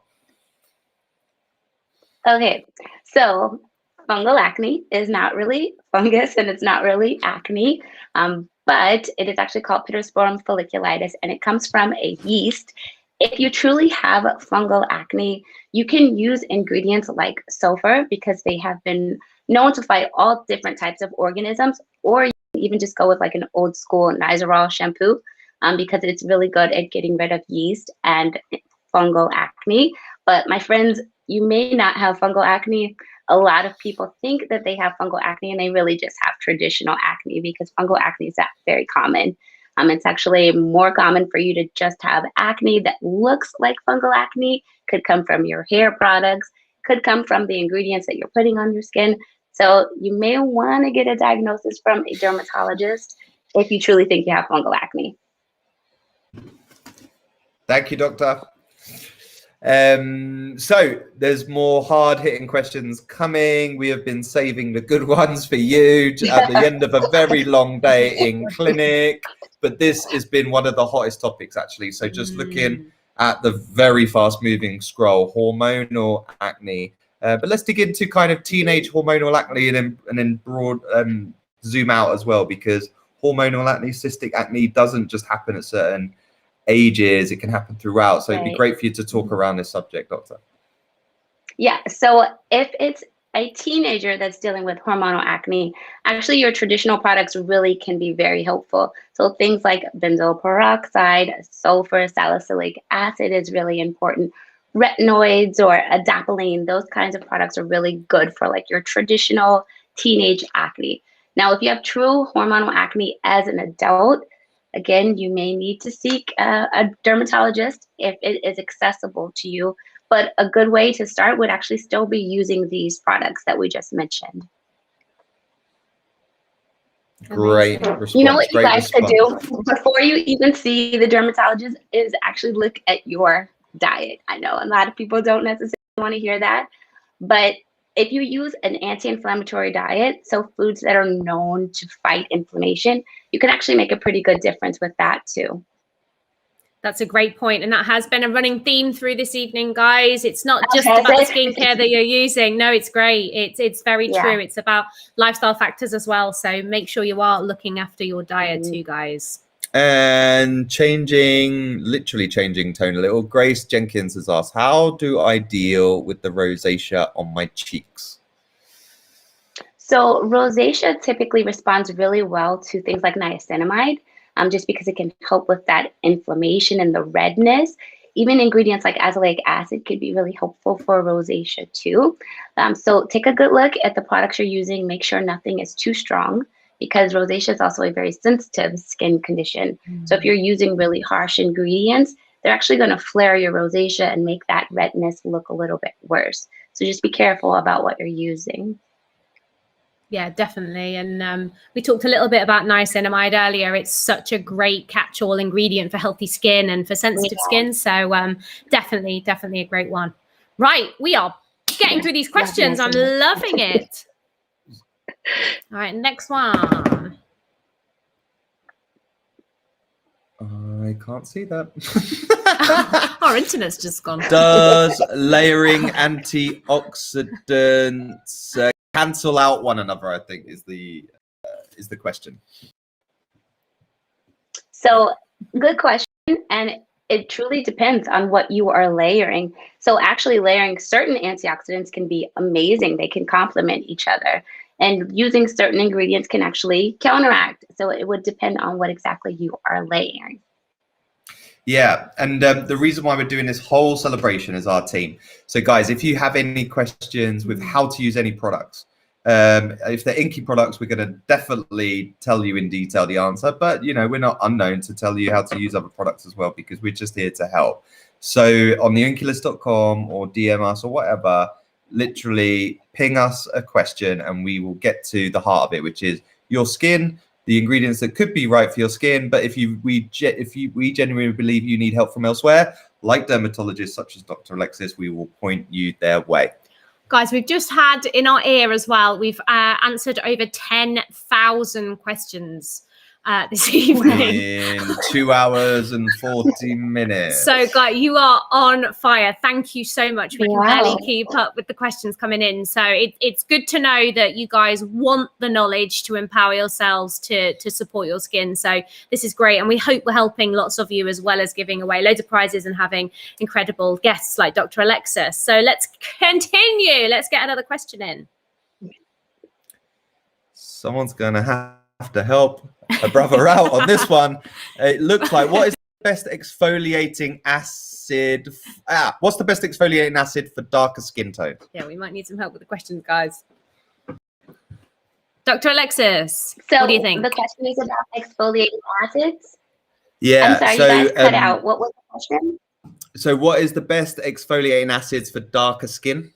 Okay, so fungal acne is not really fungus, and it's not really acne, but it is actually called Pittosporum folliculitis, and it comes from a yeast. If you truly have fungal acne, you can use ingredients like sulfur, because they have been known to fight all different types of organisms, or you can even just go with like an old school Nizoral shampoo. because it's really good at getting rid of yeast and fungal acne. But my friends, you may not have fungal acne. A lot of people think that they have fungal acne, and they really just have traditional acne, because fungal acne is not very common. It's actually more common for you to just have acne that looks like fungal acne. Could come from your hair products, could come from the ingredients that you're putting on your skin. So you may want to get a diagnosis from a dermatologist if you truly think you have fungal acne. Thank you, Doctor. So there's more hard-hitting questions coming. We have been saving the good ones for you at the end of a very long day in clinic. But this has been one of the hottest topics, actually. So just looking at the very fast-moving scroll, hormonal acne. But let's dig into kind of teenage hormonal acne and then broad zoom out as well, because hormonal acne, cystic acne doesn't just happen at certain ages, it can happen throughout. So it'd be great for you to talk around this subject, Doctor. Yeah, so if it's a teenager that's dealing with hormonal acne, actually your traditional products really can be very helpful. So things like benzoyl peroxide, sulfur, salicylic acid is really important. Retinoids or adapalene, those kinds of products are really good for like your traditional teenage acne. Now, if you have true hormonal acne as an adult, again, you may need to seek a dermatologist if it is accessible to you. But a good way to start would actually still be using these products that we just mentioned. Great response. You know what you guys could do before you even see the dermatologist is actually look at your diet. I know a lot of people don't necessarily want to hear that, but if you use an anti-inflammatory diet, so foods that are known to fight inflammation, you can actually make a pretty good difference with that too. That's a great point. And that has been a running theme through this evening, guys. It's not just about the skincare that you're using. No, it's great. It's very true. It's about lifestyle factors as well. So make sure you are looking after your diet too, guys. And literally changing tone a little, Grace Jenkins has asked, how do I deal with the rosacea on my cheeks? So rosacea typically responds really well to things like niacinamide, just because it can help with that inflammation and the redness. Even ingredients like azelaic acid could be really helpful for rosacea too. So take a good look at the products you're using. Make sure nothing is too strong, because rosacea is also a very sensitive skin condition. So if you're using really harsh ingredients, they're actually going to flare your rosacea and make that redness look a little bit worse. So just be careful about what you're using. Yeah, definitely. And we talked a little bit about niacinamide earlier. It's such a great catch-all ingredient for healthy skin and for sensitive skin. So definitely a great one. Right, we are getting through these questions. I'm loving it. All right, next one. I can't see that. Our internet's just gone. Does layering antioxidants cancel out one another, I think is the question. So good question. And it truly depends on what you are layering. So actually layering certain antioxidants can be amazing. They can complement each other. And using certain ingredients can actually counteract. So it would depend on what exactly you are layering. Yeah, and the reason why we're doing this whole celebration is our team. So guys, if you have any questions with how to use any products, if they're Inky products, we're going to definitely tell you in detail the answer. But, you know, we're not unknown to tell you how to use other products as well, because we're just here to help. So on the inkylist.com or DM us or whatever, literally ping us a question and we will get to the heart of it, which is your skin, the ingredients that could be right for your skin. But if we genuinely believe you need help from elsewhere, like dermatologists such as Dr. Alexis, we will point you their way. Guys, we've just had in our ear as well, we've answered over 10,000 questions this evening. In 2 hours and 40 minutes. So, guys, you are on fire. Thank you so much. We can barely keep up with the questions coming in. So it's good to know that you guys want the knowledge to empower yourselves to support your skin. So this is great. And we hope we're helping lots of you, as well as giving away loads of prizes and having incredible guests like Dr. Alexis. So let's continue. Let's get another question in. Someone's going to have have to help a brother out on this one. It looks like, what is the best exfoliating acid? What's the best exfoliating acid for darker skin tones? Yeah, we might need some help with the questions, guys. Dr. Alexis, So what do you think? the question is about exfoliating acids. Yeah. I'm sorry, so, you guys cut out. What was the question? So what is the best exfoliating acids for darker skin?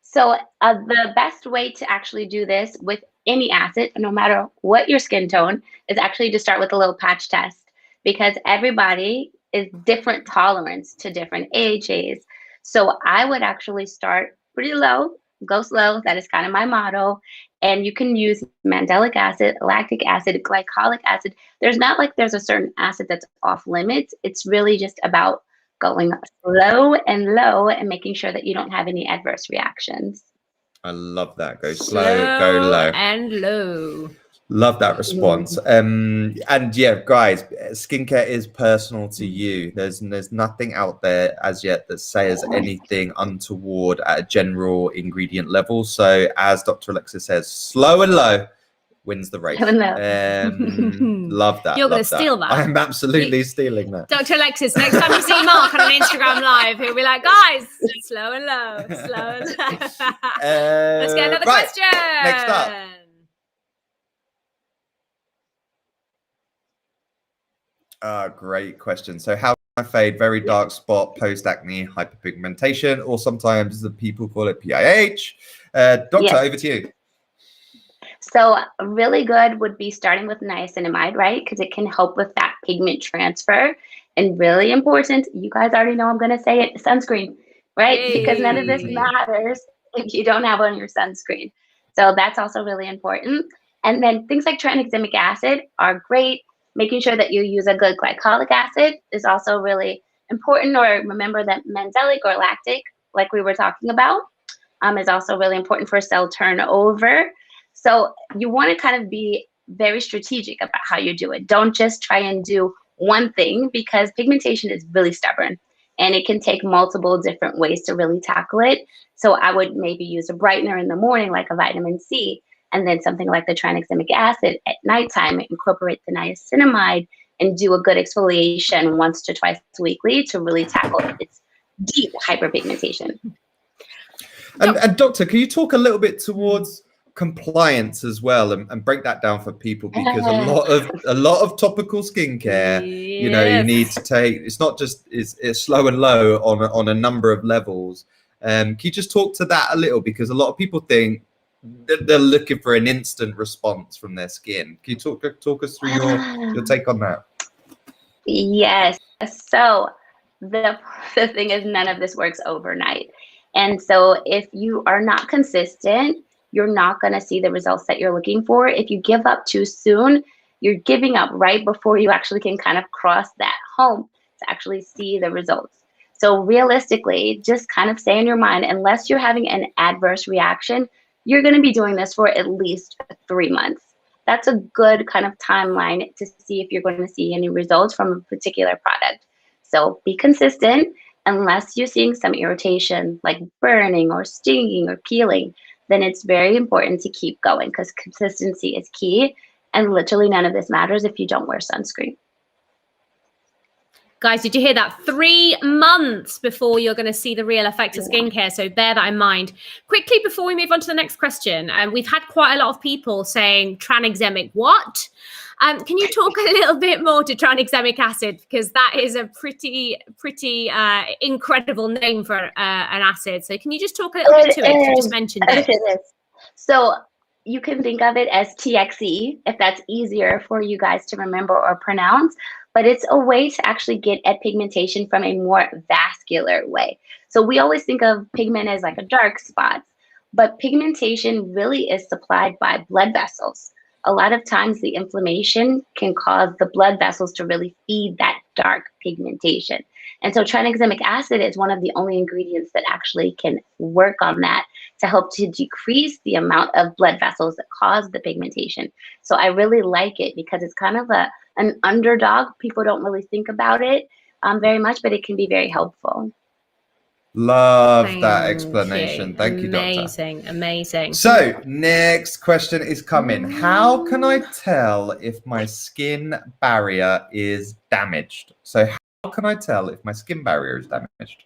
So the best way to actually do this with any acid, no matter what your skin tone, is actually to start with a little patch test, because everybody is different tolerance to different AHAs. So I would actually start pretty low, go slow. That is kind of my motto. And you can use mandelic acid, lactic acid, glycolic acid. There's not like there's a certain acid that's off limits. It's really just about going slow and low and making sure that you don't have any adverse reactions. I love that. Go slow, go low. And low. Love that response. And yeah, guys, skincare is personal to you. There's nothing out there as yet that says anything untoward at a general ingredient level. So as Dr. Alexis says, slow and low wins the race. Love that. You're going to steal that. I'm absolutely stealing that. Dr. Alexis, next time you see Mark on an Instagram live, he'll be like, guys, slow and low, slow and low. Let's get another question. Next up. Great question. So how can I fade very dark spot post-acne hyperpigmentation, or sometimes the people call it PIH? Doctor, Yes. over to you. So really good would be starting with niacinamide, right? Because it can help with that pigment transfer. And really important, you guys already know I'm going to say it, sunscreen, right? Yay. Because none of this matters if you don't have on your sunscreen. So that's also really important. And then things like tranexamic acid are great. Making sure that you use a good glycolic acid is also really important. Or remember that mandelic or lactic, like we were talking about, is also really important for cell turnover. So you want to kind of be very strategic about how you do it. Don't just try and do one thing, because pigmentation is really stubborn and it can take multiple different ways to really tackle it. So I would maybe use a brightener in the morning, like a vitamin C, and then something like the tranexamic acid at nighttime. Incorporate the niacinamide and do a good exfoliation once to twice weekly to really tackle its deep hyperpigmentation. And doctor, can you talk a little bit towards compliance as well, and break that down for people, because a lot of topical skincare, you know, you need to take, it's not just it's slow and low on a number of levels. Can you just talk to that a little, because a lot of people think that they're looking for an instant response from their skin. Can you talk us through your take on that? Yes. So the thing is, none of this works overnight. And so if you are not consistent, you're not going to see the results that you're looking for. If you give up too soon, you're giving up right before you actually can kind of cross that hump to actually see the results. So realistically, just kind of stay in your mind, unless you're having an adverse reaction, you're going to be doing this for at least 3 months. That's a good kind of timeline to see if you're going to see any results from a particular product. So be consistent. Unless you're seeing some irritation like burning or stinging or peeling, then it's very important to keep going, because consistency is key. And literally none of this matters if you don't wear sunscreen. Guys, did you hear that? 3 months before you're going to see the real effect of skincare. So bear that in mind. Quickly, before we move on to the next question, we've had quite a lot of people saying tranexamic what? Can you talk a little bit more to tranexamic acid? Because that is a pretty incredible name for an acid. So can you just talk a little bit to it? You just mentioned it. So you can think of it as TXE, if that's easier for you guys to remember or pronounce. But it's a way to actually get at pigmentation from a more vascular way. So we always think of pigment as like a dark spot, but pigmentation really is supplied by blood vessels. A lot of times the inflammation can cause the blood vessels to really feed that dark pigmentation. And so tranexamic acid is one of the only ingredients that actually can work on that to help to decrease the amount of blood vessels that cause the pigmentation. So I really like it because it's kind of an underdog. People don't really think about it very much, but it can be very helpful. Love that Thank explanation. you. Thank you, Doctor. Amazing, amazing. So, next question is coming. How can I tell if my skin barrier is damaged? So, how can I tell if my skin barrier is damaged?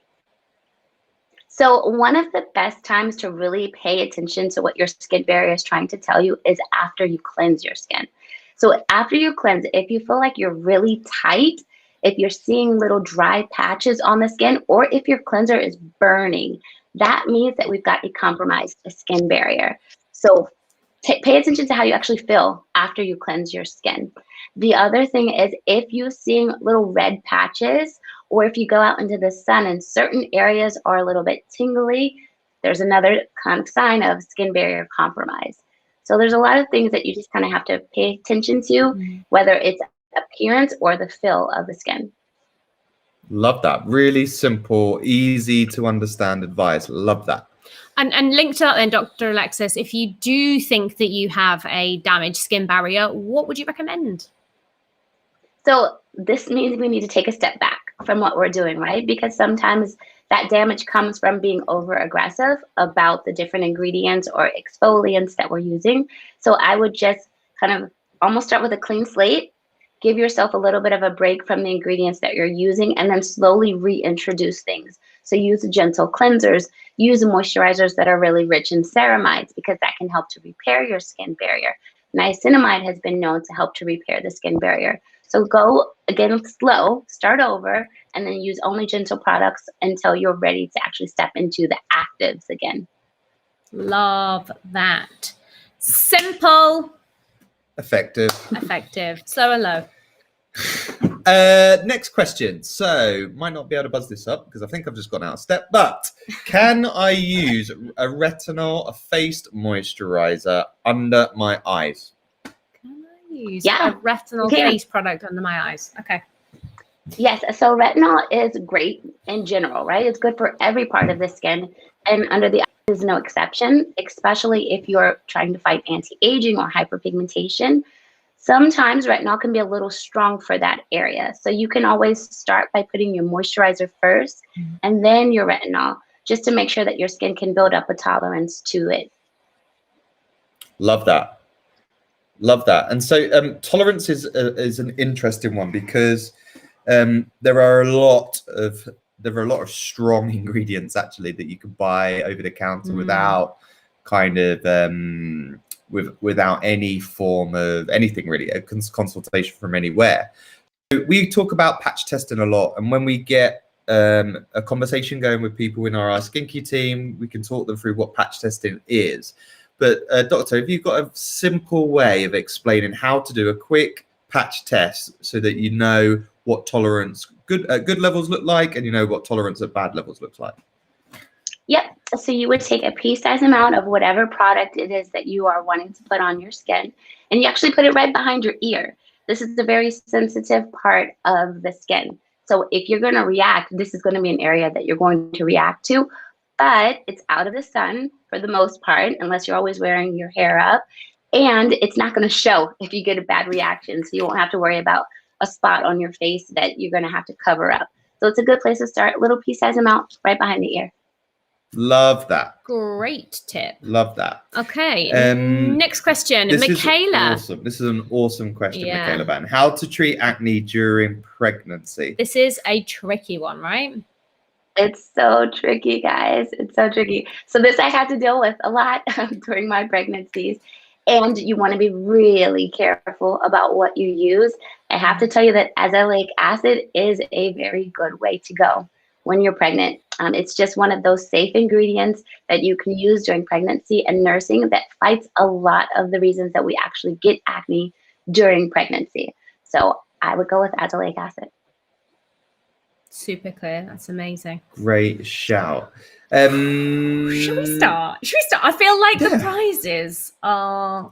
So one of the best times to really pay attention to what your skin barrier is trying to tell you is after you cleanse your skin. So after you cleanse, if you feel like you're really tight, if you're seeing little dry patches on the skin, or if your cleanser is burning, that means that we've got a compromised skin barrier. So pay attention to how you actually feel after you cleanse your skin. The other thing is if you're seeing little red patches, or if you go out into the sun and certain areas are a little bit tingly, there's another kind of sign of skin barrier compromise. So there's a lot of things that you just kind of have to pay attention to, whether it's appearance or the feel of the skin. Love that. Really simple, easy to understand advice. Love that. And linked to that then, Dr. Alexis, if you do think that you have a damaged skin barrier, what would you recommend? So this means we need to take a step back from what we're doing, right? Because sometimes that damage comes from being over aggressive about the different ingredients or exfoliants that we're using. So I would just kind of almost start with a clean slate, give yourself a little bit of a break from the ingredients that you're using, and then slowly reintroduce things. So use gentle cleansers, use moisturizers that are really rich in ceramides, because that can help to repair your skin barrier. Niacinamide has been known to help to repair the skin barrier. So go, again, slow, start over, and then use only gentle products until you're ready to actually step into the actives again. Love that. Simple. Effective. Effective. Slow and low. Next question. So, might not be able to buzz this up because I think I've just gone out of step, but can I use a retinol, a face moisturizer under my eyes? Use a retinol face product under my eyes. Okay. Yes, so retinol is great in general, right? It's good for every part of the skin, and under the eyes is no exception, especially if you're trying to fight anti-aging or hyperpigmentation. Sometimes retinol can be a little strong for that area. So you can always start by putting your moisturizer first and then your retinol, just to make sure that your skin can build up a tolerance to it. Love that. Love that. And so tolerance is an interesting one because there are a lot of strong ingredients actually that you can buy over the counter without kind of without any form of anything really, a consultation from anywhere. So we talk about patch testing a lot, and when we get a conversation going with people in our Ask Inky team, we can talk them through what patch testing is. But Doctor, have you got a simple way of explaining how to do a quick patch test so that you know what tolerance good levels look like, and you know what tolerance at bad levels looks like? Yep. So you would take a pea-sized amount of whatever product it is that you are wanting to put on your skin, and you actually put it right behind your ear. This is a very sensitive part of the skin. So if you're going to react, this is going to be an area that you're going to react to, but it's out of the sun for the most part, unless you're always wearing your hair up, and it's not going to show if you get a bad reaction. So you won't have to worry about a spot on your face that you're going to have to cover up. So it's a good place to start. Little pea-sized amount right behind the ear. Love that. Great tip. Love that. Okay. Next question, this Mikayla. Is awesome. This is an awesome question, Mikayla Ban. How to treat acne during pregnancy? This is a tricky one, right? It's so tricky, guys. It's so tricky. So this I had to deal with a lot during my pregnancies. And you want to be really careful about what you use. I have to tell you that azelaic acid is a very good way to go when you're pregnant. It's just one of those safe ingredients that you can use during pregnancy and nursing that fights a lot of the reasons that we actually get acne during pregnancy. So I would go with azelaic acid. Super clear. That's amazing. Great shout. Should we start? I feel like the prizes are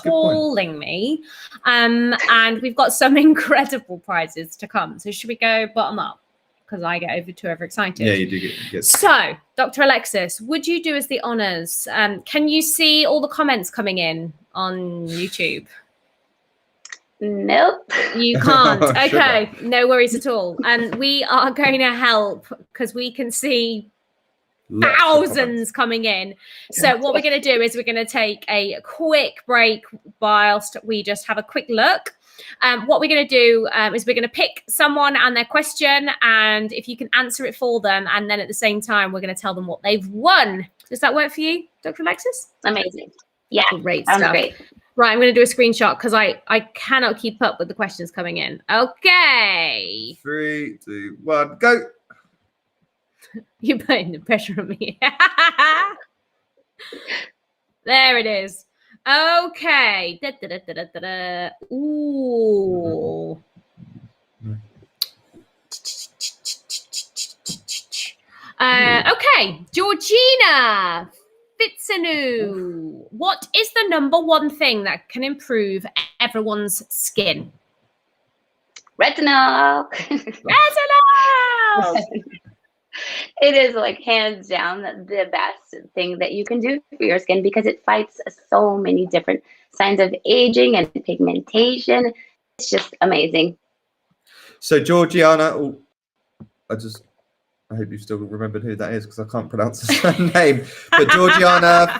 calling me. And we've got some incredible prizes to come. So should we go bottom up? Because I get overexcited. Yeah, you do get. So, Dr. Alexis, would you do us the honors? Can you see all the comments coming in on YouTube? Nope. You can't. Okay, no worries at all. And we are going to help because we can see thousands coming in. So what we're going to do is we're going to take a quick break whilst we just have a quick look. What we're going to do is we're going to pick someone and their question, and if you can answer it for them, and then at the same time we're going to tell them what they've won. Does that work for you, Dr. Alexis? Amazing. Yeah, great sounds stuff. Great. Right, I'm going to do a screenshot because I cannot keep up with the questions coming in. Okay. 3, 2, 1, go. You're putting the pressure on me. There it is. Okay. Da, da, da, da, da, da. Ooh. Okay. Georgina Fitzanu. What is the #1 thing that can improve everyone's skin? Retinol. Retinol. It is like hands down the best thing that you can do for your skin because it fights so many different signs of aging and pigmentation. It's just amazing. So Georgiana, I hope you still remembered who that is because I can't pronounce her name. But Georgiana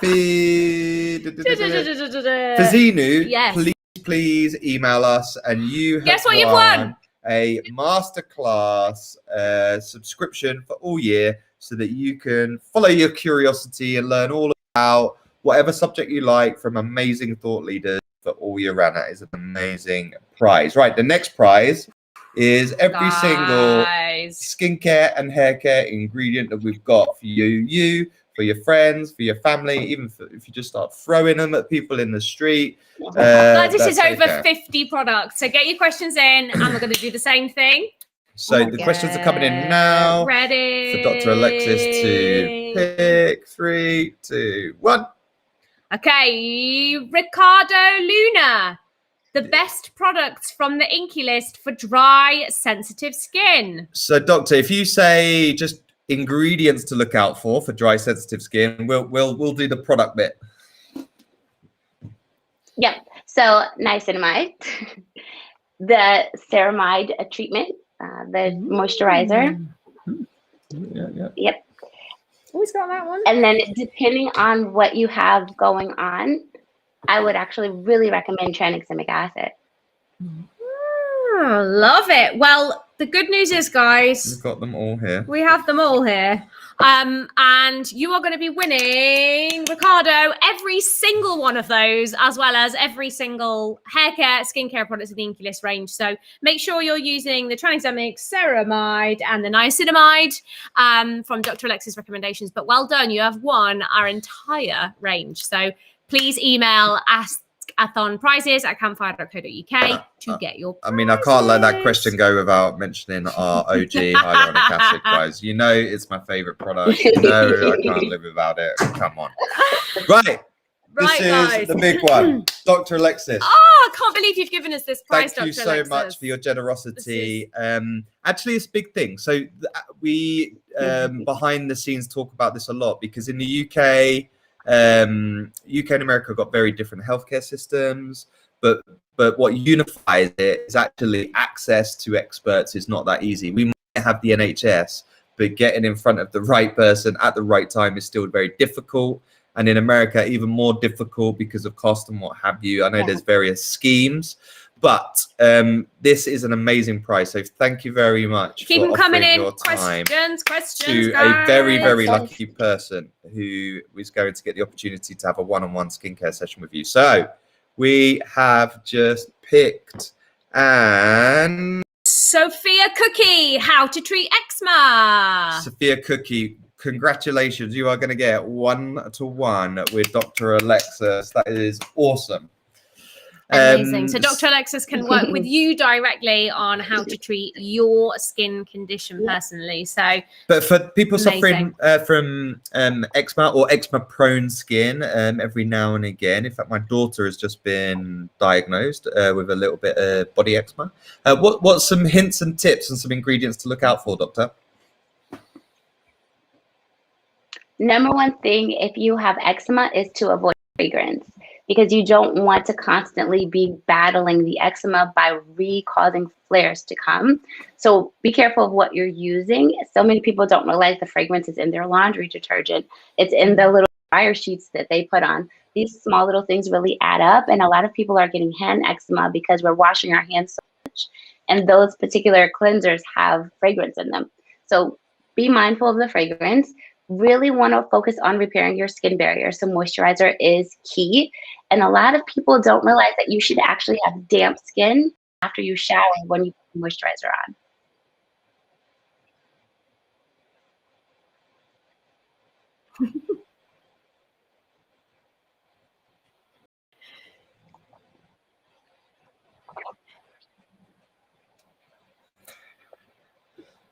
Fizinu, yes. please email us, and you have guess what you've won? A masterclass subscription for all year so that you can follow your curiosity and learn all about whatever subject you like from amazing thought leaders for all year round. That is an amazing prize. Right, the next prize is every single skincare and hair care ingredient that we've got for you, for your friends, for your family, even if you just start throwing them at people in the street. This is over 50 products. So get your questions in, and we're going to do the same thing. So the questions are coming in now. Ready. For Dr. Alexis to pick. 3, 2, 1. Okay, Ricardo Luna. The best products from the Inky list for dry, sensitive skin. So, Doctor, if you say just ingredients to look out for dry, sensitive skin, we'll do the product bit. Yep. So niacinamide, the ceramide treatment, the moisturizer. Yeah. Yep. Always got that one. And then depending on what you have going on, I would actually really recommend tranexamic acid. Love it. Well, the good news is, guys, we've got them all here. We have them all here. And you are going to be winning, Ricardo, every single one of those, as well as every single hair care, skincare products in the Inky list range. So make sure you're using the tranexamic, ceramide, and the niacinamide from Dr. Alexis' recommendations. But well done, you have won our entire range. So please email askATHON prizes at campfire.co.uk to get your prizes. I mean, I can't let that question go without mentioning our OG hyaluronic acid, guys. You know it's my favorite product. You know I can't live without it. Come on. Right. This is the big one. Dr. Alexis. Oh, I can't believe you've given us this prize, Dr. Thank you so much for your generosity. Actually, it's a big thing. So we behind the scenes talk about this a lot because in the UK and America got very different healthcare systems, but what unifies it is actually access to experts is not that easy. We might have the NHS, but getting in front of the right person at the right time is still very difficult. And in America, even more difficult because of cost and what have you. I know there's various schemes, but this is an amazing prize. So thank you very much. Keep them coming in. Questions, to guys. A very, very lucky person who is going to get the opportunity to have a one-on-one skincare session with you. So we have just picked Sophia Cookie, how to treat eczema. Sophia Cookie, congratulations. You are going to get 1-to-1 with Dr. Alexis. That is awesome. Amazing. So Dr. Alexis can work with you directly on how to treat your skin condition personally. So, but for people suffering from eczema or eczema-prone skin, every now and again, in fact, my daughter has just been diagnosed with a little bit of body eczema. What's some hints and tips and some ingredients to look out for, Doctor? Number one thing, if you have eczema, is to avoid fragrance. because you don't want to constantly be battling the eczema by re-causing flares to come. So be careful of what you're using. So many people don't realize the fragrance is in their laundry detergent. It's in the little dryer sheets that they put on. These small little things really add up, and a lot of people are getting hand eczema because we're washing our hands so much, and those particular cleansers have fragrance in them. So be mindful of the fragrance. Really want to focus on repairing your skin barrier. So moisturizer is key. And a lot of people don't realize that you should actually have damp skin after you shower when you put moisturizer on.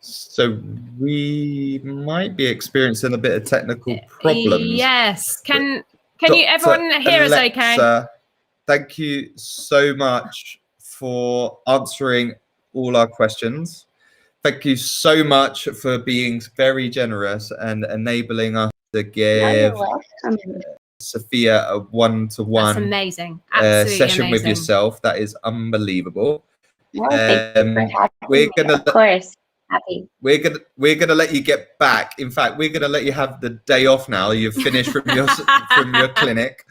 So we might be experiencing a bit of technical problems. Yes. Can you everyone hear us okay? Thank you so much for answering all our questions. Thank you so much for being very generous and enabling us to give Sophia a one-to-one That's amazing. Absolutely session amazing. with yourself. That is unbelievable. No, thank you for having we're me. gonna, of course. Happy. We're gonna let you get back. In fact, we're gonna let you have the day off now. You've finished from your clinic.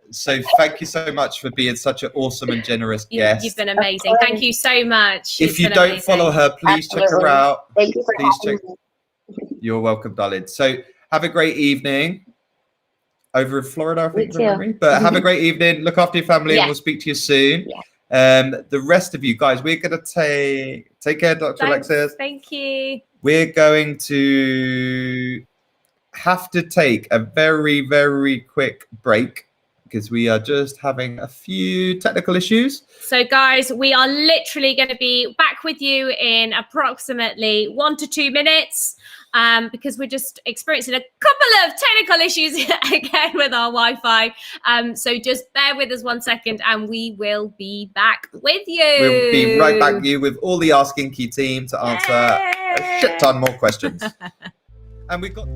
So thank you so much for being such an awesome and generous guest. You've been amazing. Thank you so much. If you don't follow her, please check her out. Thank you for having me. You're welcome, darling. So have a great evening over in Florida, I think. But have a great evening. Look after your family, and we'll speak to you soon. Yeah. The rest of you guys, we're going to take care, Dr. Alexis. Thank you. We're going to have to take a very, very quick break because we are just having a few technical issues. So guys, we are literally going to be back with you in approximately 1 to 2 minutes. Because we're just experiencing a couple of technical issues again with our Wi-Fi. So just bear with us 1 second and we will be back with you. We'll be right back with you with all the Ask Inky team to answer a shit ton more questions. And we've got...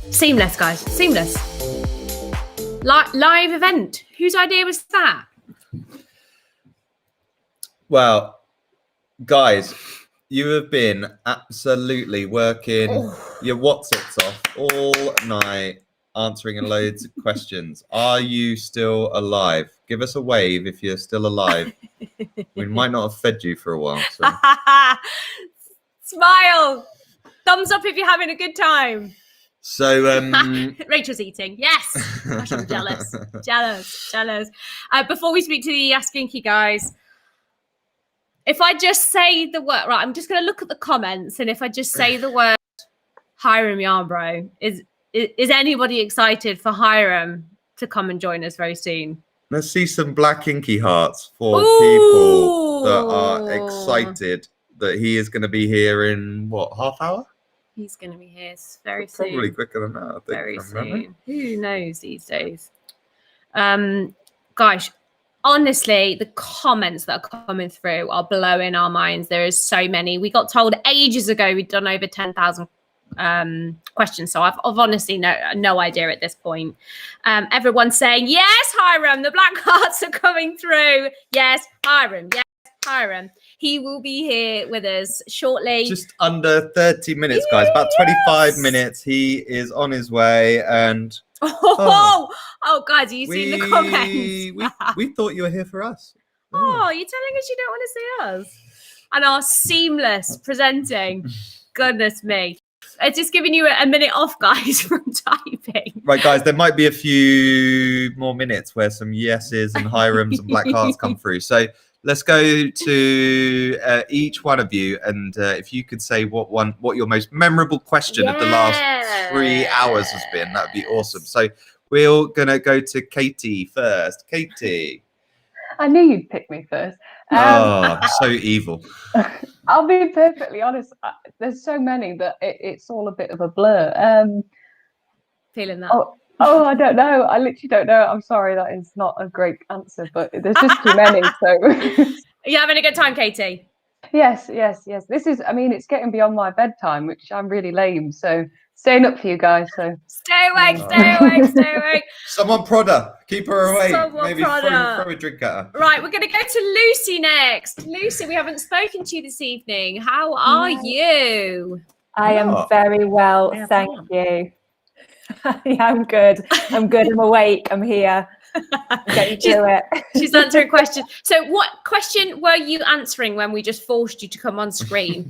Seamless, guys. Seamless. Live event. Whose idea was that? Well, guys, you have been absolutely working your WhatsApps off all night, answering loads of questions. Are you still alive? Give us a wave if you're still alive. We might not have fed you for a while. So. Smile. Thumbs up if you're having a good time. So Rachel's eating. Yes. Gosh, I'm jealous. jealous. Before we speak to the Ask Inky guys, if I just say the word, right, I'm just going to look at the comments, and if I just say the word Hyram Yarbro, is anybody excited for Hyram to come and join us very soon? Let's see some black inky hearts for people that are excited that he is going to be here in, what, half hour? He's going to be here very soon. Probably quicker than that, I think. Very soon. Who knows these days? Gosh, honestly, the comments that are coming through are blowing our minds. There is so many. We got told ages ago we'd done over 10,000 questions. So I've honestly no idea at this point. Everyone's saying, yes, Hyram, the black hearts are coming through. Yes, Hyram. Yes, Hyram. He will be here with us shortly. Just under 30 minutes, guys. About 25 minutes. He is on his way. And Oh, guys, are you seeing the comments? we thought you were here for us. Oh, you're telling us you don't want to see us? And our seamless presenting. Goodness me. It's just giving you a minute off, guys, from typing. Right, guys, there might be a few more minutes where some yeses and Hyrams and black hearts come through. So let's go to each one of you, and if you could say what your most memorable question of the last 3 hours has been, that'd be awesome. So we're gonna go to Katie first. Katie. I knew you'd pick me first. So evil. I'll be perfectly honest. There's so many that it's all a bit of a blur. Feeling that? Oh, I don't know. I literally don't know. I'm sorry, that is not a great answer, but there's just too many. So, are you having a good time, Katie? Yes. This is. I mean, it's getting beyond my bedtime, which I'm really lame. So, staying up for you guys. So, stay awake. Someone prod her. Keep her awake. Maybe throw a drink at her. Right, we're going to go to Lucy next. Lucy, we haven't spoken to you this evening. How are you? I am very well, thank you. I'm good. I'm awake. I'm here. Get you through it. She's answering questions. So what question were you answering when we just forced you to come on screen?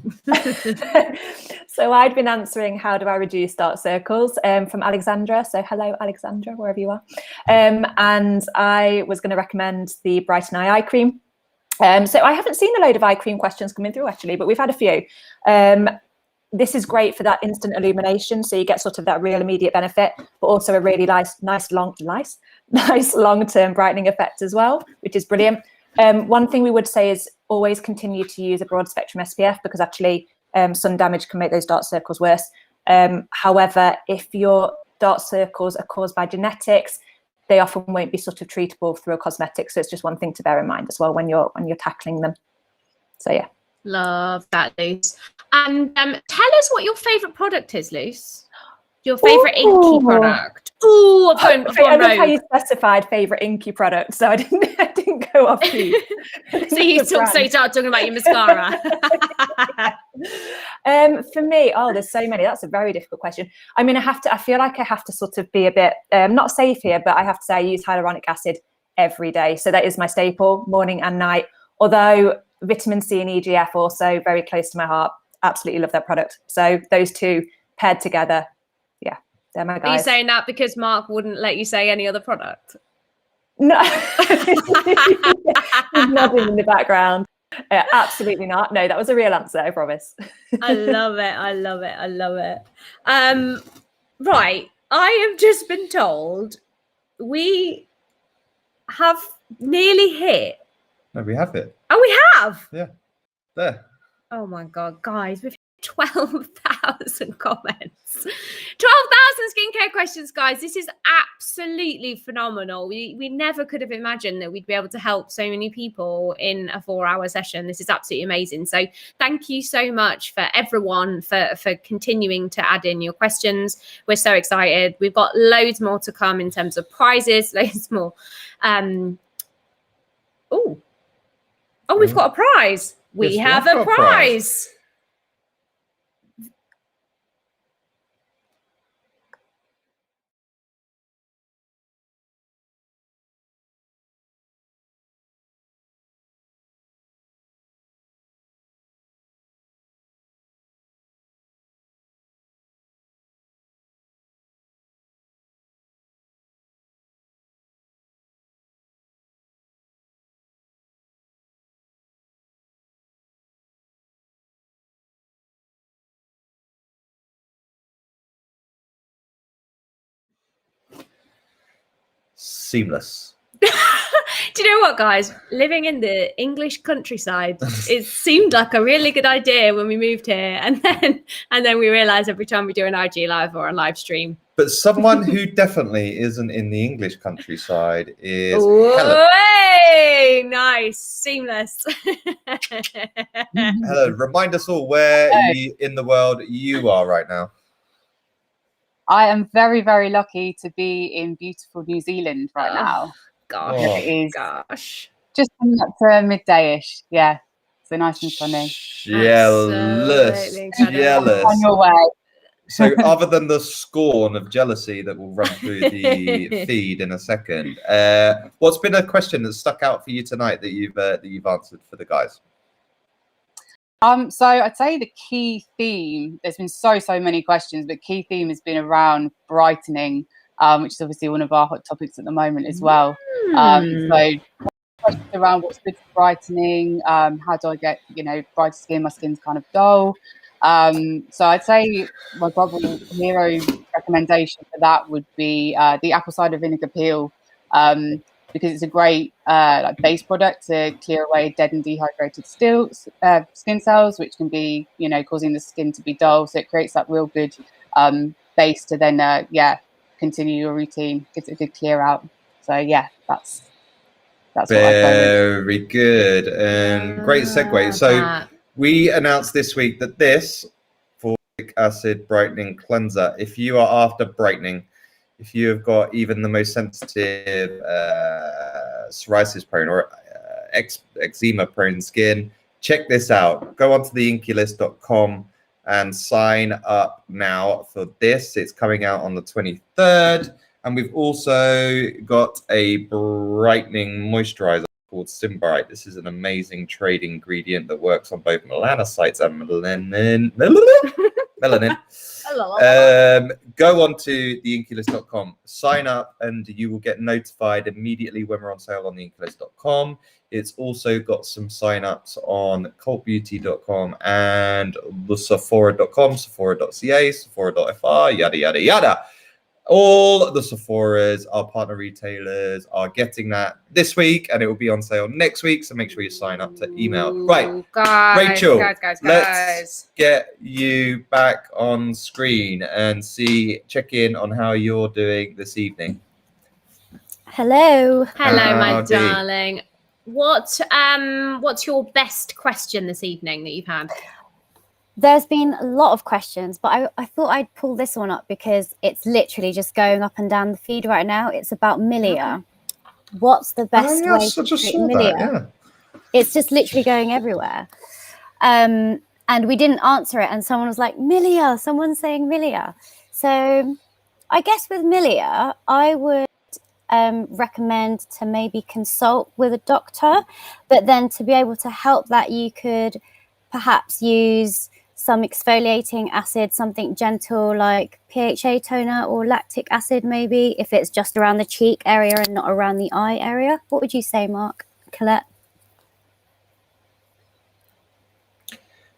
So I'd been answering how do I reduce dark circles from Alexandra. So hello, Alexandra, wherever you are. And I was going to recommend the Brighten Eye Cream. So I haven't seen a load of eye cream questions coming through actually, but we've had a few. This is great for that instant illumination, so you get sort of that real immediate benefit, but also a really nice long-term brightening effect as well, which is brilliant. One thing we would say is always continue to use a broad spectrum SPF, because actually sun damage can make those dark circles worse. However, if your dark circles are caused by genetics, they often won't be sort of treatable through a cosmetic. So it's just one thing to bear in mind as well when you're tackling them. So yeah. Love that, Luce. And tell us what your favourite product is, Luce. Your favourite Inky product. Ooh, I love how you specified favourite Inky product, so I didn't go off you. So you started talking about your mascara. For me, there's so many. That's a very difficult question. I mean, I feel like I have to sort of be a bit not safe here, but I have to say I use hyaluronic acid every day. So that is my staple, morning and night. Although vitamin C and EGF also very close to my heart. Absolutely love that product. So those two paired together, yeah, they're my guys. Are you saying that because Mark wouldn't let you say any other product? No, he's nodding in the background. Absolutely not. No, that was a real answer, I promise. I love it. Right, I have just been told we have nearly hit. No, we have it. Oh, we have? Yeah. There. Oh my God, guys, we've hit 12,000 comments. 12,000 skincare questions, guys. This is absolutely phenomenal. We never could have imagined that we'd be able to help so many people in a 4-hour session. This is absolutely amazing. So thank you so much for everyone for continuing to add in your questions. We're so excited. We've got loads more to come in terms of prizes, loads more. Oh, we've got a prize. We have a prize. Seamless. Do you know what, guys? Living in the English countryside, it seemed like a really good idea when we moved here, and then we realised every time we do an IG live or a live stream. But someone who definitely isn't in the English countryside is Helen. Hey, nice, seamless. Helen, remind us all where in the world you are right now. I am very, very lucky to be in beautiful New Zealand right now. Gosh, it is just coming up to midday-ish. Yeah, so nice and sunny. Jealous. On your way. So other than the scorn of jealousy that will run through the feed in a second, what's been a question that stuck out for you tonight that you've answered for the guys? So I'd say the key theme, there's been so many questions, but key theme has been around brightening, which is obviously one of our hot topics at the moment as well. So questions around what's good for brightening, how do I get, brighter skin? My skin's kind of dull. So I'd say my probably hero recommendation for that would be the apple cider vinegar peel, because it's a great base product to clear away dead and dehydrated skin cells, which can be, causing the skin to be dull. So it creates that real good base to then, continue your routine. Gives it a good clear out. So yeah, that's what I'd go with. Very good and great segue. So we announced this week that this fulvic acid brightening cleanser, if you are after brightening, if you have got even the most sensitive psoriasis prone or eczema prone skin, check this out. Go onto the inkylist.com and sign up now for this. It's coming out on the 23rd. And we've also got a brightening moisturizer called Simbright. This is an amazing trade ingredient that works on both melanocytes and melanin. Go on to theinkylist.com, sign up, and you will get notified immediately when we're on sale on theinkylist.com. It's also got some sign-ups on cultbeauty.com and the Sephora.com, Sephora.ca, Sephora.fr, yada, yada, yada. All the Sephoras, our partner retailers, are getting that this week, and it will be on sale next week. So make sure you sign up to email. Right, Rachel, let's get you back on screen and check in on how you're doing this evening. Hello. Hello, my darling. What's your best question this evening that you've had? There's been a lot of questions, but I thought I'd pull this one up because it's literally just going up and down the feed right now. It's about milia. What's the best way to treat milia? It's just literally going everywhere. And we didn't answer it, and someone was like, milia, someone's saying milia. So I guess with milia, I would recommend to maybe consult with a doctor, but then to be able to help that, you could perhaps use some exfoliating acid, something gentle like PHA toner or lactic acid, maybe, if it's just around the cheek area and not around the eye area. What would you say, Mark? Colette?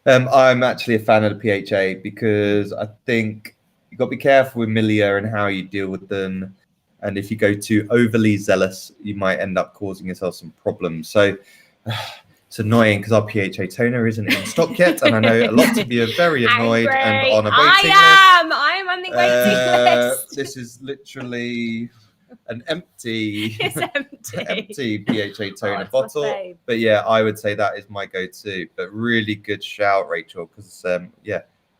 I'm actually a fan of the PHA because I think you've got to be careful with milia and how you deal with them. And if you go too overly zealous, you might end up causing yourself some problems. So it's annoying because our PHA toner isn't in stock yet, and I know a lot of you are very annoyed and on a waiting list. I am on the waiting list. This is literally an empty PHA toner bottle. But yeah, I would say that is my go-to. But really good shout, Rachel, because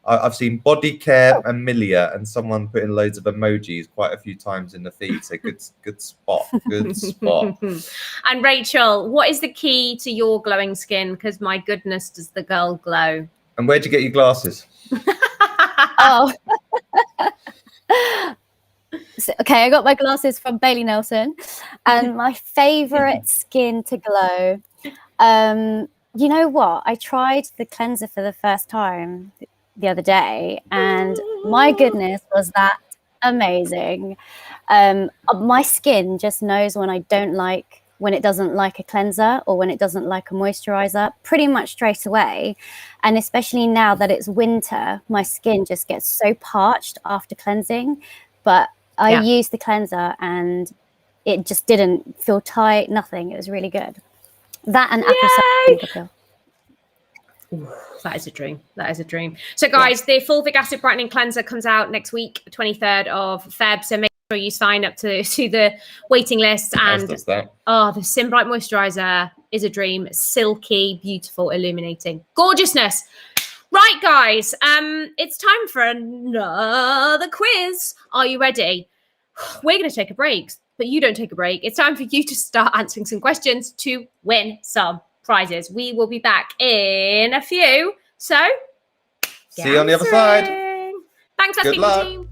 I've seen body care and milia, and someone putting loads of emojis quite a few times in the feed. So good spot. Good spot. And Rachel, what is the key to your glowing skin? Because my goodness, does the girl glow? And where'd you get your glasses? Oh. So, okay, I got my glasses from Bailey Nelson, and my favorite skin to glow. You know what? I tried the cleanser for the first time the other day, and my goodness, was that amazing. My skin just knows when it doesn't like a cleanser or when it doesn't like a moisturizer pretty much straight away. And especially now that it's winter, my skin just gets so parched after cleansing. But I used the cleanser and it just didn't feel tight, nothing. It was really good. That and apple cider. That is a dream. That is a dream. So guys, the fulvic acid brightening cleanser comes out next week, 23rd of Feb. So make sure you sign up to the waiting list. And the Simbright moisturizer is a dream. Silky, beautiful, illuminating gorgeousness. Right, guys, it's time for another quiz. Are you ready? We're going to take a break, but you don't take a break. It's time for you to start answering some questions to win some prizes. We will be back in a few. So see you on the other side. Thanks, Ask Good Inky luck. team.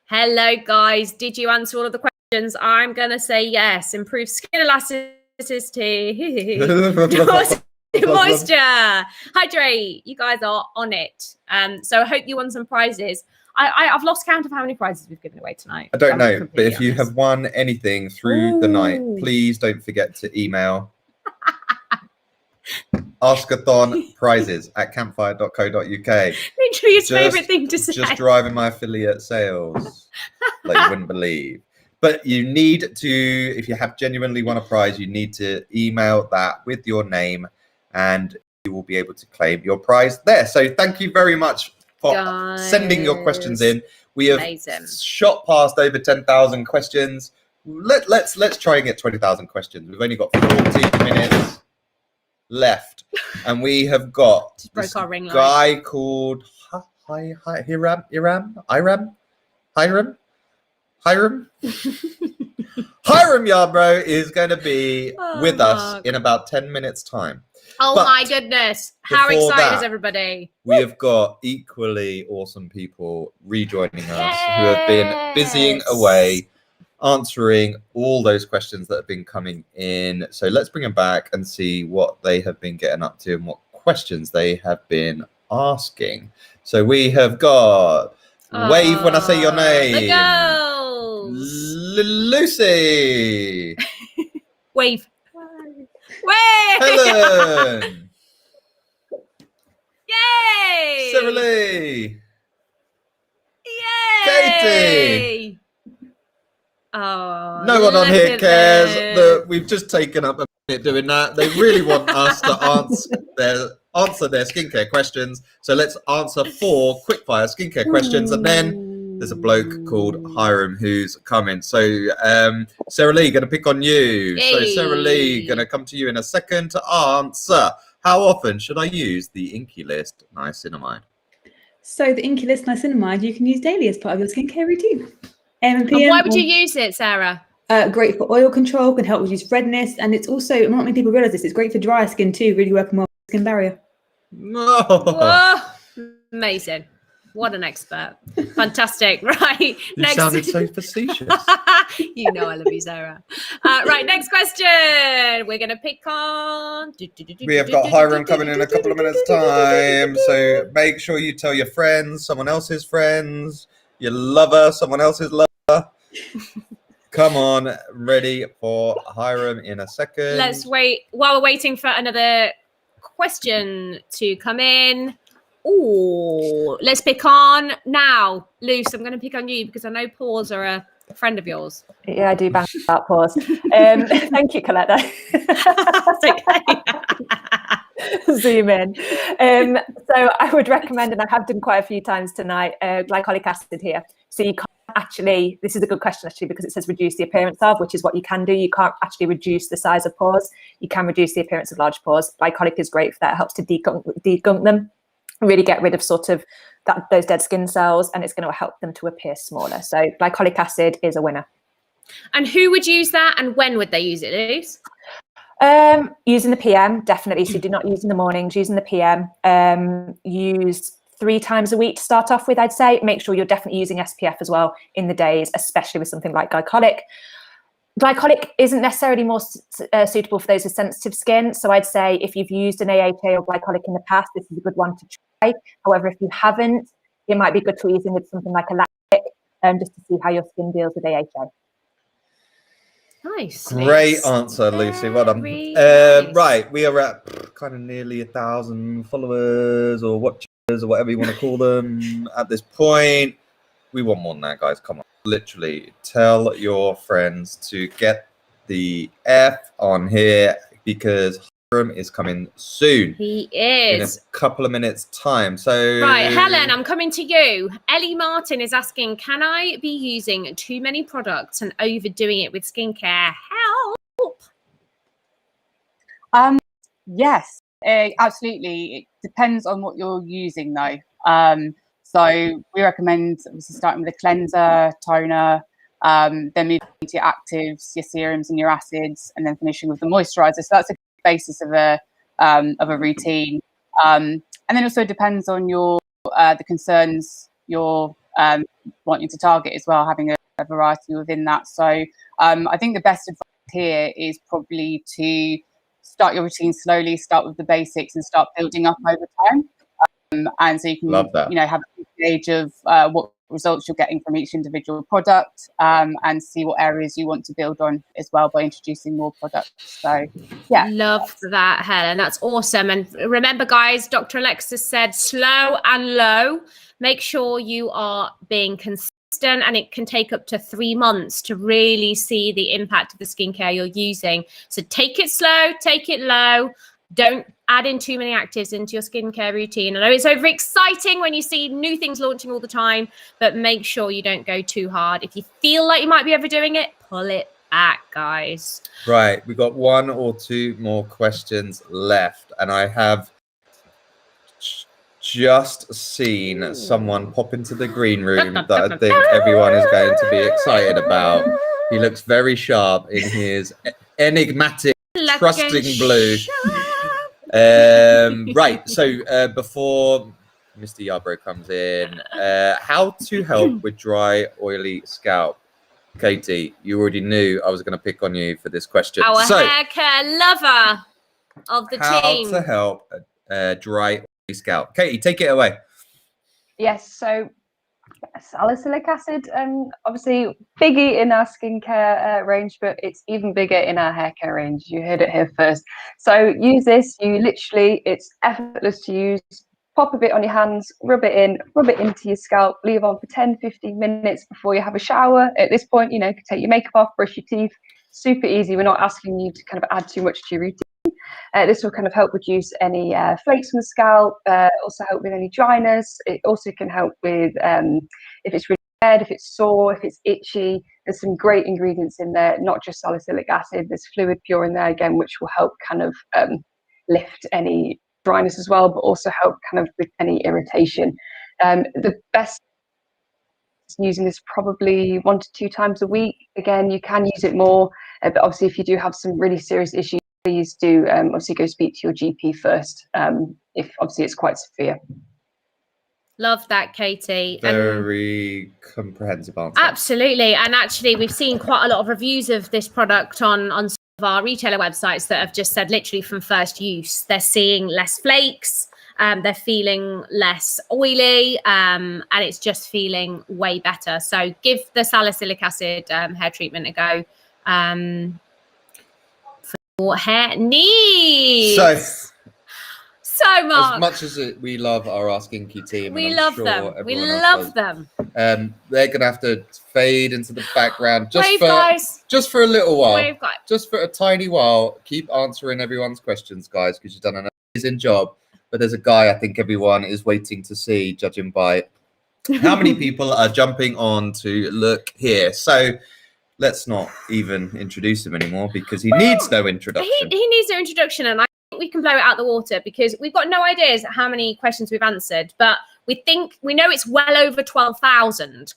Hello, guys. Did you answer all of the questions? I'm going to say yes. Improve skin elasticity. Moisture. Hydrate. You guys are on it. So I hope you won some prizes. I've lost count of how many prizes we've given away tonight. I don't know, but if you have won anything through the night, please don't forget to email askATHON prizes at campfire.co.uk. Literally his favourite thing to say. Just driving my affiliate sales like you wouldn't believe. But you need to, if you have genuinely won a prize, you need to email that with your name and you will be able to claim your prize there. So thank you very much for sending your questions in. We have shot past over 10,000 questions. Let's try and get 20,000 questions. We've only got 14 minutes left, and we have got this guy called Hyram. Hyram Yarbro is going to be with us in about 10 minutes time. Oh my goodness. How excited is everybody? We have got equally awesome people rejoining us who have been busying away, answering all those questions that have been coming in. So let's bring them back and see what they have been getting up to and what questions they have been asking. So we have got Wave when I say your name. The girls. Lucy. Wave. Helen. Yay. Sarah Lee. Yay. Katie. Oh, no one on here cares that we've just taken up a minute doing that. They really want us to answer their skincare questions. So let's answer 4 quickfire skincare questions, and then there's a bloke called Hyram who's coming. So Sarah Lee, going to pick on you. Hey. So Sarah Lee, going to come to you in a second to answer. How often should I use the Inky List niacinamide? So the Inky List niacinamide you can use daily as part of your skincare routine. And why would you use it, Sarah? Great for oil control, can help reduce redness, and it's also, not many people realize this, it's great for dry skin too, really working well with the skin barrier. No. Whoa. Amazing. What an expert. Fantastic. Right. You sounded so facetious. You know I love you, Sarah. Right, next question. We're going to pick on... We have got Hyram coming in a couple of minutes' time, so make sure you tell your friends, someone else's friends, your lover, someone else's lover. Come on, ready for Hyram in a second. Let's wait while we're waiting for another question to come in. Oh, let's pick on now. Luce, I'm going to pick on you because I know pores are a friend of yours. Yeah, I do bang about pores. Thank you, Colette. That's okay. Zoom in. So I would recommend, and I have done quite a few times tonight, glycolic acid here. So you can't actually, this is a good question actually, because it says reduce the appearance of, which is what you can do. You can't actually reduce the size of pores. You can reduce the appearance of large pores. Glycolic is great for that. It helps to degunk them, really get rid of sort of those dead skin cells, and it's going to help them to appear smaller. So glycolic acid is a winner. And who would use that, and when would they use it, Luce? Using the PM, definitely. So do not use in the mornings, use in the PM. Use 3 times a week to start off with, I'd say. Make sure you're definitely using SPF as well in the days, especially with something like glycolic. Glycolic isn't necessarily more suitable for those with sensitive skin. So I'd say if you've used an AHA or glycolic in the past, this is a good one to try. However, if you haven't, it might be good to ease in with something like a lactic, just to see how your skin deals with AHA. Nice. Great answer, Lucy. Well done. Nice. Right, we are at kind of nearly 1,000 followers or watchers or whatever you want to call them at this point. We want more than that, guys. Come on. Literally, tell your friends to get the F on here because Hyram is coming soon. He is. In a couple of minutes' time. So right, Helen, I'm coming to you. Ellie Martin is asking, can I be using too many products and overdoing it with skincare? Help. Yes, absolutely. It depends on what you're using though. So we recommend obviously starting with a cleanser, toner, then moving to your actives, your serums and your acids, and then finishing with the moisturizer. So that's a basis of a routine. And then also depends on your the concerns your want you to target as well, having a variety within that. So I think the best advice here is probably to start your routine slowly, start with the basics and start building up over time. And so you can, have a gauge of what results you're getting from each individual product, and see what areas you want to build on as well by introducing more products. So, yeah. Love that, Helen. That's awesome. And remember, guys, Dr. Alexis said slow and low. Make sure you are being consistent, and it can take up to 3 months to really see the impact of the skincare you're using. So take it slow, take it low. Don't add in too many actives into your skincare routine. I know it's over exciting when you see new things launching all the time, but make sure you don't go too hard. If you feel like you might be overdoing it, pull it back, guys. Right, we've got 1 or 2 more questions left, and I have just seen someone pop into the green room that I think everyone is going to be excited about. He looks very sharp in his enigmatic, trusting blue. Right, so before Mr. Yarbro comes in, how to help with dry, oily scalp. Katie, you already knew I was going to pick on you for this question. Our hair care lover of the team. How to help dry, oily scalp. Katie, take it away. Yes, so salicylic acid, obviously biggie in our skincare range, but it's even bigger in our hair care range. You heard it here first. So use this. You literally, it's effortless to use. Pop a bit on your hands, rub it into your scalp, leave on for 10-15 minutes before you have a shower. At this point, you can take your makeup off, brush your teeth. Super easy. We're not asking you to kind of add too much to your routine. This will kind of help reduce any flakes from the scalp, also help with any dryness. It also can help with if it's really red, if it's sore, if it's itchy. There's some great ingredients in there, not just salicylic acid. There's fluid pure in there again, which will help kind of lift any dryness as well, but also help kind of with any irritation. The best using this probably 1 to 2 times a week. Again, you can use it more, but obviously if you do have some really serious issues, please do obviously go speak to your GP first, if obviously it's quite severe. Love that, Katie. Very comprehensive answer. Absolutely. And actually, we've seen quite a lot of reviews of this product on some of our retailer websites that have just said literally from first use, they're seeing less flakes, they're feeling less oily, and it's just feeling way better. So give the salicylic acid hair treatment a go for your hair needs. So Mark, as much as we love our Ask Inky team, we and love sure them. We love them. They're gonna have to fade into the background Wave, guys. just for a little while. Wave, guys. Just for a tiny while. Keep answering everyone's questions, guys, because you've done an amazing job. But there's a guy I think everyone is waiting to see, judging by how many people are jumping on to look here. So let's not even introduce him anymore because he needs no introduction. He needs no introduction, and I think we can blow it out the water because we've got no ideas how many questions we've answered, but we know it's well over 12,000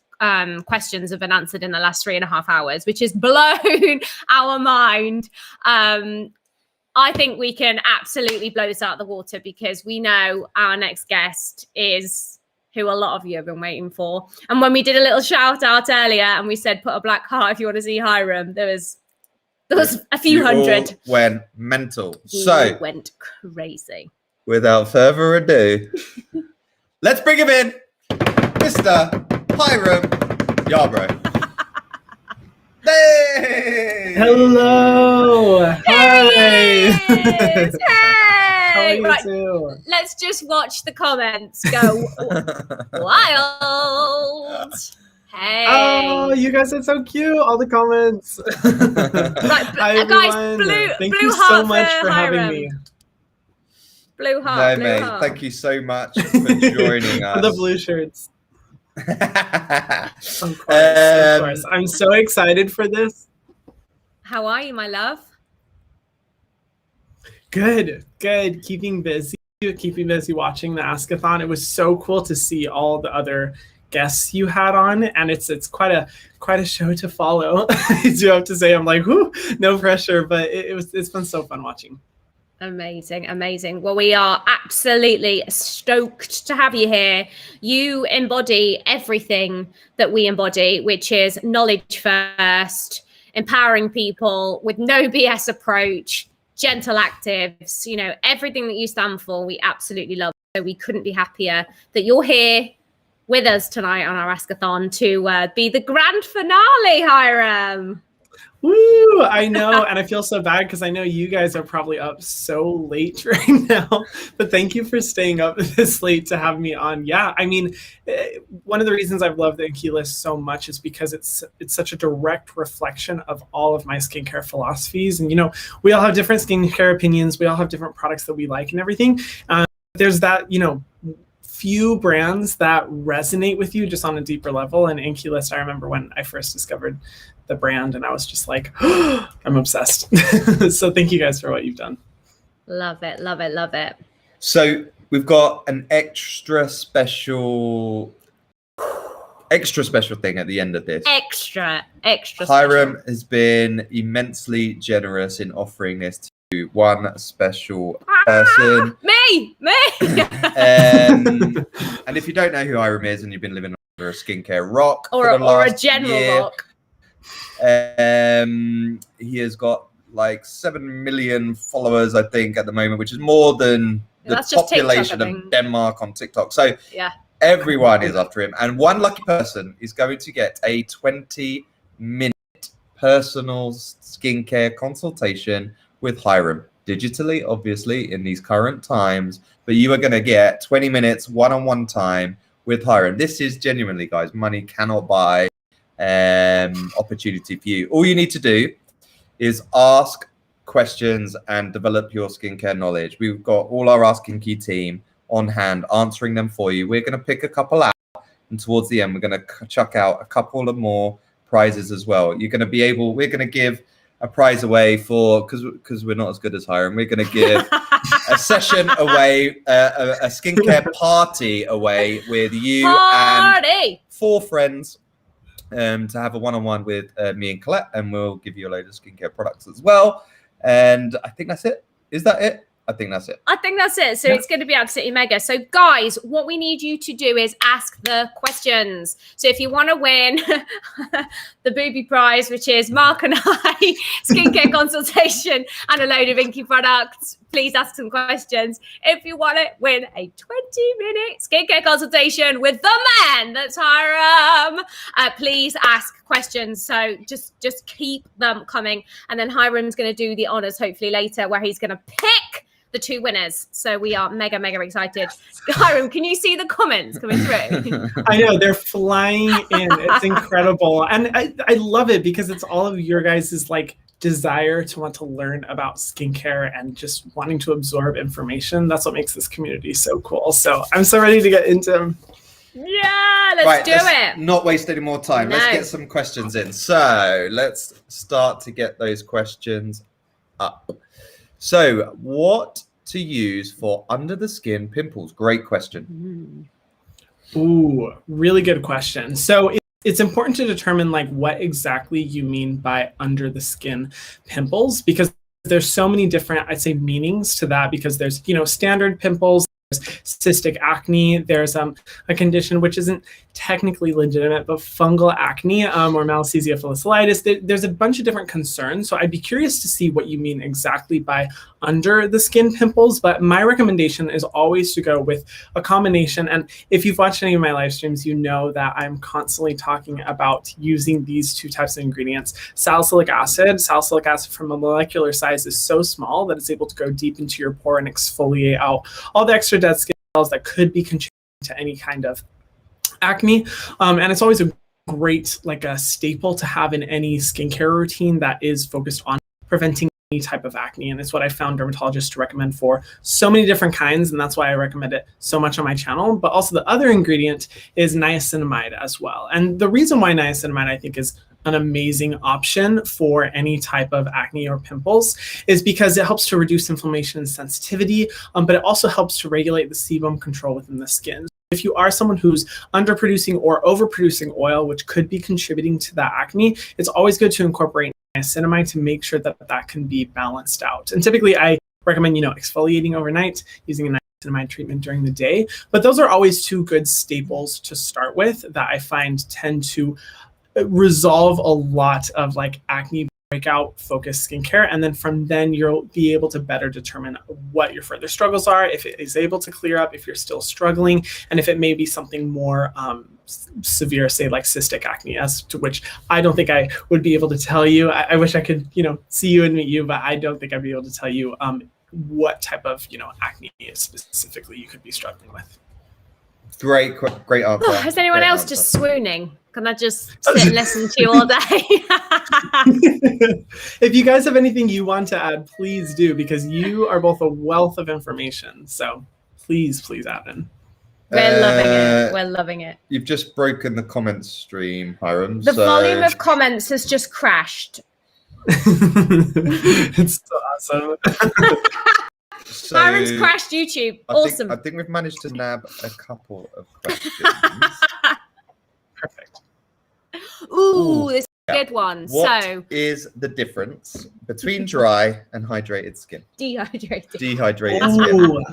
questions have been answered in the last 3.5 hours, which has blown our mind. I think we can absolutely blow this out of the water because we know our next guest is who a lot of you have been waiting for. And when we did a little shout out earlier and we said put a black heart if you want to see Hyram, there was a few hundred. All went mental. He so went crazy. Without further ado, let's bring him in, Mr. Hyram Yarbro. Hey! Hello! Hi! Hey! How are you Right, too? let's just watch the comments go wild. Hey! Oh, you guys are so cute! All the comments. Right, Hi guys, everyone! Thank blue you heart so much for having Hyram. me. Blue heart. No, blue mate. heart. Thank you so much for joining us. For the blue shirts. Of course. I'm so excited for this. How are you, my love? Good. Keeping busy watching the askAthon. It was so cool to see all the other guests you had on, and it's quite a show to follow. I do have to say, I'm like, whoo, no pressure, but it's been so fun watching. Amazing, amazing. Well, we are absolutely stoked to have you here. You embody everything that we embody, which is knowledge first, empowering people with no BS approach, gentle actives, you know, everything that you stand for, we absolutely love. So we couldn't be happier that you're here with us tonight on our askAthon to be the grand finale, Hyram. Woo! I know, and I feel so bad because I know you guys are probably up so late right now. But thank you for staying up this late to have me on. Yeah, I mean, one of the reasons I've loved the Inky list so much is because it's such a direct reflection of all of my skincare philosophies. And you know, we all have different skincare opinions. We all have different products that we like and everything. There's that, you know, few brands that resonate with you just on a deeper level. And Inky list, I remember when I first discovered the brand and I was just like, oh, I'm obsessed. So thank you guys for what you've done. Love it, love it, love it. So we've got an extra special thing at the end of this. Extra Hyram special. has been immensely generous in offering this to one special person. Me. And if you don't know who Hyram is and you've been living under a skincare rock or a general rock, he has got like 7 million followers, I think, at the moment, which is more than the population of Denmark on TikTok. So yeah, everyone is after him. And one lucky person is going to get a 20-minute personal skincare consultation with Hyram. Digitally, obviously, in these current times. But you are going to get 20 minutes one-on-one time with Hyram. This is genuinely, guys, money cannot buy opportunity for you. All you need to do is ask questions and develop your skincare knowledge. We've got all our Ask Inky team on hand answering them for you. We're going to pick a couple out, and towards the end we're going to chuck out a couple of more prizes as well. You're going to be able, we're going to give a prize away for, because we're not as good as Hyram, we're going to give a session away, a skincare party away with you and 4 friends to have a one-on-one with me and Colette, and we'll give you a load of skincare products as well. And I think that's it. Is that it? I think that's it. I think that's it. So it's going to be absolutely mega. So guys, what we need you to do is ask the questions. So if you want to win the booby prize, which is Mark and I skincare consultation and a load of Inky products, please ask some questions. If you want to win a 20-minute skincare consultation with the man that's Hyram, please ask questions. So just keep them coming. And then Hyram's going to do the honors hopefully later, where he's going to pick the 2 winners. So we are mega excited. Hyram, can you see the comments coming through? I know, they're flying in. It's incredible. And I love it because it's all of your guys' like desire to want to learn about skincare and just wanting to absorb information. That's what makes this community so cool. So I'm so ready to get into them. Yeah, let's do it. Not waste any more time. No. Let's get some questions in. So let's start to get those questions up. So what to use for under the skin pimples? Great question. Ooh, really good question. So it's important to determine like what exactly you mean by under the skin pimples, because there's so many different, I'd say, meanings to that, because there's, you know, standard pimples, there's cystic acne, there's a condition which isn't technically legitimate, but fungal acne or malassezia folliculitis. There's a bunch of different concerns. So I'd be curious to see what you mean exactly by under the skin pimples. But my recommendation is always to go with a combination. And if you've watched any of my live streams, you know that I'm constantly talking about using these 2 types of ingredients. Salicylic acid from a molecular size is so small that it's able to go deep into your pore and exfoliate out all the extra dead skin cells that could be contributing to any kind of acne. And it's always a great, like a staple to have in any skincare routine that is focused on preventing any type of acne. And it's what I found dermatologists to recommend for so many different kinds. And that's why I recommend it so much on my channel. But also the other ingredient is niacinamide as well. And the reason why niacinamide, I think, is an amazing option for any type of acne or pimples is because it helps to reduce inflammation and sensitivity, but it also helps to regulate the sebum control within the skin. If you are someone who's underproducing or overproducing oil, which could be contributing to that acne, it's always good to incorporate niacinamide to make sure that that can be balanced out. And typically I recommend, exfoliating overnight, using a niacinamide treatment during the day. But those are always two good staples to start with that I find tend to resolve a lot of like acne breakout focused skincare. And then from then you'll be able to better determine what your further struggles are, if it is able to clear up, if you're still struggling, and if it may be something more severe, say like cystic acne, as to which I don't think I would be able to tell you. I wish I could, see you and meet you, but I don't think I'd be able to tell you what type of, acne specifically you could be struggling with. Great answer. Is anyone Great else answer. just swooning? Can I just sit and listen to you all day? If you guys have anything you want to add, please do, because you are both a wealth of information. So please add in. We're loving it. We're loving it. You've just broken the comments stream, Hyram. The volume of comments has just crashed. It's so awesome. So Hyram's crashed YouTube. Awesome. I think we've managed to nab a couple of questions. Perfect. Ooh, this is a good one. What is the difference between dry and hydrated skin? Dehydrated. Dehydrated skin.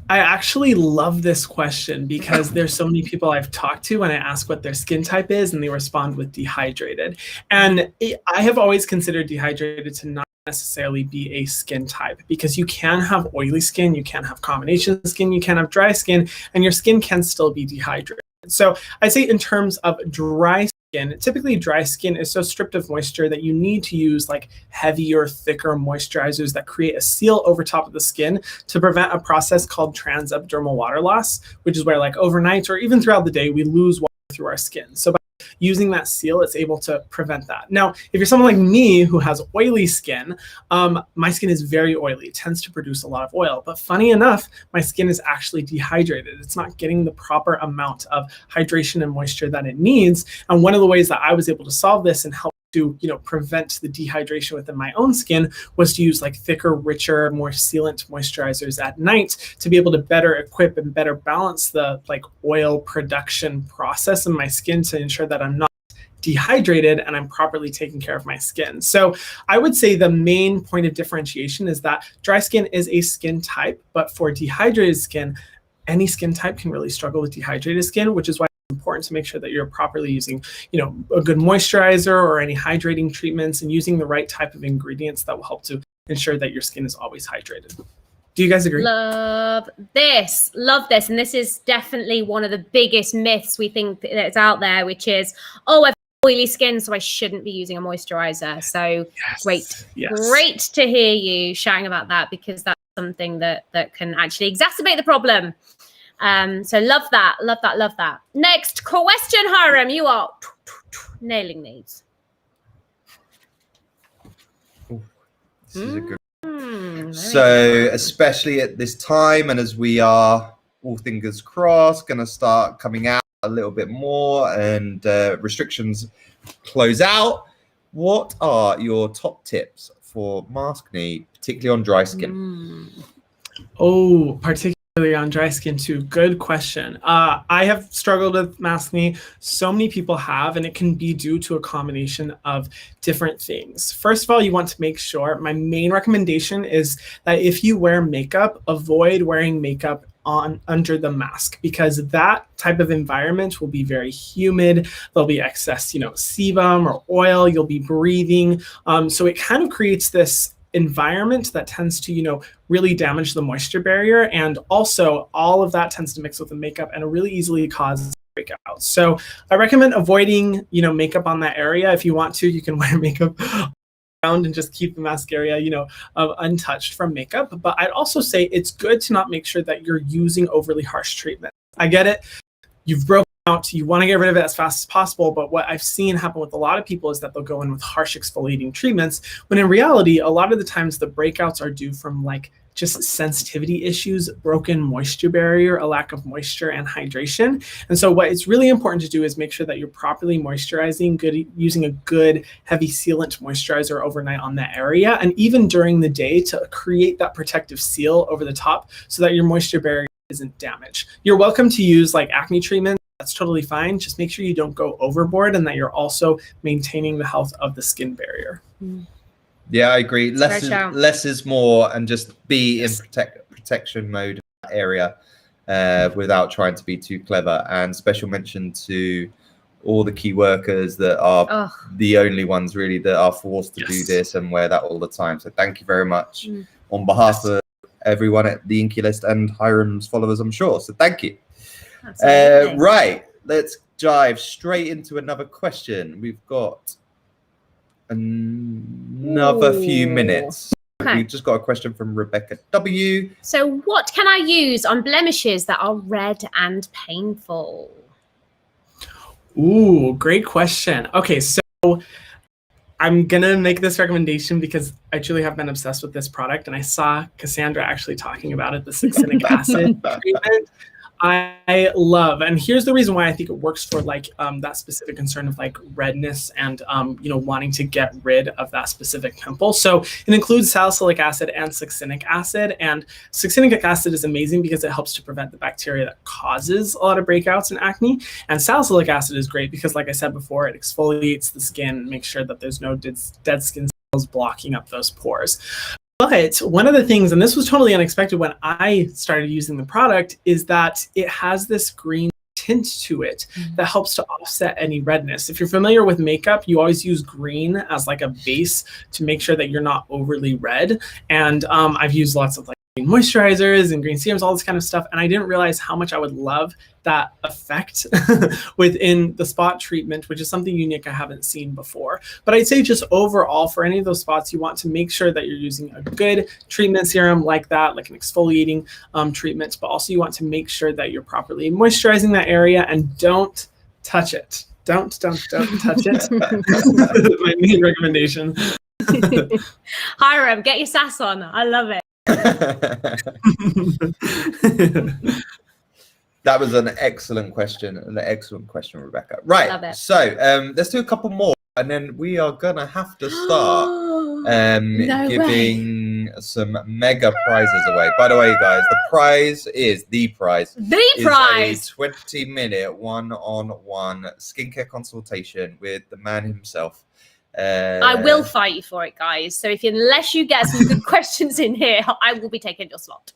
I actually love this question because there's so many people I've talked to when I ask what their skin type is and they respond with dehydrated. And I have always considered dehydrated to not necessarily be a skin type, because you can have oily skin, you can have combination skin, you can have dry skin, and your skin can still be dehydrated. So I'd say in terms of dry skin, typically dry skin is so stripped of moisture that you need to use like heavier, thicker moisturizers that create a seal over top of the skin to prevent a process called transepidermal water loss, which is where like overnight or even throughout the day, we lose water through our skin. So by using that seal, it's able to prevent that. Now, if you're someone like me who has oily skin, my skin is very oily. It tends to produce a lot of oil. But funny enough, my skin is actually dehydrated. It's not getting the proper amount of hydration and moisture that it needs. And one of the ways that I was able to solve this and help to prevent the dehydration within my own skin was to use like thicker, richer, more sealant moisturizers at night to be able to better equip and better balance the like oil production process in my skin to ensure that I'm not dehydrated and I'm properly taking care of my skin. So I would say the main point of differentiation is that dry skin is a skin type, but for dehydrated skin, any skin type can really struggle with dehydrated skin, which is why it's important to make sure that you're properly using, a good moisturizer or any hydrating treatments and using the right type of ingredients that will help to ensure that your skin is always hydrated. Do you guys agree? Love this. And this is definitely one of the biggest myths we think that's out there, which is, I've oily skin, so I shouldn't be using a moisturizer. So great to hear you shouting about that, because that's something that can actually exacerbate the problem. So love that. Next question, Hyram. You are nailing these. This is a good So especially at this time, and as we are, all fingers crossed, going to start coming out a little bit more and restrictions close out, what are your top tips for maskne, particularly on dry skin? Particularly on dry skin too. Good question. I have struggled with maskne. So many people have, and it can be due to a combination of different things. First of all, you want to make sure, my main recommendation is that if you wear makeup, avoid wearing makeup under the mask, because that type of environment will be very humid. There'll be excess, sebum or oil. You'll be breathing. So it kind of creates this environment that tends to, really damage the moisture barrier. And also all of that tends to mix with the makeup and really easily causes breakouts. So I recommend avoiding, makeup on that area. If you want to, you can wear makeup around and just keep the mask area, untouched from makeup. But I'd also say it's good to not make sure that you're using overly harsh treatment. I get it. You've broken out, you want to get rid of it as fast as possible, but what I've seen happen with a lot of people is that they'll go in with harsh exfoliating treatments, when in reality, a lot of the times the breakouts are due from like just sensitivity issues, broken moisture barrier, a lack of moisture and hydration. And so what it's really important to do is make sure that you're properly moisturizing, using a good heavy sealant moisturizer overnight on that area, and even during the day to create that protective seal over the top so that your moisture barrier isn't damaged. You're welcome to use like acne treatment. That's totally fine. Just make sure you don't go overboard and that you're also maintaining the health of the skin barrier. Yeah, I agree. It's a great shout. Less is more, and just be in protection mode in that area without trying to be too clever. And special mention to all the key workers that are the only ones really that are forced to do this and wear that all the time. So thank you very much on behalf of everyone at the Inky list and Hyram's followers, I'm sure. So thank you. Right, let's dive straight into another question. We've got another few minutes. Okay. We've just got a question from Rebecca W. So what can I use on blemishes that are red and painful? Ooh, great question. Okay, so I'm gonna make this recommendation because I truly have been obsessed with this product, and I saw Cassandra actually talking about it, the succinic acid treatment. I love, and here's the reason why I think it works for like that specific concern of like redness and you know, wanting to get rid of that specific pimple. So it includes salicylic acid and succinic acid, and succinic acid is amazing because it helps to prevent the bacteria that causes a lot of breakouts and acne, and salicylic acid is great because, like I said before, it exfoliates the skin, makes sure that there's no dead skin cells blocking up those pores. But one of the things, and this was totally unexpected when I started using the product, is that it has this green tint to it that helps to offset any redness. If you're familiar with makeup, you always use green as like a base to make sure that you're not overly red. And I've used lots of like green moisturizers and green serums, all this kind of stuff, and I didn't realize how much I would love that effect within the spot treatment, which is something unique I haven't seen before. But I'd say just overall, for any of those spots, you want to make sure that you're using a good treatment serum like that, like an exfoliating treatment, but also you want to make sure that you're properly moisturizing that area, and don't touch it. Don't touch it. My main recommendation. Hyram, get your sass on. I love it. That was an excellent question, Rebecca. Right, Love it. so let's do a couple more, and then we are gonna have to start giving some mega prizes away. By the way, guys, the prize is a 20-minute one-on-one skincare consultation with the man himself. I will fight you for it, guys. So unless you get some good questions in here, I will be taking your slot.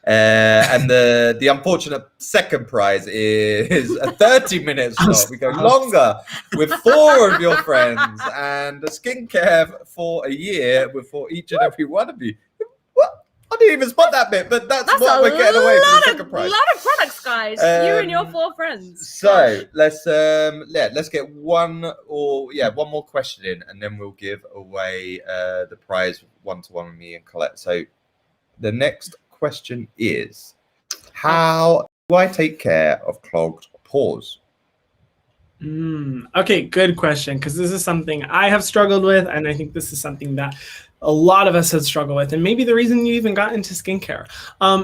And the unfortunate second prize is a 30-minute slot. We go longer with 4 of your friends, and the skincare for a year for each and every one of you. What? I didn't even spot that bit, but that's what we're getting away for the second prize. A lot of products, guys. You and your 4 friends. So let's get one more question in, and then we'll give away the prize one-to-one with me and Colette. So the next question is, how do I take care of clogged pores? Okay, good question, because this is something I have struggled with, and I think this is something that a lot of us have struggled with, and maybe the reason you even got into skincare.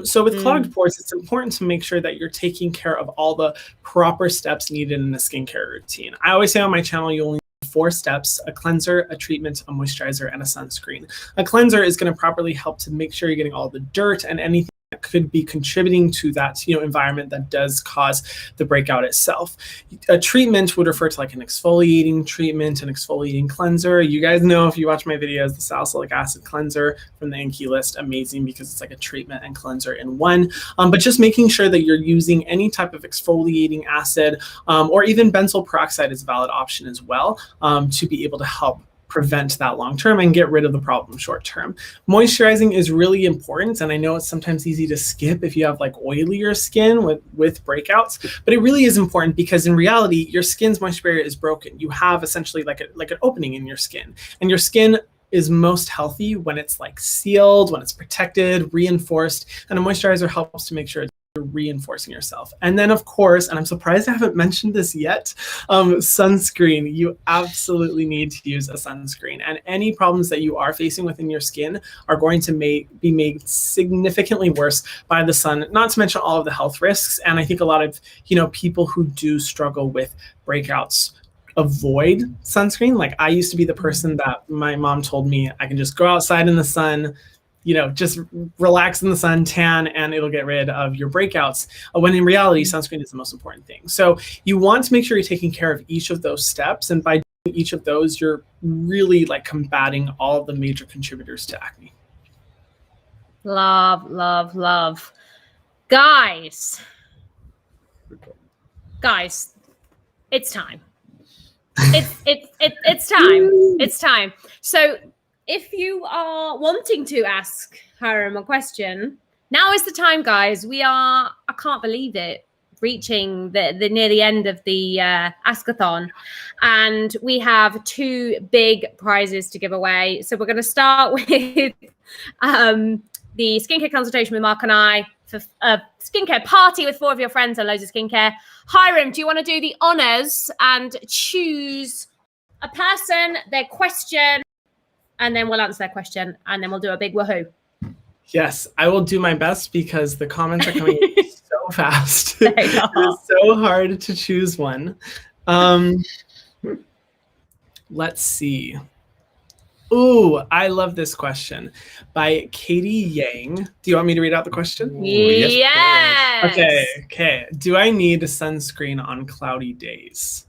So with clogged pores, it's important to make sure that you're taking care of all the proper steps needed in a skincare routine. I always say on my channel, you only 4 steps: a cleanser, a treatment, a moisturizer, and a sunscreen. A cleanser is going to properly help to make sure you're getting all the dirt and anything that could be contributing to that, you know, environment that does cause the breakout itself. A treatment would refer to like an exfoliating treatment, an exfoliating cleanser. You guys know, if you watch my videos, the salicylic acid cleanser from the Inky list, amazing because it's like a treatment and cleanser in one. But just making sure that you're using any type of exfoliating acid, or even benzoyl peroxide is a valid option as well, to be able to help prevent that long term and get rid of the problem short term. Moisturizing is really important, and I know it's sometimes easy to skip if you have like oilier skin with breakouts, but it really is important because in reality, your skin's moisture barrier is broken. You have essentially like an opening in your skin, and your skin is most healthy when it's like sealed, when it's protected, reinforced, and a moisturizer helps to make sure you're reinforcing yourself. And then of course, and I'm surprised I haven't mentioned this yet, sunscreen. You absolutely need to use a sunscreen, and any problems that you are facing within your skin are going to be made significantly worse by the sun, not to mention all of the health risks. And I think a lot of, you know, people who do struggle with breakouts avoid sunscreen. Like I used to be the person that my mom told me I can just go outside in the sun, you know, just relax in the sun, tan, and it'll get rid of your breakouts. When in reality, sunscreen is the most important thing. So you want to make sure you're taking care of each of those steps. And by each of those, you're really like combating all of the major contributors to acne. Love, love, love. Guys, it's time. It's time. It's time. So if you are wanting to ask Hyram a question, now is the time, guys. We are, I can't believe it, reaching the near the end of the askAthon, and we have 2 big prizes to give away. So we're going to start with the skincare consultation with Mark and I for a skincare party with 4 of your friends and loads of skincare. Hyram, do you want to do the honors and choose a person, their question, and then we'll answer their question, and then we'll do a big woohoo. Yes, I will do my best because the comments are coming in so fast. It's so hard to choose one. Let's see. Ooh, I love this question by Katie Yang. Do you want me to read out the question? Yes. Okay. Do I need a sunscreen on cloudy days?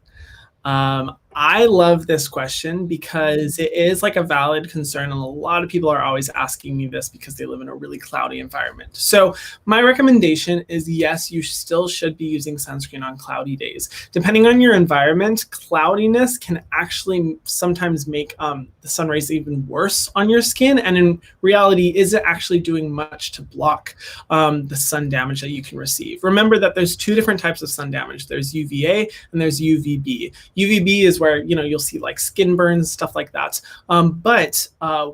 I love this question because it is like a valid concern, and a lot of people are always asking me this because they live in a really cloudy environment. So my recommendation is, yes, you still should be using sunscreen on cloudy days. Depending on your environment, cloudiness can actually sometimes make the sun rays even worse on your skin, and in reality, is it actually doing much to block the sun damage that you can receive? Remember that there's 2 different types of sun damage. There's UVA and there's UVB. UVB is where you'll see like skin burns, stuff like that. But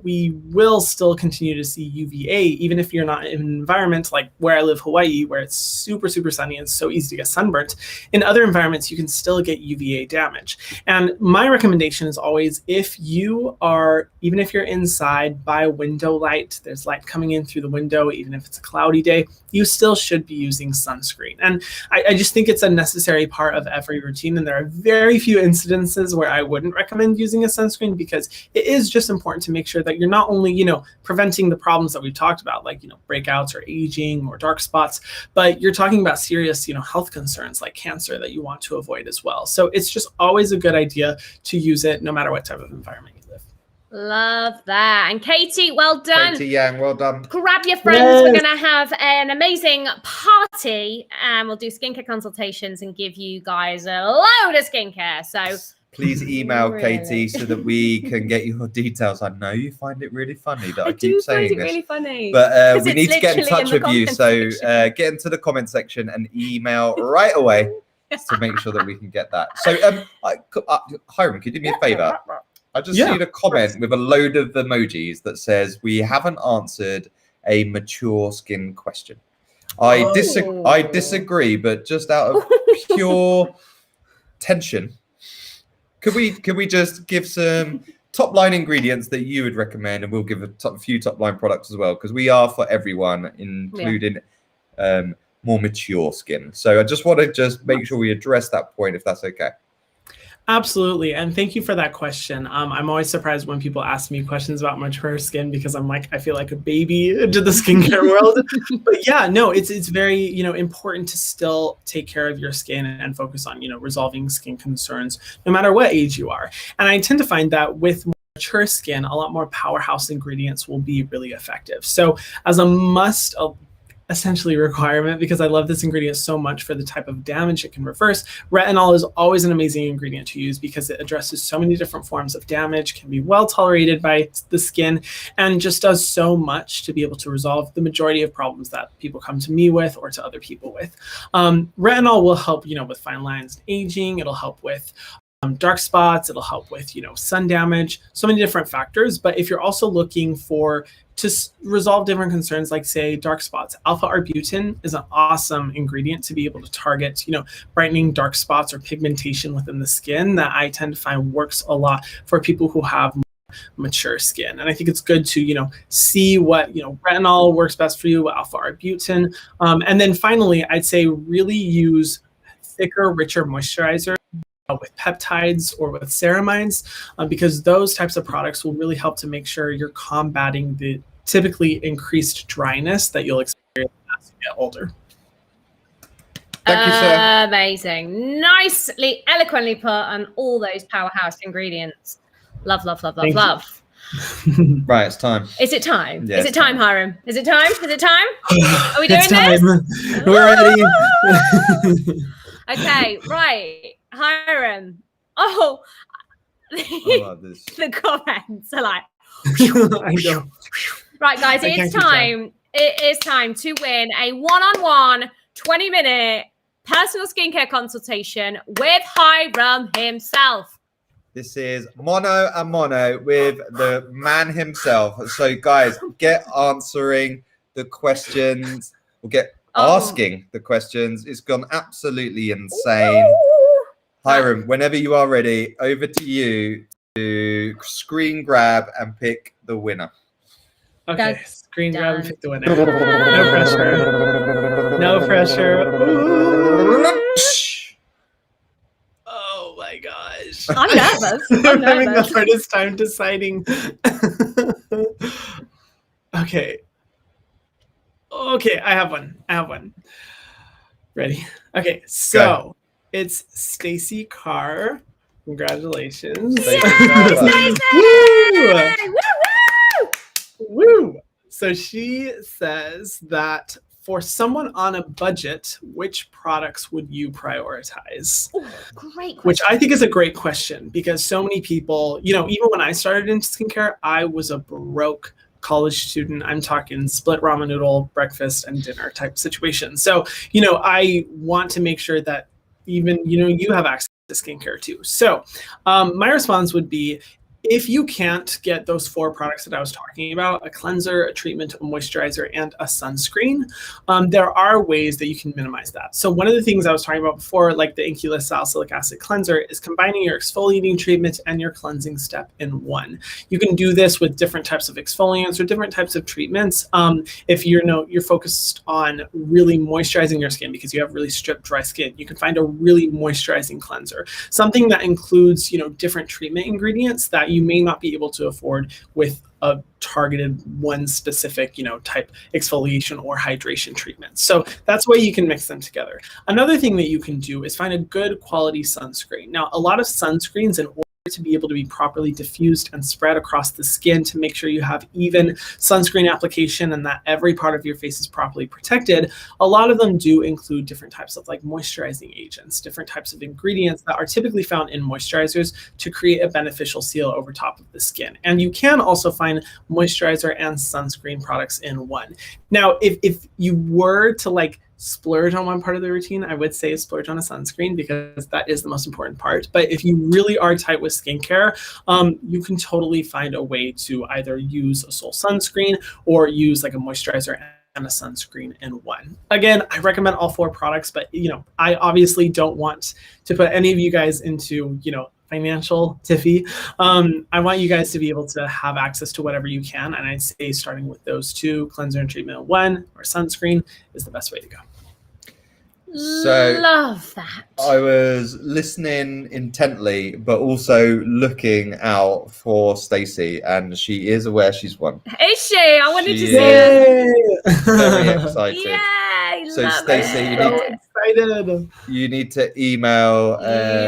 we will still continue to see UVA, even if you're not in an environment like where I live, Hawaii, where it's super, super sunny and so easy to get sunburnt. In other environments, you can still get UVA damage. And my recommendation is always, even if you're inside by window light, there's light coming in through the window, even if it's a cloudy day, you still should be using sunscreen. And I just think it's a necessary part of every routine. And there are very few incidences where I wouldn't recommend using a sunscreen, because it is just important to make sure that you're not only, preventing the problems that we've talked about, like, breakouts or aging or dark spots, but you're talking about serious, health concerns like cancer that you want to avoid as well. So it's just always a good idea to use it no matter what type of environment you live. Love that. And Katie, well done. Katie Yang, well done. Grab your friends. Yes. We're going to have an amazing party, and we'll do skincare consultations and give you guys a load of skincare. So please email Katie so that we can get your details. I know you find it really funny that I keep saying this. Really funny. But we need to get in touch with you. So get into the comment section and email right away to make sure that we can get that. So Hyram, could you do me a favor? I just need a comment with a load of emojis that says, we haven't answered a mature skin question. I disagree, but just out of pure tension, could we just give some top line ingredients that you would recommend, and we'll give a few top line products as well, because we are for everyone, including more mature skin. So I just want to make sure we address that point, if that's okay. Absolutely. And thank you for that question. I'm always surprised when people ask me questions about mature skin, because I feel like a baby into the skincare world. But yeah, no, it's very, important to still take care of your skin and focus on, resolving skin concerns, no matter what age you are. And I tend to find that with mature skin, a lot more powerhouse ingredients will be really effective. So as a essentially requirement, because I love this ingredient so much for the type of damage it can reverse, retinol is always an amazing ingredient to use because it addresses so many different forms of damage, can be well tolerated by the skin, and just does so much to be able to resolve the majority of problems that people come to me with or to other people with. Retinol will help, with fine lines and aging. It'll help with dark spots. It'll help with, sun damage, so many different factors. But if you're also looking to resolve different concerns, like say dark spots, alpha-arbutin is an awesome ingredient to be able to target, brightening dark spots or pigmentation within the skin that I tend to find works a lot for people who have mature skin. And I think it's good to, see what, retinol works best for you, alpha-arbutin. And then finally, I'd say really use thicker, richer moisturizer with peptides or with ceramides, because those types of products will really help to make sure you're combating the typically increased dryness that you'll experience as you get older. Thank you, sir. Amazing. Nicely, eloquently put on all those powerhouse ingredients. Love, love, love, love, Thank you. love. Right, it's time. Is it time? Yeah, Is it it's time, Hyram? Is it time? Is it time? Are we doing It's time. this? We're ready. Okay, right. Hyram. Oh, I love this. the comments are like, I know. right, guys, I it's can't keep time. It is time to win a one-on-one 20-minute personal skincare consultation with Hyram himself. This is mono and mono with the man himself. So, guys, get answering the questions. We'll get asking the questions. It's gone absolutely insane. Hyram, whenever you are ready, over to you to screen grab and pick the winner. Okay, screen grab and pick the winner. No pressure. No pressure. Ooh. Oh my gosh. I'm nervous. I'm having the hardest time deciding. Okay. Okay, I have one. Ready? Okay, so it's Stacy Carr. Congratulations. Yay, Woo! Woo! Woo! So she says that for someone on a budget, which products would you prioritize? Ooh, great question. Which I think is a great question because so many people, you know, even when I started into skincare, I was a broke college student. I'm talking split ramen noodle, breakfast and dinner type situation. So, you know, I want to make sure that even, you know, you have access to skincare too. So my response would be, if you can't get those 4 products that I was talking about, a cleanser, a treatment, a moisturizer, and a sunscreen, there are ways that you can minimize that. So one of the things I was talking about before, like the INKEY salicylic acid cleanser, is combining your exfoliating treatment and your cleansing step in one. You can do this with different types of exfoliants or different types of treatments. If you're focused on really moisturizing your skin because you have really stripped, dry skin, you can find a really moisturizing cleanser, something that includes, you know, different treatment ingredients that you may not be able to afford with a targeted one specific, you know, type exfoliation or hydration treatment. So that's why you can mix them together. Another thing that you can do is find a good quality sunscreen. Now, a lot of sunscreens, in order to be able to be properly diffused and spread across the skin to make sure you have even sunscreen application and that every part of your face is properly protected, a lot of them do include different types of like moisturizing agents, different types of ingredients that are typically found in moisturizers to create a beneficial seal over top of the skin. And you can also find moisturizer and sunscreen products in one. Now, if you were to like splurge on one part of the routine, I would say splurge on a sunscreen because that is the most important part. But if you really are tight with skincare, you can totally find a way to either use a sole sunscreen or use like a moisturizer and a sunscreen in one. Again, I recommend all 4 products, but you know, I obviously don't want to put any of you guys into, you know, financial tiffy. I want you guys to be able to have access to whatever you can. And I'd say starting with those 2, cleanser and treatment in one or sunscreen, is the best way to go. So love that. I was listening intently, but also looking out for Stacey, and she is aware she's won. Is she? I wanted to see it. Very excited. Yay! So Stacey, you need to email.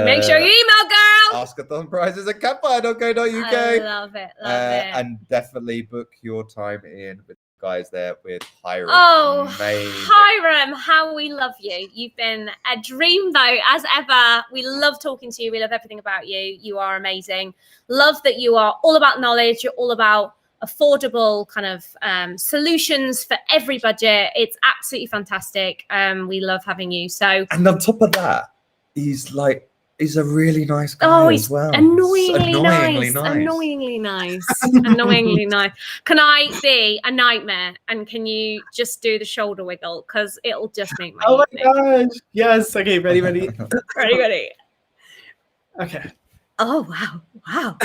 Make sure you email, girl. askATHON prizes at campfire.co.uk. I love it. Love it. And definitely book your time in with guys there with Hyram. Oh, amazing. Hyram, how we love you. You've been a dream though, as ever. We love talking to you. We love everything about you. You are amazing. Love that you are all about knowledge. You're all about affordable kind of solutions for every budget. It's absolutely fantastic. We love having you. So, and on top of that, he's a really nice guy as well. Annoyingly nice. Annoyingly nice. Can I be a nightmare? And can you just do the shoulder wiggle? Because it'll just make my evening. Gosh. Yes. Okay. Ready. Ready. Okay. Oh, wow.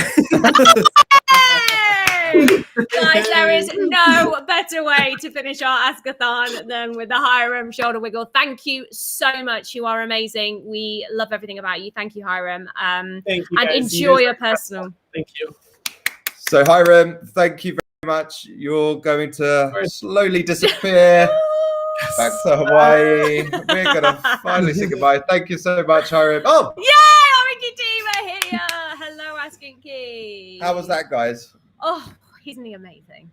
Guys, there is no better way to finish our askATHON than with the Hyram shoulder wiggle. Thank you so much. You are amazing. We love everything about you. Thank you, Hyram. Thank you, and enjoy your personal. Thank you. So, Hyram, thank you very much. You're going to slowly disappear. Back to Hawaii. We're gonna finally say goodbye. Thank you so much, Hyram. Oh, Yay! Our Inky team are here. Hello, Ask Inky. how was that, guys? Oh, isn't he amazing?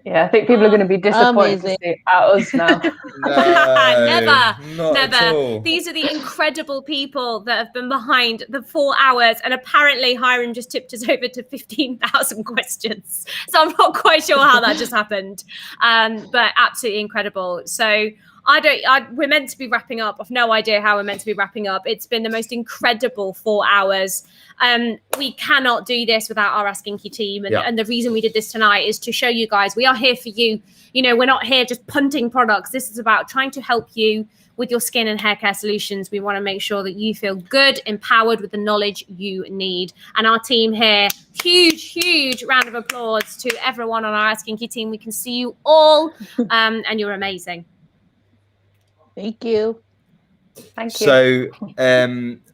Yeah, I think people are going to be disappointed to Amazing. see us now. Never. Not at all. These are the incredible people that have been behind the 4 hours, and apparently Hyram just tipped us over to 15,000 questions. So I'm not quite sure how that just happened, but absolutely incredible. So we're meant to be wrapping up. I've no idea how we're meant to be wrapping up. It's been the most incredible 4 hours. We cannot do this without our Ask Inky team. And the reason we did this tonight is to show you guys we are here for you. You know, we're not here just punting products. This is about trying to help you with your skin and hair care solutions. We want to make sure that you feel good, empowered with the knowledge you need. And our team here, huge round of applause to everyone on our Ask Inky team. We can see you all, and you're amazing. Thank you. Thank you. So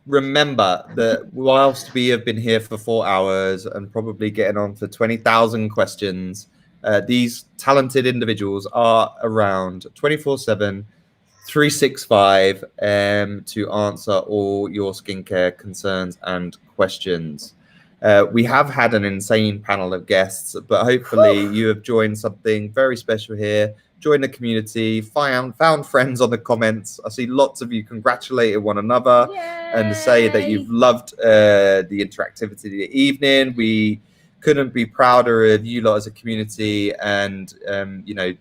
remember that whilst we have been here for 4 hours and probably getting on for 20,000 questions, these talented individuals are around 24/7, 365 to answer all your skincare concerns and questions. We have had an insane panel of guests, but hopefully you have joined something very special here. Join the community, found friends on the comments. I see lots of you congratulating one another and say that you've loved the interactivity of the evening. We couldn't be prouder of you lot as a community, and you know,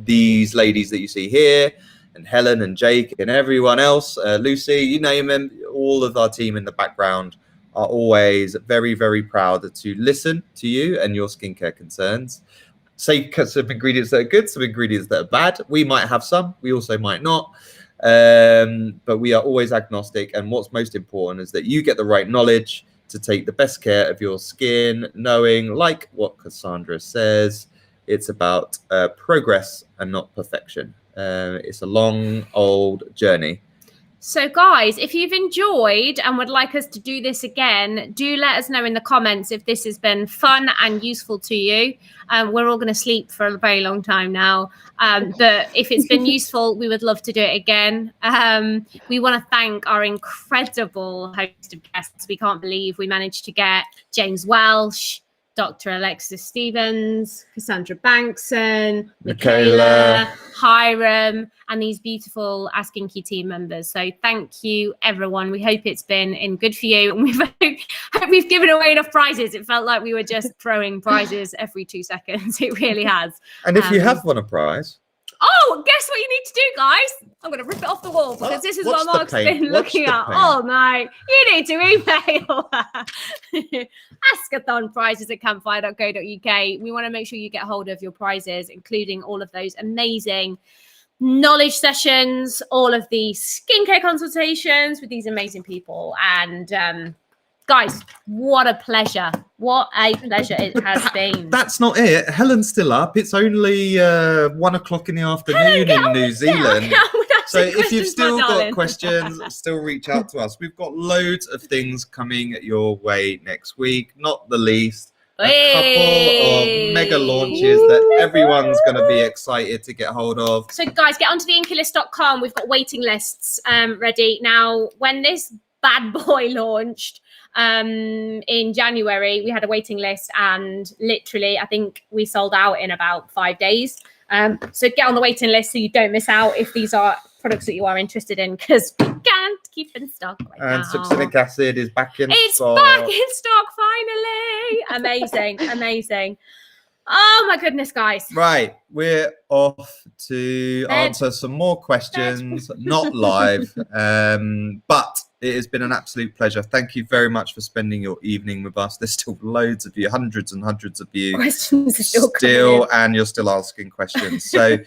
these ladies that you see here, and Helen and Jake and everyone else, Lucy, you name them, all of our team in the background are always very proud to listen to you and your skincare concerns. Say some ingredients that are good, some ingredients that are bad. We might have some, we also might not, but we are always agnostic. And what's most important is that you get the right knowledge to take the best care of your skin, knowing, like what Cassandra says, it's about progress and not perfection. It's a long, old journey. So guys, if you've enjoyed and would like us to do this again, do let us know in the comments if this has been fun and useful to you. We're all going to sleep for a very long time now. But if it's been useful, we would love to do it again. We want to thank our incredible host of guests. We can't believe we managed to get James Welsh, Dr. Alexis Stevens, Cassandra Bankson, Mikayla, Hyram, and these beautiful Ask Inky team members. So thank you, everyone. We hope it's been good for you, and hope we've given away enough prizes. It felt like we were just throwing prizes every 2 seconds. It really has. And if you have won a prize, oh, guess what you need to do, guys? I'm going to rip it off the wall because this is what Mark's been looking at all night. You need to email askATHON prizes at campfire.co.uk. We want to make sure you get hold of your prizes, including all of those amazing knowledge sessions, all of the skincare consultations with these amazing people. And guys, what a pleasure. What a pleasure it has been. That's not it. Helen's still up. It's only 1 o'clock in the afternoon in New Zealand. So if you've still got questions, still reach out to us. We've got loads of things coming your way next week, not the least a couple of mega launches that everyone's going to be excited to get hold of. So guys, get onto the inkylist.com. We've got waiting lists ready. Now, when this bad boy launched in January, we had a waiting list, and literally I think we sold out in about 5 days. So get on the waiting list so you don't miss out if these are products that you are interested in, because we can't keep in stock right now. And succinic acid is back in stock. It's back in stock finally. Amazing. Oh my goodness, guys. Right, we're off to answer some more questions, not live, but it has been an absolute pleasure. Thank you very much for spending your evening with us. There's still loads of you, hundreds and hundreds of you. Questions are still and you're still asking questions. So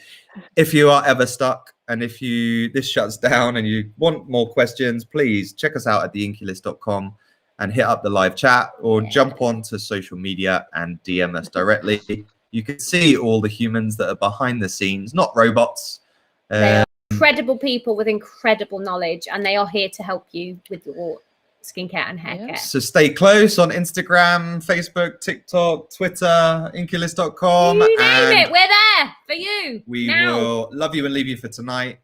if you are ever stuck, and if this shuts down and you want more questions, please check us out at theinkylist.com and hit up the live chat, or jump onto social media and DM us directly. You can see all the humans that are behind the scenes, not robots. They are incredible people with incredible knowledge, and they are here to help you with your skincare and hair care. So stay close on Instagram, Facebook, TikTok, Twitter, inkylist.com. You name it, we're there. for you. We now. will love you and leave you for tonight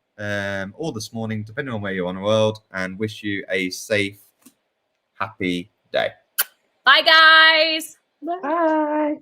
or this morning, depending on where you are in the world, and wish you a safe, happy day. Bye, guys. Bye.